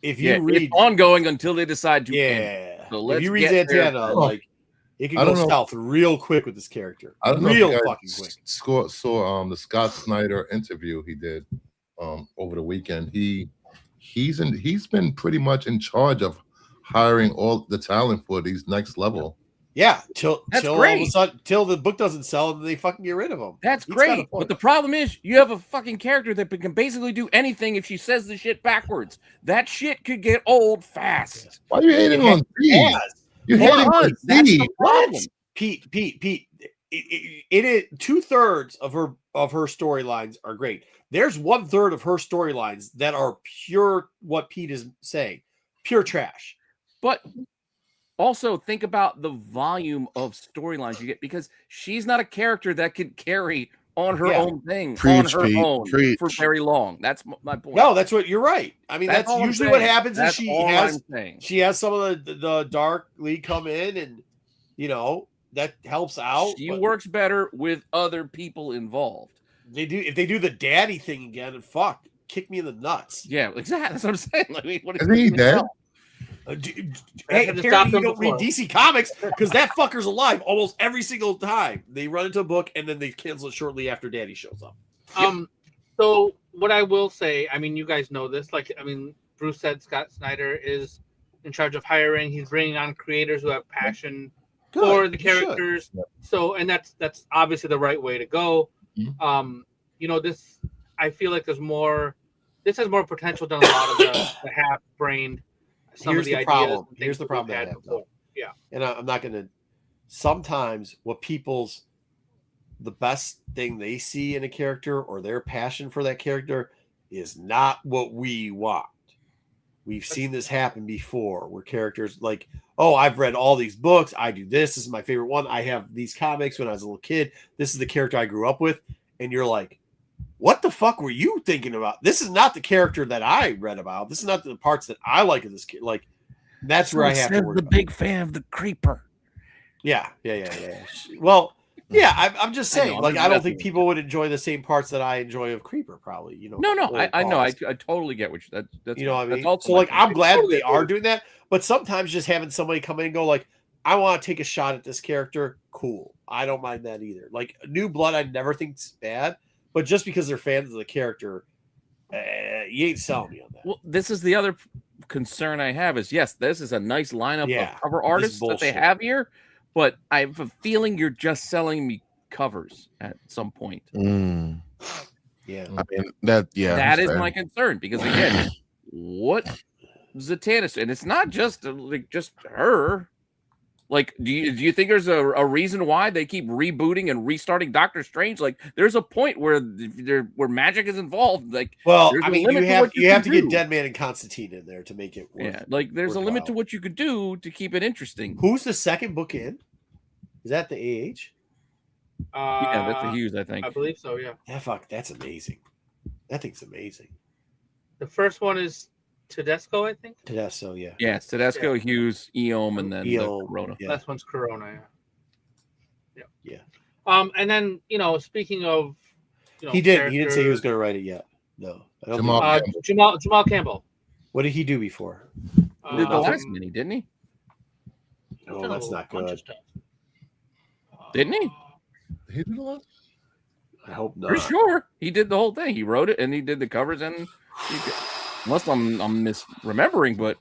If you read it's ongoing until they decide to end. So let's if you read Zatanna, like it can go south real quick with this character. I don't know real if you fucking guys quick. Saw the Scott Snyder interview he did over the weekend. He's been pretty much in charge of hiring all the talent for these next level. Yeah, till great. All of a sudden, till the book doesn't sell, and they fucking get rid of him. That's great. But the problem is, you have a fucking character that can basically do anything if she says the shit backwards. That shit could get old fast. Why are you hating on Pete? You're hating on Pete. What? Pete. It is 2/3 of her storylines are great. There's 1/3 of her storylines that are pure what Pete is saying, pure trash. But also think about the volume of storylines you get, because she's not a character that can carry on her own thing on her own for very long. That's my point. No, that's what you're right. I mean, that's usually what happens. Is she has some of the dark lead come in, and that helps out. She works better with other people involved. They do if they do the daddy thing again, and kick me in the nuts. Yeah, exactly. That's what I'm saying. I mean, what isn't he dead? Hey, apparently you don't read DC Comics because that fucker's alive almost every single time. They run into a book and then they cancel it shortly after Daddy shows up. So what I will say, I mean, you guys know this. Bruce said Scott Snyder is in charge of hiring. He's bringing on creators who have passion for the characters. So, and that's obviously the right way to go. This, I feel like this has more potential than a lot of the half-brained. Here's the problem. Here's the problem that I have, though. Yeah, and I'm not going to. Sometimes the best thing they see in a character or their passion for that character is not what we want. We've seen this happen before, where characters like, oh, I've read all these books. I do this. This is my favorite one. I have these comics when I was a little kid. This is the character I grew up with, and you're like, what the fuck were you thinking about? This is not the character that I read about. This is not the parts that I like of this kid. Like, that's where I have to work. The big fan of the Creeper. Yeah. Well, yeah, I'm just saying. I don't think people would enjoy the same parts that I enjoy of Creeper. Probably, No, I know. I totally get what that's. You know what I mean? So, I'm glad that they are doing that. But sometimes just having somebody come in and go, like, I want to take a shot at this character. Cool. I don't mind that either. Like, New Blood, I never think's bad. But just because they're fans of the character, you ain't selling me on that. Well, this is the other concern I have is, yes, this is a nice lineup of cover artists that they have here, but I have a feeling you're just selling me covers at some point. Yeah. I mean, that is my concern, because, again, what Zatanna, and it's not just her. Like, do you think there's a reason why they keep rebooting and restarting Doctor Strange? Like, there's a point where magic is involved. Like, well, I mean, you have to get Deadman and Constantine in there to make it work. Yeah, like there's a limit to what you could do to keep it interesting. Who's the second book in? Is that the AH? Yeah, that's the Hughes, I think. I believe so. Yeah. Yeah, fuck, that's amazing. That thing's amazing. The first one is Tedesco, I think. Tedesco, yeah. Yeah, it's Tedesco, Hughes, Eom, and then Corona. Yeah. Last one's Corona, yeah. And then, speaking of, he didn't say he was going to write it yet. No. Jamal Campbell. What did he do before? He did the last mini, didn't he? Oh, that's not good. Didn't he? He did a lot. I hope not. For sure, he did the whole thing. He wrote it and he did the covers, and unless I'm misremembering, but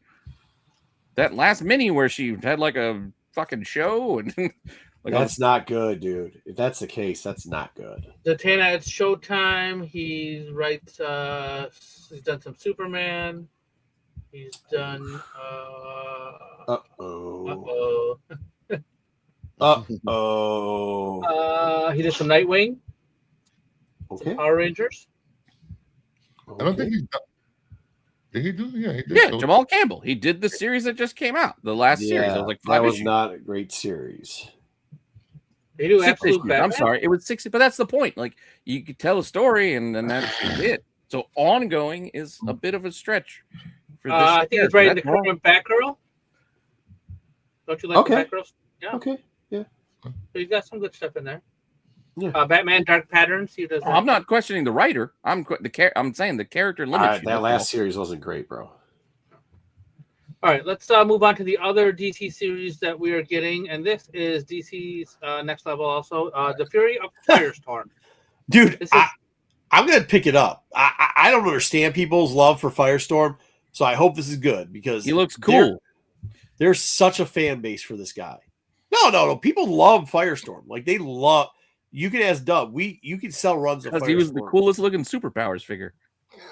that last mini where she had like a fucking show and that's not good, dude. If that's the case, that's not good. Zatanna, it's Showtime. He's done some Superman. He's done he did some Nightwing. Okay. Some Power Rangers. I don't think he's done. Did he do? Yeah, he did. Yeah, Jamal Campbell. He did the series that just came out. The last series. I was like, that was not a great series. They do absolute Batman. I'm sorry, it was 60, but that's the point. Like, you could tell a story, and then that's it. So ongoing is a bit of a stretch. For this I think he's writing the current Batgirl. Don't you like the Batgirls? Yeah. Okay. Yeah. So he's got some good stuff in there. Yeah. Batman Dark Patterns. He does. I'm not questioning the writer. I'm saying the character limits. That last series wasn't great, bro. All right, let's move on to the other DC series that we are getting, and this is DC's next level. Also, The Fury of Firestorm. Dude, I'm gonna pick it up. I don't understand people's love for Firestorm, so I hope this is good because he looks cool. There's such a fan base for this guy. No. People love Firestorm. Like they love. You can ask Dub. You can sell runs of Firestorm. He was the coolest looking superpowers figure.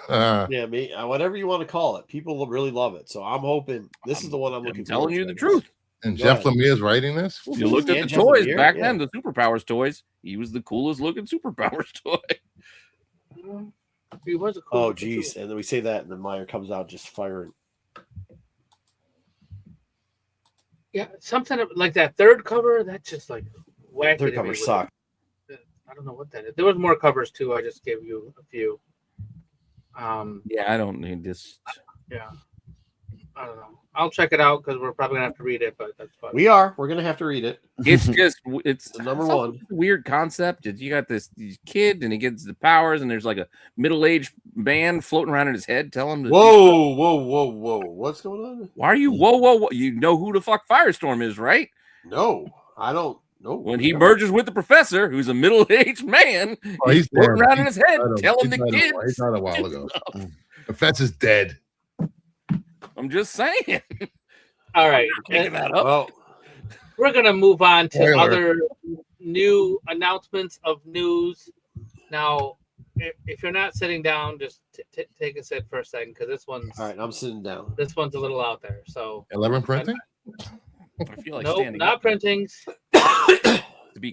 Whatever you want to call it. People really love it. So I'm hoping this is the one I'm looking for. Telling you the truth. And Jeff Lemire is writing this? You looked at the toys back then, the superpowers toys. He was the coolest looking superpowers toy. He was a cool. Oh, geez. And then we say that, and then Meyer comes out just firing. Yeah, something like that third cover. That's just like wacky. Third cover sucked. I don't know what that is. There was more covers too. I just gave you a few. Yeah, I don't need this. Yeah, I don't know. I'll check it out because we're probably gonna have to read it, but that's fine. We're gonna have to read it. It's just it's the number one weird concept. You got this kid and he gets the powers, and there's like a middle-aged man floating around in his head telling him to whoa. What's going on? Why are you whoa? You know who the fuck Firestorm is, right? No, I don't know. When he merges with the professor, who's a middle-aged man, he's floating around in his head telling the kids. He died a while ago. Professor's dead. I'm just saying. All right. Well, we're going to move on to other new announcements of news. Now, if you're not sitting down, just take a sit for a second because this one's... All right, I'm sitting down. This one's a little out there. So 11 printing? I feel like nope, not up. Printings.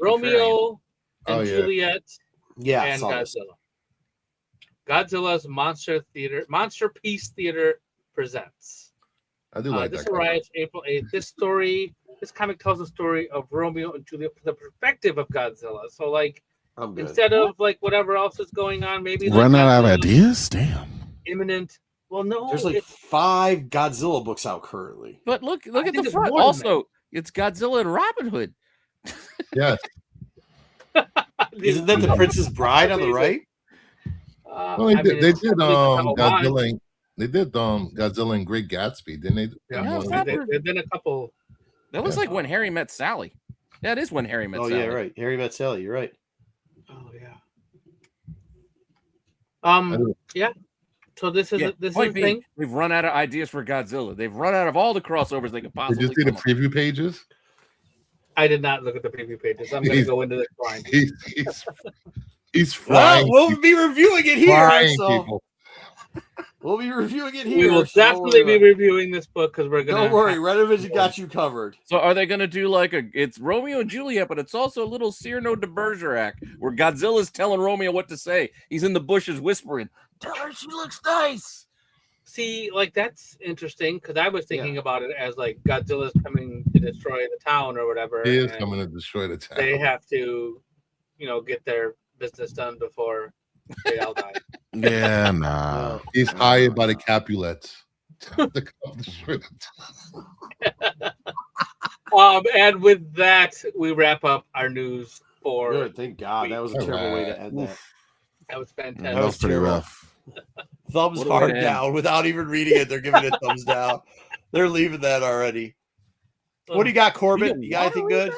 Romeo and Juliet and Godzilla. Godzilla's Monster Peace Theater presents. I do like this that. arrives April 8th. This comic tells the story of Romeo and Juliet from the perspective of Godzilla. So, like, instead of like whatever else is going on, maybe run out of ideas. Damn. Imminent. Well, no, there's like 5 Godzilla books out currently. But look at the front. Also, it's Godzilla and Robin Hood. Yes. Isn't that the Princess Bride on the right? Well, they did Godzilla. They did Godzilla and Great Gatsby, didn't they? Yeah, there's been a couple. That was like When Harry Met Sally. Yeah, it is When Harry Met Sally. Oh yeah, right. Harry Met Sally. You're right. Oh yeah. Yeah. So this is this is the thing. We've run out of ideas for Godzilla. They've run out of all the crossovers they could possibly. Did you see the preview pages? I did not look at the preview pages. I'm going to go into this blind. He's frying. Well, we'll be reviewing it here. So. We'll be reviewing it here. We will definitely be reviewing this book because we're going to. Don't worry, Renovision got you covered. So, are they going to do like it's Romeo and Juliet, but it's also a little Cyrano de Bergerac where Godzilla's telling Romeo what to say? He's in the bushes whispering, "Tell her she looks nice." See, like that's interesting because I was thinking about it as like Godzilla's coming to destroy the town or whatever. He is coming to destroy the town. They have to, get their business done before they all die. Yeah, nah. He's hired by the Capulets. And with that, we wrap up our news for. Good, thank God. That was a terrible way to end that. That was fantastic. That was pretty rough. Thumbs hard down without even reading it. They're giving it thumbs down. They're leaving that already. What do you got, Corbin? You got anything good?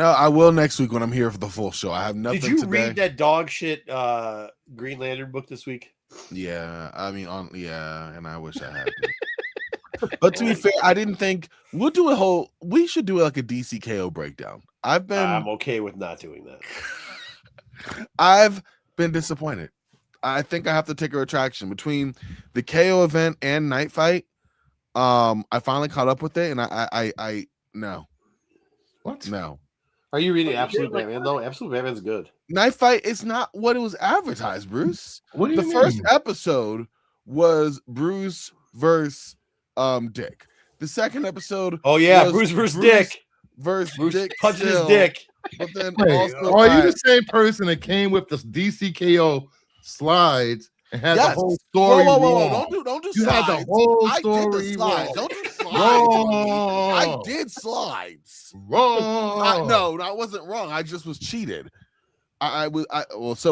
I will next week when I'm here for the full show. I have nothing. Did you today. read that dog shit Green Lantern book this week? Yeah, I mean, and I wish I had. But to be fair, I didn't think we should do like a DCKO breakdown. I'm okay with not doing that. I've been disappointed. I think I have to take a retraction between the KO event and Night Fight. I finally caught up with it, and I no. What? No. Are you reading Absolute Batman though? Absolute Batman's good. Night Fight is not what it was advertised, Bruce. What do you mean? First episode was Bruce versus Dick. The second episode, Bruce versus Dick. Versus Bruce Dick punches his dick. But then also, are you the same person that came with the DCKO slides and had the whole story? Whoa. Don't do you slides. Had the whole story. I did the slides. Don't do slides. I did slides. Wrong. No, I wasn't wrong. I just was cheated. So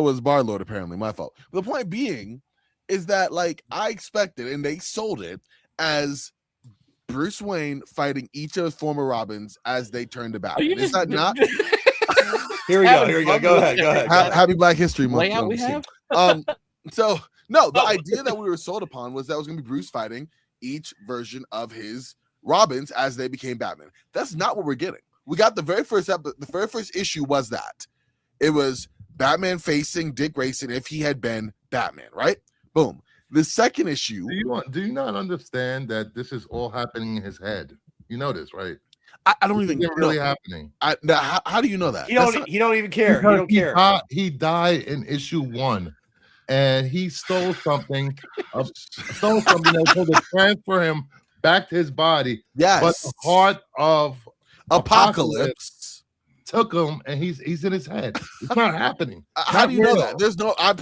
was Barlord apparently. My fault. The point being is that I expected, and they sold it as Bruce Wayne fighting each of his former Robins as they turned to battle. Is that not? Here we go. Go ahead. Happy Black History Month. Layout we have. So no, the idea that we were sold upon was that was going to be Bruce fighting each version of his Robins as they became Batman. That's not what we're getting. We got the very first issue was that it was Batman facing Dick Grayson if he had been Batman, right? Boom. The second issue. Do you not understand that this is all happening in his head? You know this, right? I don't even know. Really happening. How do you know that? He don't even care. He don't care. He died in issue 1, and he stole something. That was supposed to transfer him back to his body. Yes. But the heart of Apocalypse took him, and he's in his head. It's not happening. How do you know that? There's no. I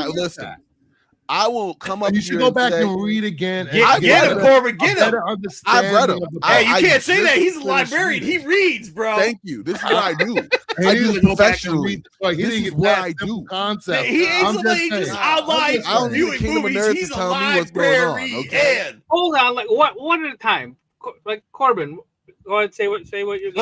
listen. I will come up. You should go back and read again. Get him, Corbin. Get him. I've read him. Hey, you can't say that. He's a librarian. He reads, bro. Thank you. This is what I do. I do professionally. This is what I do. Concept. He ain't somebody just outlines reviewing movies. He's a librarian. Hold on, like one at a time. Like Corbin, go ahead. Say what you're.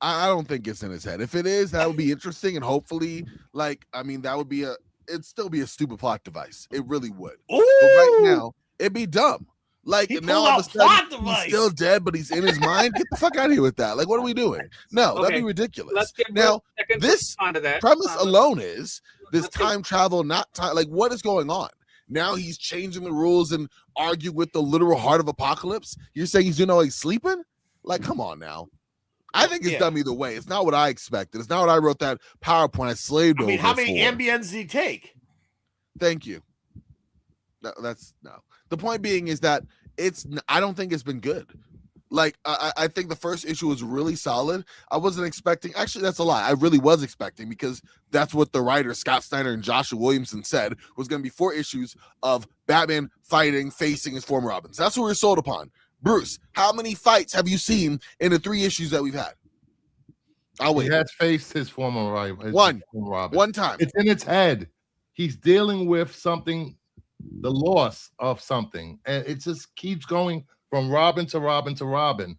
I don't think it's in his head. If it is, that would be interesting, and hopefully, that would be it'd still be a stupid plot device. It really would. But right now, it'd be dumb. Now all of a sudden he's still dead, but he's in his mind. Get the fuck out of here with that. What are we doing? No, that'd be ridiculous. Let's get this onto that. Premise alone is this time travel, not time. What is going on? Now he's changing the rules and argue with the literal heart of Apocalypse. You're saying he's he's sleeping? Come on now. I think it's dumb either way. It's not what I expected. It's not what I wrote that PowerPoint. I slaved over. How many ambience did he take? Thank you. That's no. The point being is that I don't think it's been good. I think the first issue was really solid. I wasn't expecting. Actually, that's a lie. I really was expecting because that's what the writers Scott Snyder and Joshua Williamson said was going to be 4 issues of Batman facing his former Robins. That's what we were sold upon. Bruce, how many fights have you seen in the 3 issues that we've had? I'll wait. He has faced his former rival. One time. It's in its head. He's dealing with something, the loss of something, and it just keeps going from Robin to Robin to Robin.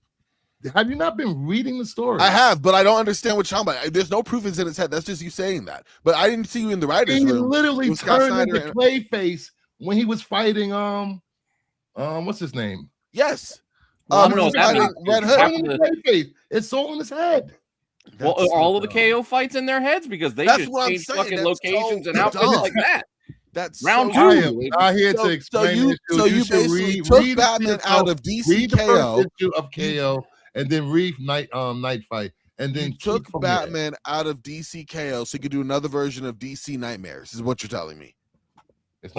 Have you not been reading the story? I have, but I don't understand what you're talking about. There's no proof it's in his head. That's just you saying that. But I didn't see you in the writers' room. He literally turned into Clayface when he was fighting what's his name? Yes. Red Hood. It's all in his head. Well, all of the KO fights in their heads because they just change fucking locations and outfits like that. That's round 2. I am not here to explain. So you basically took Batman out of DC read the KO first issue of KO, and then read Night Fight, and then took Batman out of DC KO so you could do another version of DC Nightmares. Is what you're telling me? That's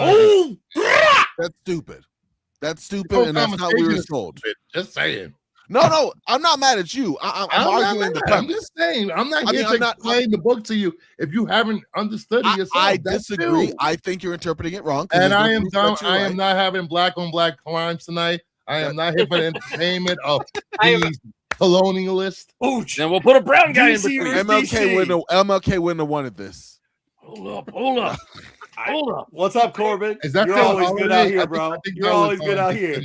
stupid. That's stupid, and that's not what we were told. Just saying. No, I'm not mad at you. I'm arguing the premise. I'm just saying. I'm not here to explain the book to you if you haven't understood it yourself. I disagree. I think you're interpreting it wrong. And I am done. I am not having black on black crimes tonight. I am not here for the entertainment of these colonialists. And we'll put a brown guy in between. MLK wouldn't have wanted this. Hold up. What's up, Corbin? You're always good out here, bro. You're always good out here.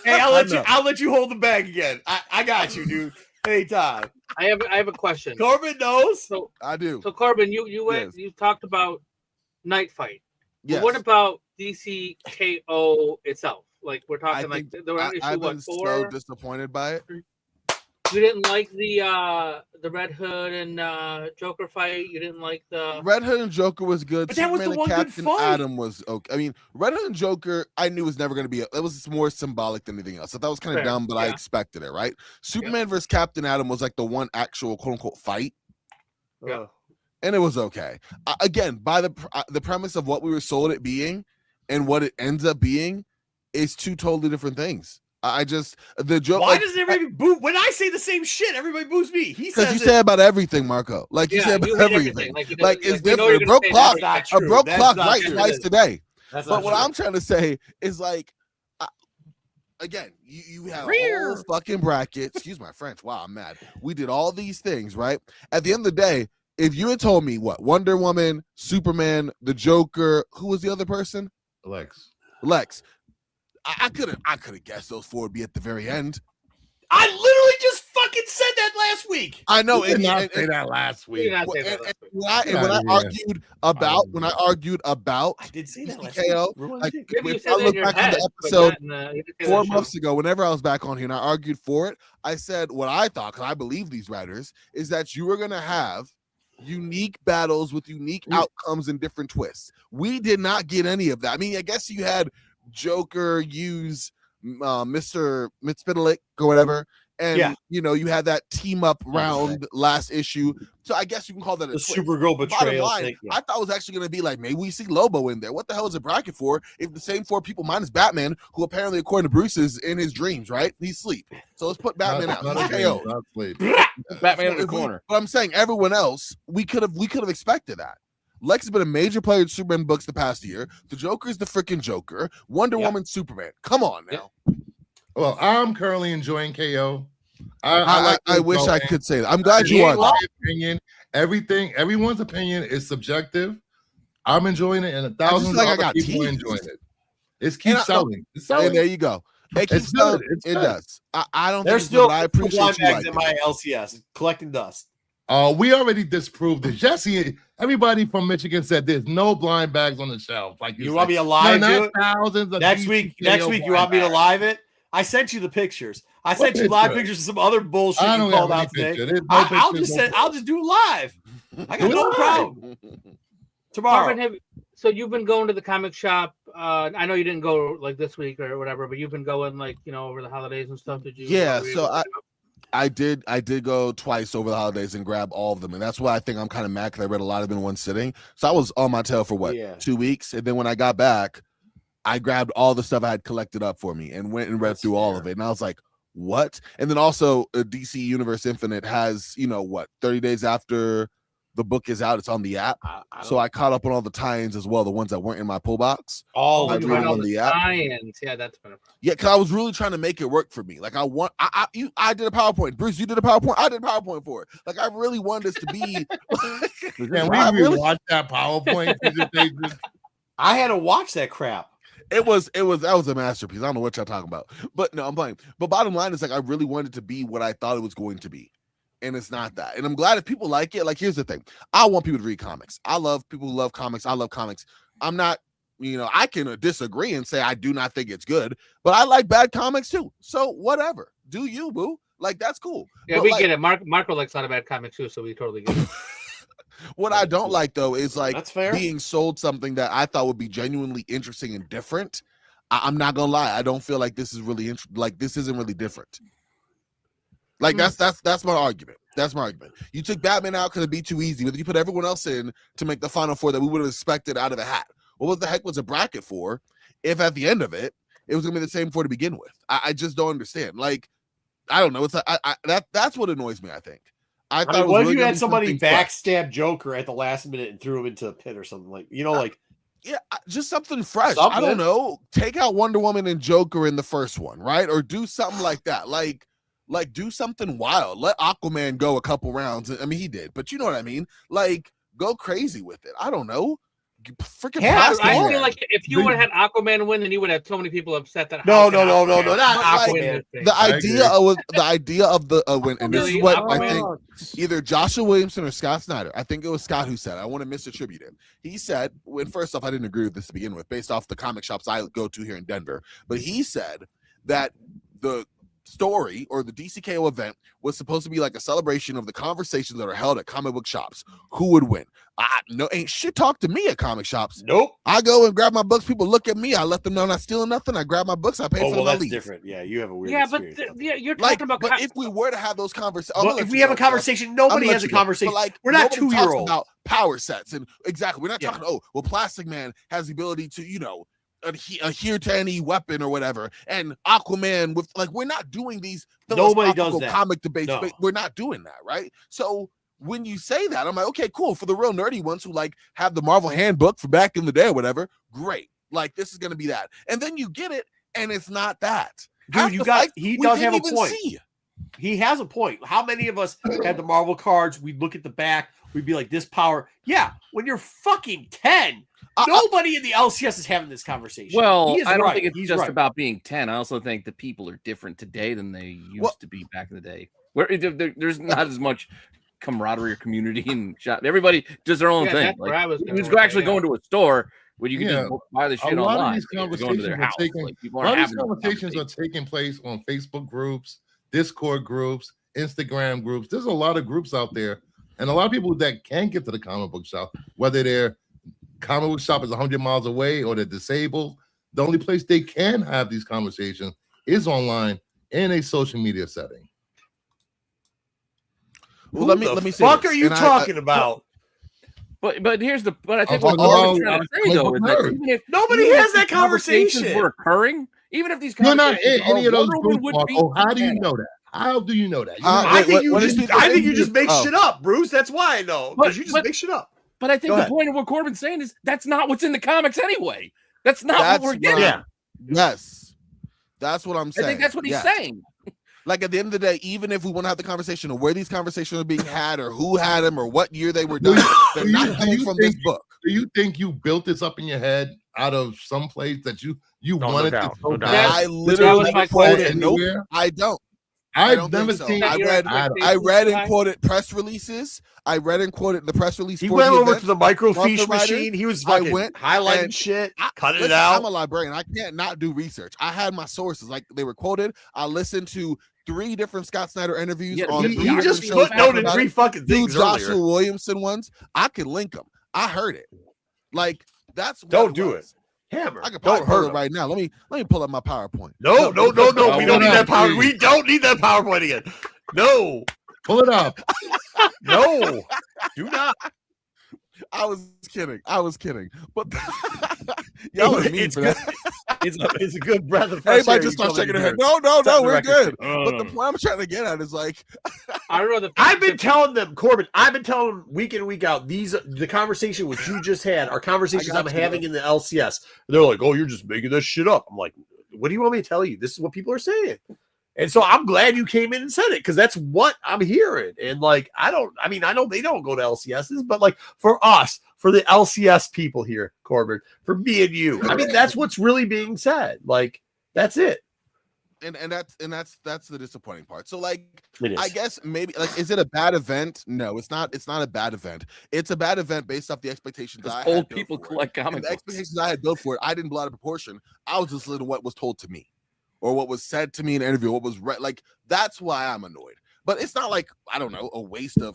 Hey, I'll let you hold the bag again. I got you, dude. Anytime. I have a question. Corbin knows. So I do. So Corbin, you talked about Night Fight. Yes. What about DC KO itself? We're talking I've been so disappointed by it. You didn't like the Red Hood and Joker fight. You didn't like the Red Hood and Joker was good. But that was the one Captain good fight. Atom was okay. I mean, Red Hood and Joker, I knew was never going to be. It was more symbolic than anything else. So that was kind of dumb, but I expected it. Right? Superman versus Captain Atom was the one actual quote unquote fight. Yeah. And it was okay. Again, by the premise of what we were sold it being, and what it ends up being, is 2 totally different things. The joke. Why does everybody boo? When I say the same shit, everybody boos me. He says you say about everything, Marco. You say about everything. It's different. A broke clock. A broke clock right twice today. But what I'm trying to say is again, you have a whole fucking bracket. Excuse my French. Wow, I'm mad. We did all these things, right? At the end of the day, if you had told me Wonder Woman, Superman, the Joker, who was the other person? Lex. I could have guessed those 4 would be at the very end. I literally just fucking said that last week. I know. Did not say that last week. When I argued about, I did say that last KO, week. If I look back on the episode 4 months ago, whenever I was back on here and I argued for it, I said what I thought, because I believe these writers, is that you were going to have unique battles with unique outcomes and different twists. We did not get any of that. I mean, I guess you had Joker use Mr. Mxyzptlk or whatever, And you had that team up round last issue. So I guess you can call that a twist. Supergirl betrayal line, thing. I thought it was actually going to be like, maybe we see Lobo in there. What the hell is a bracket for if the same 4 people minus Batman, who apparently, according to Bruce, is in his dreams, right? He's asleep. So let's put Batman out. He's KO. Not sleep. Batman in the corner. But I'm saying everyone else, we could have expected that. Lex has been a major player in Superman books the past year. The Joker is the freaking Joker. Wonder Woman, Superman. Come on now. Well, I'm currently enjoying KO. I wish I could say that. I'm glad you are. My opinion, everyone's opinion is subjective. I'm enjoying it, and thousands of other people are enjoying it. It keeps selling. It's selling. And there you go. It keeps selling. It does. I don't. There's think still I appreciate you in my LCS collecting dust. We already disproved it. Jesse, everybody from Michigan said there's no blind bags on the shelf. Like you want me to live do it? Thousands of next week, you want me to live it? I sent you the pictures. I sent you live pictures of some other bullshit you called out today. I'll just do it live. I got no problem. Tomorrow. Marvin, so you've been going to the comic shop. I know you didn't go like this week or whatever, but you've been going like over the holidays and stuff. Did you? Yeah. So I did go twice over the holidays and grab all of them, and that's why I think I'm kind of mad because I read a lot of them in one sitting. So I was on my tail for 2 weeks, and then when I got back, I grabbed all the stuff I had collected up for me and went and read through all of it. And I was like, what? And then also DC Universe Infinite has, 30 days after the book is out, it's on the app. So I caught up on all the tie-ins as well, the ones that weren't in my pull box. All on the app. Tie-ins. Yeah, that's better. Yeah, because I was really trying to make it work for me. Like I did a PowerPoint. Bruce, you did a PowerPoint. I did a PowerPoint for it. Like I really wanted this to be. Man, we really watched that PowerPoint. I had to watch that crap. That was a masterpiece. I don't know what y'all talking about, but no, I'm playing. But bottom line is like I really wanted it to be what I thought it was going to be, and it's not that. And I'm glad if people like it. Like here's the thing: I want people to read comics. I love people who love comics. I love comics. I'm not, I can disagree and say I do not think it's good, but I like bad comics too. So whatever, do you, boo? Like that's cool. Yeah, but we get it. Marco likes a lot of bad comics too, so we totally get it. What I don't like though is like being sold something that I thought would be genuinely interesting and different. I'm not gonna lie, I don't feel like this is really this isn't really different. Like that's my argument. That's my argument. You took Batman out because it'd be too easy, but you put everyone else in to make the final 4 that we would have expected out of a hat. What the heck was a bracket for? If at the end of it, it was gonna be the same 4 to begin with. I just don't understand. Like, I don't know. It's that's what annoys me. I think. I thought what if you had somebody backstab Joker at the last minute and threw him into the pit or something yeah, just something fresh. I don't know. Take out Wonder Woman and Joker in the first one, right? Or do something like that. Like do something wild. Let Aquaman go a couple rounds. I mean, he did, but you know what I mean? Like, go crazy with it. I don't know. Freaking I feel like if you would have had Aquaman win, then you would have so many people upset that. No, not Aquaman. The idea of the win, and this is what I think. Either Joshua Williamson or Scott Snyder. I think it was Scott who said. I want to misattribute him. He said, when first off, I didn't agree with this to begin with, based off the comic shops I go to here in Denver. But he said that the story or the DCKO event was supposed to be like a celebration of the conversations that are held at comic book shops. Who would win? No, ain't shit talk to me at comic shops. Nope. I go and grab my books. People look at me. I let them know I'm not stealing nothing. I grab my books. I pay for them. That's different. Yeah, you have a weird experience. But you're talking about. But if we were to have those conversations, if we have a conversation, nobody has a conversation. Like, we're not 2-year-olds about power sets and exactly. We're not talking. Plastic Man has the ability to adhere to any weapon or whatever, and Aquaman with we're not doing these nobody does that comic debates. No. We're not doing that, right? So when you say that, I'm like, okay, cool. For the real nerdy ones who have the Marvel handbook from back in the day or whatever, great. Like this is gonna be that, and then you get it, and it's not that. Dude, he does have a point. He has a point. How many of us had the Marvel cards? We'd look at the back. We'd be like, this power. Yeah, when you're fucking 10. Nobody in the LCS is having this conversation. Well, I don't think it's just about being 10. I also think the people are different today than they used to be back in the day. Where there's not as much camaraderie or community and shop. Everybody does their own thing. Who's actually going to a store where you can just buy the shit online. A lot of these conversations are taking place on Facebook groups, Discord groups, Instagram groups. There's a lot of groups out there, and a lot of people that can't get to the comic book shop, whether their comic book shop is 100 miles away or they're disabled. The only place they can have these conversations is online in a social media setting. Well, let me say. Fuck, are you talking about? But here's the. But I think I'm what talking Corbin's trying to say though is that even if nobody even has if that these conversations conversation were occurring, even if these You're not conversations in any of those Wonder groups, Woman would Mark. beat Oh, how do you Diana. know that? How do you know that? I think you just make shit up, Bruce. That's why I know, because you just make shit up. But I think the point of what Corbin's saying is that's not what's in the comics anyway. That's not what we're getting. Yeah. Yes. That's what I'm saying. I think that's what he's saying. Like at the end of the day, even if we want to have the conversation of where these conversations are being had or who had them or what year they were done, they're not coming from this book. Do you think you built this up in your head out of some place that you wanted to? No doubt. I literally quoted. Nope, I don't. I've never seen. I read and quoted press releases. I read and quoted the press release. He went over to the microfiche machine. He was fucking highlighting shit, cutting it out. I'm a librarian. I can't not do research. I had my sources, like they were quoted. I listened to 3 different Scott Snyder interviews. He just footnoted 3 fucking things earlier. Joshua Williamson ones. I can link them. I heard it. Like that's don't do it. Hammer. I can probably pull it right now. Let me pull up my PowerPoint. No. We don't need that power. We don't need that PowerPoint again. No. Pull it up. No. Do not. I was kidding. But y'all are mean for that. It's a good breath of fresh Everybody air. just starts shaking their head. No, we're good. But the point I'm trying to get at is like I've been telling them, Corbin, week in, week out, the conversation which you just had are conversations I'm having in the LCS. They're like, oh, you're just making this shit up. I'm like, what do you want me to tell you? This is what people are saying. And so I'm glad you came in and said it, because that's what I'm hearing. And like, I know they don't go to LCSs, but like for us, for the LCS people here, Corbin, for me and you, I mean, that's what's really being said. Like, that's it. And that's the disappointing part. So like, I guess maybe like, is it a bad event? No, it's not. It's not a bad event. It's a bad event based off the expectations I had. Old people collect comic books. The expectations I had built for it, I didn't blow out of proportion. I was just listening to what was told to me, or what was said to me in an interview. What was like, that's why I'm annoyed. But it's not like, I don't know,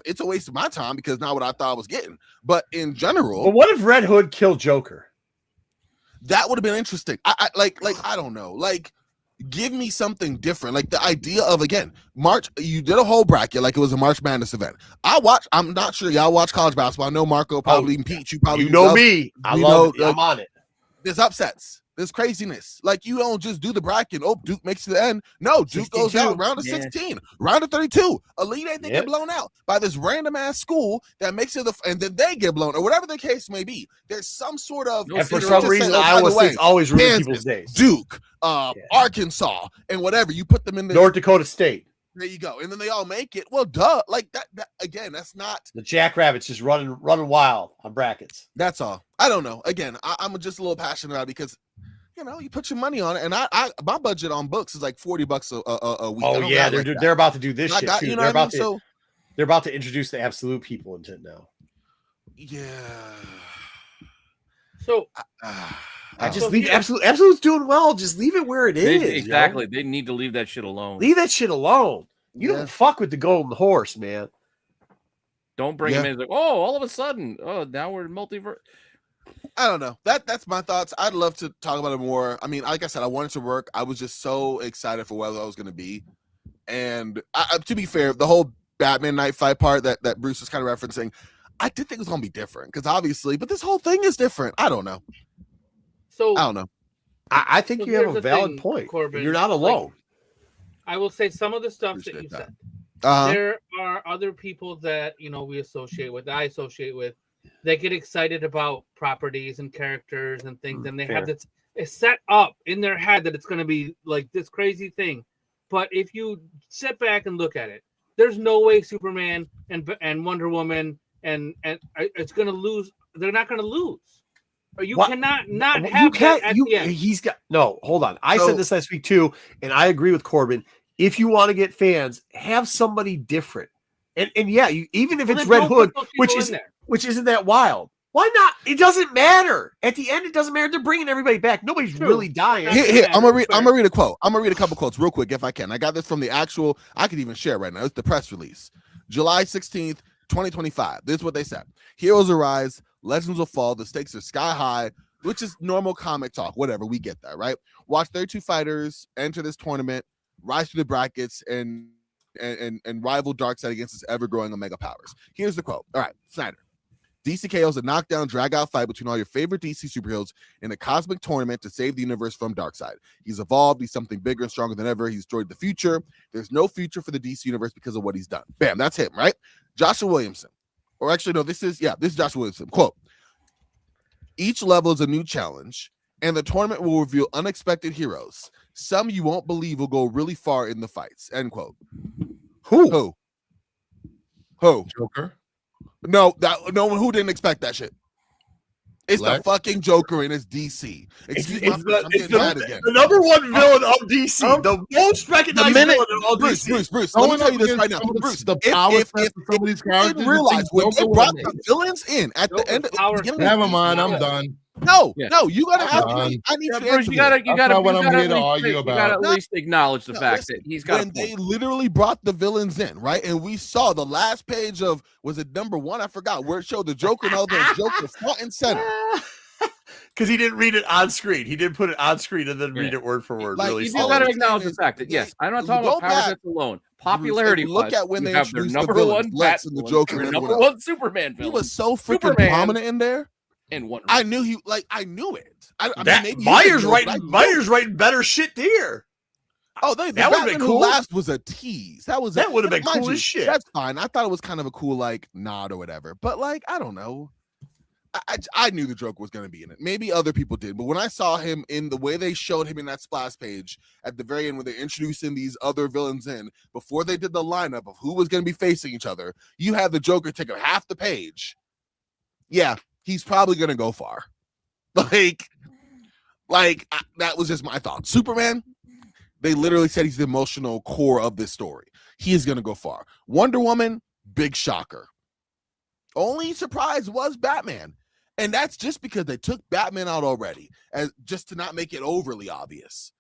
it's a waste of my time, because not what I thought I was getting. But in general, but what if Red Hood killed Joker? That would have been interesting. I don't know. Like, give me something different. Like the idea of, again, March, you did a whole bracket like it was a March Madness event. I'm not sure y'all watch college basketball. I know Marco probably, Pete, you probably know me. I'm on it. There's upsets. There's craziness. Like, you don't just do the bracket. Oh, Duke makes it to the end. No, Duke goes out round of 16, round of 32. Elite Eight, they get blown out by this random ass school that makes it, and then they get blown, or whatever the case may be. There's some sort of, and for some reason, Iowa State's always ruining people's days. Duke, Arkansas, and whatever. You put them in North Dakota State. There you go. And then they all make it. Well, duh. Like that again, that's not the Jackrabbits just running wild on brackets. That's all. I don't know. Again, I'm just a little passionate about it, because you put your money on it, and I my budget on books is like $40 a week. Oh yeah, they're about to do this shit too. They're about to introduce the absolute people into it now. Yeah. So I just leave absolute's doing well. Just leave it where it is. Exactly. They need to leave that shit alone. Leave that shit alone. You don't fuck with the golden horse, man. Don't bring him in. Like, oh, all of a sudden, now we're multiverse. I don't know. That's my thoughts. I'd love to talk about it more. I mean, like I said, I wanted to work. I was just so excited for where I was going to be. And to be fair, the whole Batman Night Fight part that Bruce was kind of referencing, I did think it was going to be different, because obviously, but this whole thing is different. I don't know. So I don't know. I think you have a valid point, Corbin. You're not alone. Like, I will say some of the stuff that you said. There are other people that we associate with, I associate with, that get excited about properties and characters and things, and they have this set up in their head that it's going to be like this crazy thing. But if you sit back and look at it, there's no way Superman and Wonder Woman and it's going to lose. They're not going to lose. Or you cannot not have that at the end. He's got no. Hold on. I said this last week too, and I agree with Corbin. If you want to get fans, have somebody different. And yeah, even if it's Red Hood, which isn't that wild. Why not? It doesn't matter. At the end, it doesn't matter. They're bringing everybody back. Nobody's really dying. Here, I'm gonna read a quote. I'm gonna read a couple quotes real quick if I can. I got this from the actual. I could even share it right now. It's the press release, July 16th, 2025. This is what they said: Heroes arise, legends will fall. The stakes are sky high, which is normal comic talk. Whatever, we get that, right? Watch 32 fighters enter this tournament, rise through the brackets, and and rival Darkseid against his ever-growing Omega powers. Here's the quote. All right, Snyder. DC KO's a knockdown, drag-out fight between all your favorite DC superheroes in a cosmic tournament to save the universe from Darkseid. He's evolved. He's something bigger and stronger than ever. He's destroyed the future. There's no future for the DC universe because of what he's done. Bam, that's him, right? Joshua Williamson. Or actually, no, this is Joshua Williamson. Quote, each level is a new challenge, and the tournament will reveal unexpected heroes. Some you won't believe will go really far in the fights. End quote. Who? Joker? No, no one who didn't expect that shit. It's Lex? the fucking Joker and it's DC. Excuse me, I'm getting mad again. The number one villain of DC, the most recognized villain of all DC. Bruce, let me tell you this right now. Bruce, if some of these characters, didn't realize when they brought the villains in at the end of the beginning, never mind, I'm done. No, you gotta have. I need Yeah, to Bruce, answer you gotta argue you about. gotta at least acknowledge the fact that he's got. When they literally brought the villains in, right, and we saw the last page of was it number 1? I forgot where it showed the Joker and all the Joker front and center. Because he didn't read it on screen. He did put it on screen and then read it word for word. Like, really You slow. do gotta acknowledge the fact that yes, I'm not talking about power sets alone. Popularity. Look at when they have their introduced number the one villains, Lex and the Joker, their and number everyone else. one Superman He villain. was so freaking Superman prominent in there. And Wonder I knew I knew it. I mean, That maybe Myers writing better shit here. Oh, that would have been cool. Last was a tease. That would have been cool as shit. That's fine. I thought it was kind of a cool like nod or whatever. But like, I don't know. I knew the Joker was going to be in it. Maybe other people did, but when I saw him in the way they showed him in that splash page at the very end, when they're introducing these other villains in before they did the lineup of who was going to be facing each other, you have the Joker take up half the page. Yeah, he's probably going to go far. That was just my thought. Superman, they literally said he's the emotional core of this story. He is going to go far. Wonder Woman, big shocker. Only surprise was Batman. And that's just because they took Batman out already, as just to not make it overly obvious.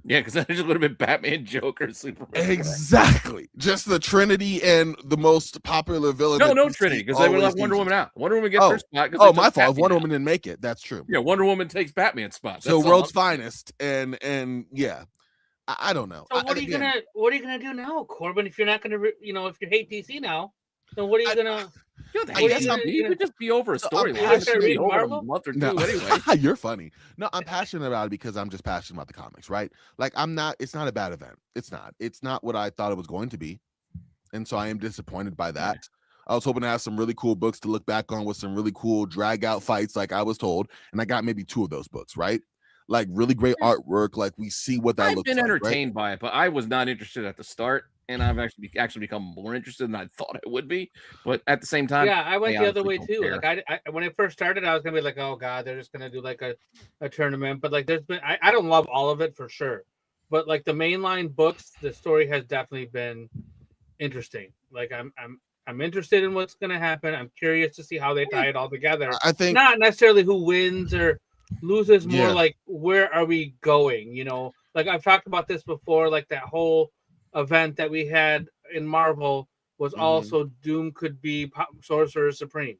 Yeah, because that just would have been Batman, Joker, Superman. Exactly. Just the Trinity and the most popular villain. No Trinity, because they would have left Wonder Woman out. Wonder Woman gets her spot. Oh, my fault. If Wonder Woman didn't make it, that's true. Yeah, Wonder Woman takes Batman's spot. So world's finest, and yeah, I don't know. So what are you gonna do now, Corbin? If you're not gonna, if you hate DC now, then what are you gonna? You could just be over a storyline. Over a month or two anyway. You're funny. No, I'm passionate about it because I'm just passionate about the comics, right? Like it's not a bad event. It's not what I thought it was going to be. And so I am disappointed by that. I was hoping to have some really cool books to look back on with some really cool drag out fights like I was told. And I got maybe 2 of those books, right? Like really great artwork. Like we see what that looks like. I've been entertained by it, but I was not interested at the start. And I've actually become more interested than I thought I would be. But at the same time, yeah, I went the other way too. Care. Like I when I first started, I was gonna be like, oh god, they're just gonna do like a tournament. But like, there's been I don't love all of it for sure. But like the mainline books, the story has definitely been interesting. Like I'm interested in what's gonna happen. I'm curious to see how they tie it all together. I think not necessarily who wins or loses, more like where are we going? Like I've talked about this before. Like that whole event that we had in Marvel was also Doom could be Sorcerer Supreme,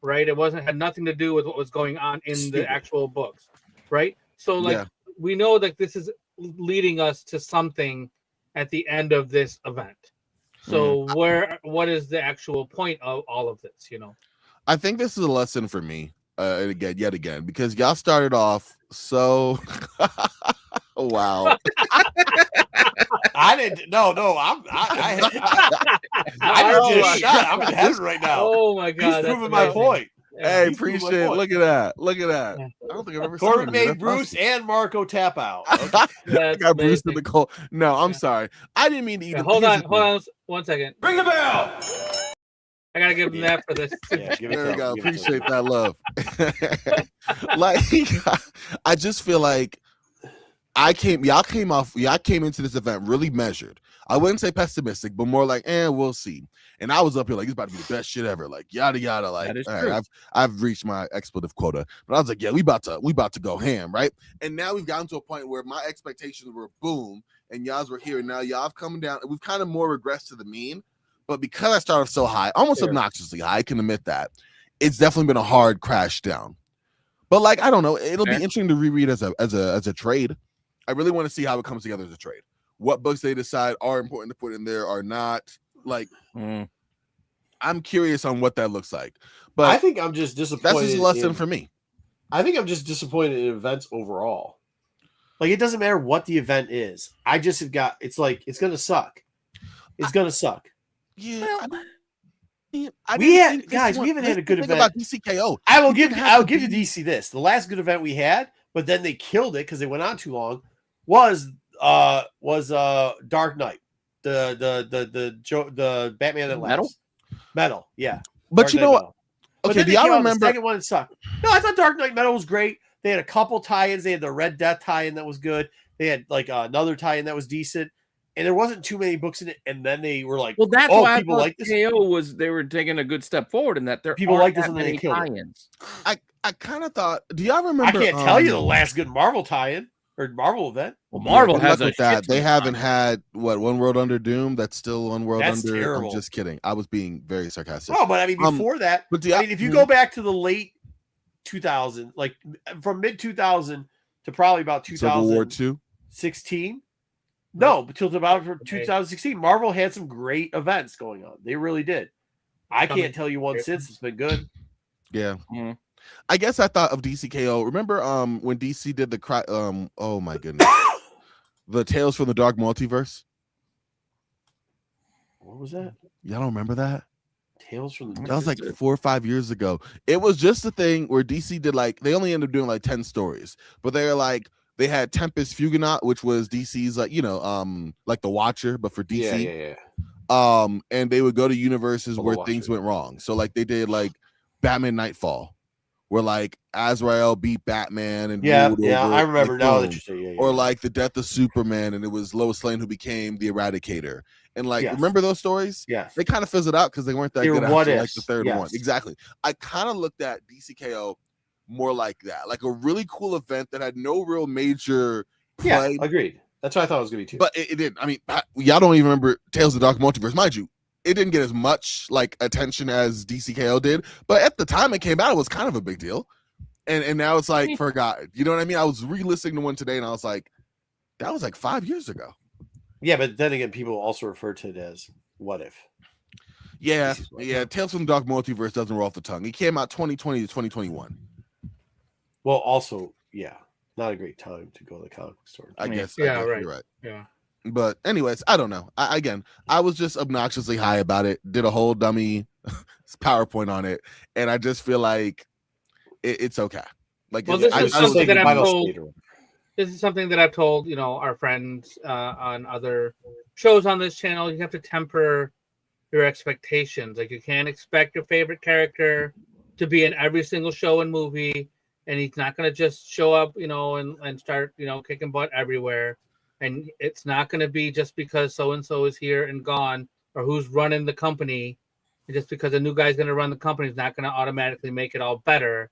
right? It had nothing to do with what was going on in the actual books, right? So like we know that this is leading us to something at the end of this event. So what is the actual point of all of this? I think this is a lesson for me yet again, because y'all started off so wow. I didn't. No. I just shot. I'm in heaven right now. Oh my god, that's proving my point. Hey, appreciate it. Look at that. I don't think I've ever seen Corbin made Bruce and Marco tap out. Okay. I got Bruce in the cold. No, I'm sorry. I didn't mean to eat. Hold on 1 second. Ring the bell. I gotta give him that for this. Yeah, there we go. Appreciate that love. Like, I just feel like y'all came into this event really measured. I wouldn't say pessimistic, but more like, we'll see. And I was up here like, it's about to be the best shit ever. Like, yada yada. Like, all right, I've reached my expletive quota, but I was like, yeah, we about to go ham, right? And now we've gotten to a point where my expectations were boom, and y'all's were here, and now y'all have come down. We've kind of more regressed to the mean, but because I started so high, almost obnoxiously high, I can admit that it's definitely been a hard crash down. But like, I don't know, it'll be interesting to reread as a trade. I really want to see how it comes together as a trade. what books they decide are important to put in there are not. Like, I'm curious on what that looks like. But I think I'm just disappointed. That's just a lesson for me. I think I'm just disappointed in events overall. Like, it doesn't matter what the event is. I just have got. It's like it's gonna suck. It's gonna suck. Yeah. Well, we haven't had a good event about DCKO. I'll give you DC this. The last good event we had, but then they killed it because they went on too long. Was Dark Knight, the Batman that laughs. Metal, yeah. But Dark you Knight know what? Metal. Okay, do y'all remember the second one? It sucked. No, I thought Dark Knight Metal was great. They had a couple tie-ins. They had the Red Death tie-in that was good. They had like another tie-in that was decent. And there wasn't too many books in it, and then they were like, "Well, that's why people like this." KO was they were taking a good step forward in that there people like this, and many they killed tie-ins. I kind of thought. Do y'all remember? I can't tell you the last good Marvel tie-in or Marvel event. Well, Marvel has with that. They haven't had One World Under Doom. That's still One World That's Under. terrible. I'm just kidding. I was being very sarcastic. No, but I mean before that. But if you go back to the late 2000, like from mid 2000 to probably about Civil War 2, 16. No, but till about 2016, Marvel had some great events going on. They really did. I can't tell you one since. It's been good. Yeah. I guess I thought of DCKO. Remember when DC did the oh my goodness. The Tales from the Dark Multiverse? What was that? Y'all don't remember that? Tales from the That was like 4 or 5 years ago. It was just a thing where DC did they only ended up doing like 10 stories, but they were like, they had Tempest Fugonaut, which was DC's like the Watcher, but for DC. Yeah. And they would go to universes where things went wrong. So like they did like Batman Nightfall, where like Azrael beat Batman and ruled over, I remember like, now that you say or like the death of Superman, and it was Lois Lane who became the Eradicator. And remember those stories? Yes. They kind of fizzled out because they weren't that good after like the third one. Exactly. I kind of looked at DCKO more like that, like a really cool event that had no real major play. Yeah, agreed. That's what I thought it was gonna be too. But it didn't. I mean, y'all don't even remember Tales of the Dark Multiverse, mind you. It didn't get as much like attention as DCKO did, but at the time it came out, it was kind of a big deal. And now it's like forgotten. You know what I mean? I was re-listening to one today, and I was like, that was like 5 years ago. Yeah, but then again, people also refer to it as What If. Yeah. Tales from the Dark Multiverse doesn't roll off the tongue. It came out 2020 to 2021. Well, also, not a great time to go to the comic book store. I guess. Right. You're right. Yeah. But anyways, I don't know. I was just obnoxiously high about it. Did a whole dummy PowerPoint on it, and I just feel like it's okay. Like, well, this is something that I've told. This is something that I've told our friends on other shows on this channel. You have to temper your expectations. Like, you can't expect your favorite character to be in every single show and movie, and he's not going to just show up, and start, kicking butt everywhere. And it's not going to be just because so-and-so is here and gone, or who's running the company. And just because a new guy's going to run the company is not going to automatically make it all better.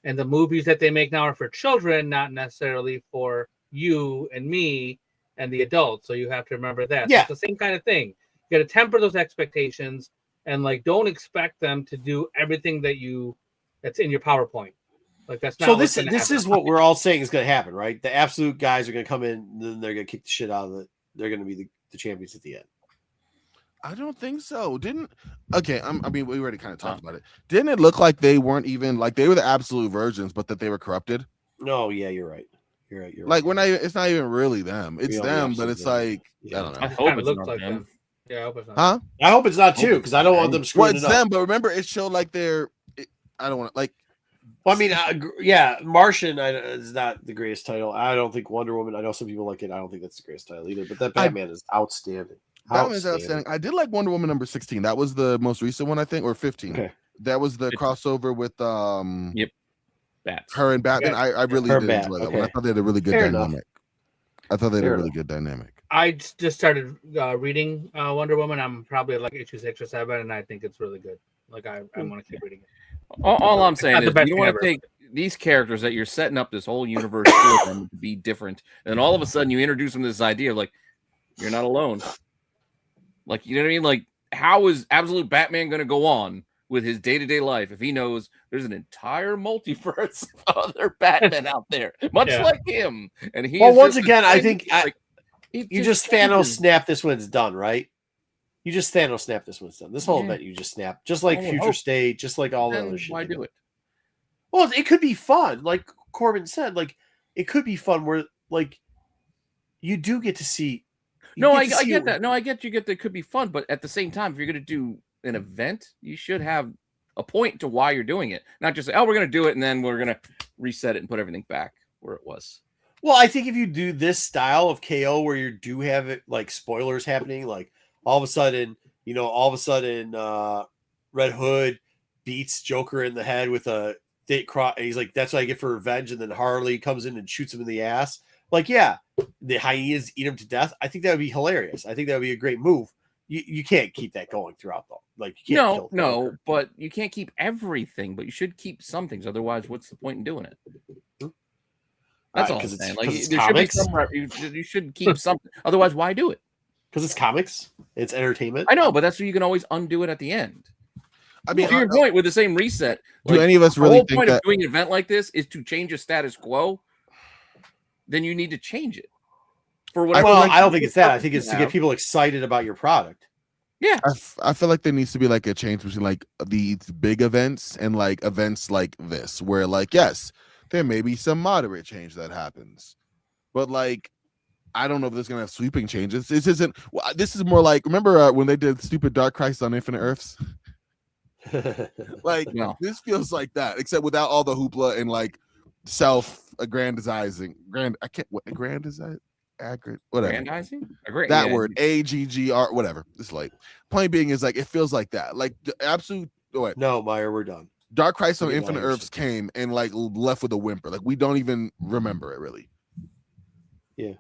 And the movies that they make now are for children, not necessarily for you and me and the adults. So you have to remember that. Yeah. So it's the same kind of thing. You got to temper those expectations and don't expect them to do everything that's in your PowerPoint. Like, that's not. So this is what we're all saying is going to happen, right? The absolute guys are going to come in, and then they're going to kick the shit out of it. They're going to be the champions at the end. I don't think so. We already kind of talked about it. Didn't it look like they weren't even like they were the absolute virgins, but that they were corrupted? No, yeah, you're right. You're right. Like, we're not. It's not even really them. It's them, but it's like I don't know. I hope it looks like them. Yeah, I hope it's not. Huh? I hope it's not too, because I don't want them screwing it's them, but remember, it showed like they're. I don't want to like. Well, I mean, Martian is not the greatest title. I don't think Wonder Woman. I know some people like it. I don't think that's the greatest title either. But that Batman is outstanding. Batman's outstanding. I did like Wonder Woman number 16. That was the most recent one, I think, or 15. Okay. That was the crossover with Bats. Her and Batman. Yeah. I really did enjoy that one. I thought they had a really good dynamic. I just started reading Wonder Woman. I'm probably like issue 6 or 7, and I think it's really good. Like, I want to keep reading it. All I'm saying is, you don't want to take these characters that you're setting up this whole universe for them to be different, and all of a sudden you introduce them to this idea of like, you're not alone. Like, you know what I mean? Like, how is Absolute Batman going to go on with his day-to-day life if he knows there's an entire multiverse of other Batman out there, much like him? And he once again, I think You just Thanos snap this when it's done, right? You just Thanos snap this when it's done. This whole event you just snap, just like Future State, just like all the other shit. Why do it? Well, it could be fun, like Corbin said. Like it could be fun where like you do get to see. I get that. No, I get you get that it could be fun, but at the same time, if you're going to do an event, you should have a point to why you're doing it, not just say, "Oh, we're going to do it," and then we're going to reset it and put everything back where it was. Well, I think if you do this style of KO where you do have it like spoilers happening, like all of a sudden, Red Hood beats Joker in the head with a thick cross. And he's like, "That's what I get for revenge." And then Harley comes in and shoots him in the ass. Like, yeah, the hyenas eat him to death. I think that would be hilarious. I think that would be a great move. You can't keep that going throughout though. Like, you can't no, but you can't keep everything. But you should keep some things. Otherwise, what's the point in doing it? That's all I'm saying. Like, there should be some. You should keep something. Otherwise, why do it? Because it's comics. It's entertainment. I know, but that's where you can always undo it at the end. I mean, to your point with the same reset. Do any of us really think the whole point that of doing an event like this is to change a status quo? Then you need to change it. For whatever. Well, I don't think it's that. I think it's to get people excited about your product. Yeah, I feel like there needs to be like a change between like these big events and like events like this, where like yes, there may be some moderate change that happens, but like I don't know if there's gonna have sweeping changes. This isn't. Well, this is more like remember when they did stupid Dark Crisis on Infinite Earths. Like this feels like that, except without all the hoopla and like self-aggrandizing. Aggrandizing. Whatever. Aggrandizing? That word, AGGR, whatever. It's like point being is like it feels like that. Like the absolute. Wait. No, Meyer, we're done. Dark Crisis on Infinite Earths came and like left with a whimper. Like we don't even remember it really. Yeah.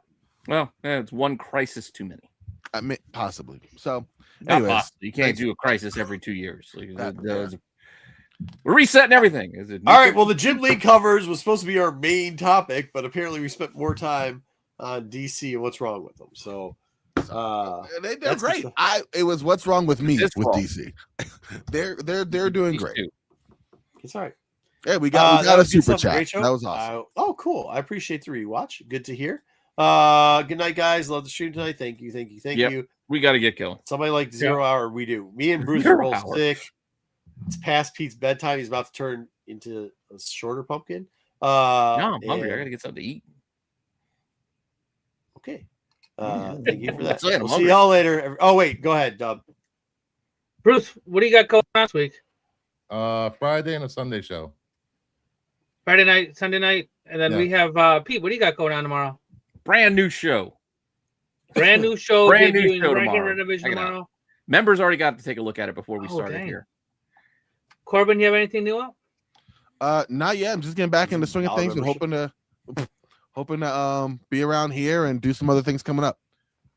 Well, it's one crisis too many. I mean, possibly. So, anyways, you can't do a crisis every 2 years. Like, we're resetting everything. All right. Well, the Jim Lee covers was supposed to be our main topic, but apparently we spent more time on DC and what's wrong with them. So they did great. It was what's wrong with me with DC. they're doing great. It's all right. Yeah, we got a super chat. That was awesome. Oh, cool. I appreciate the rewatch. Good to hear. Good night, guys. Love the stream tonight. Thank you. We got to get going. Somebody like 0 hour. We do. Me and Bruce are both sick. It's past Pete's bedtime. He's about to turn into a shorter pumpkin. No, I'm hungry. I got to get something to eat. Okay. Thank you for that. We'll see y'all later. Oh, wait. Go ahead, Dub. Bruce, what do you got going on this week? Friday and a Sunday show. Friday night, Sunday night, and then we have Pete. What do you got going on tomorrow? Brand new show. Brand new show. Brand new show tomorrow. Members already got to take a look at it before we started here. Corbin, you have anything new up? Not yet. I'm just getting back in the swing of things and hoping to be around here and do some other things coming up.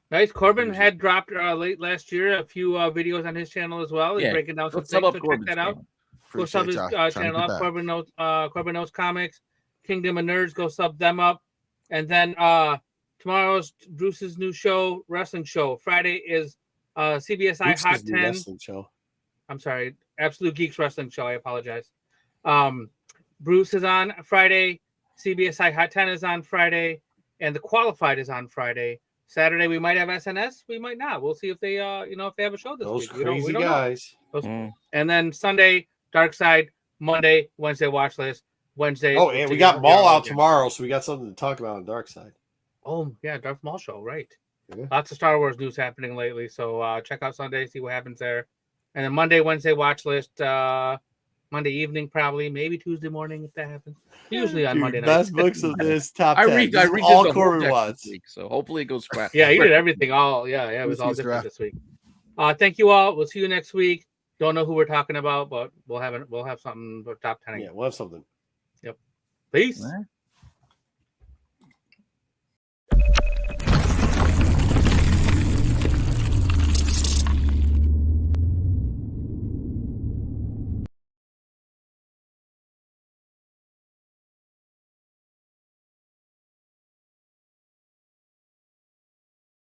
Nice. Corbin had dropped late last year a few videos on his channel as well. He's breaking down some things. So check that out. Go sub his channel up. Corbin Knows Comics, Kingdom of Nerds. Go sub them up. And then tomorrow's Bruce's new show, wrestling show. Friday is CBSI Bruce's Hot 10. Wrestling show. I'm sorry, Absolute Geeks Wrestling Show. I apologize. Bruce is on Friday. CBSI Hot 10 is on Friday, and the Qualified is on Friday. Saturday we might have SNS, we might not. We'll see if they, if they have a show this week. Crazy guys. And then Sunday, Dark Side. Monday, Wednesday watch list. Wednesday. Oh, and we got Mall out tomorrow, so we got something to talk about on Dark Side. Oh yeah, Dark Mall show, right? Yeah. Lots of Star Wars news happening lately, so check out Sunday, see what happens there. And then Monday, Wednesday watch list. Monday evening, probably, maybe Tuesday morning if that happens. Usually on Monday night. Best books of this top 10. I read all Corbin wants. So hopefully it goes fast. Yeah, he did everything. It was all different this week. Thank you all. We'll see you next week. Don't know who we're talking about, but we'll have something for top 10. Yeah, we'll have something. Yep. Peace.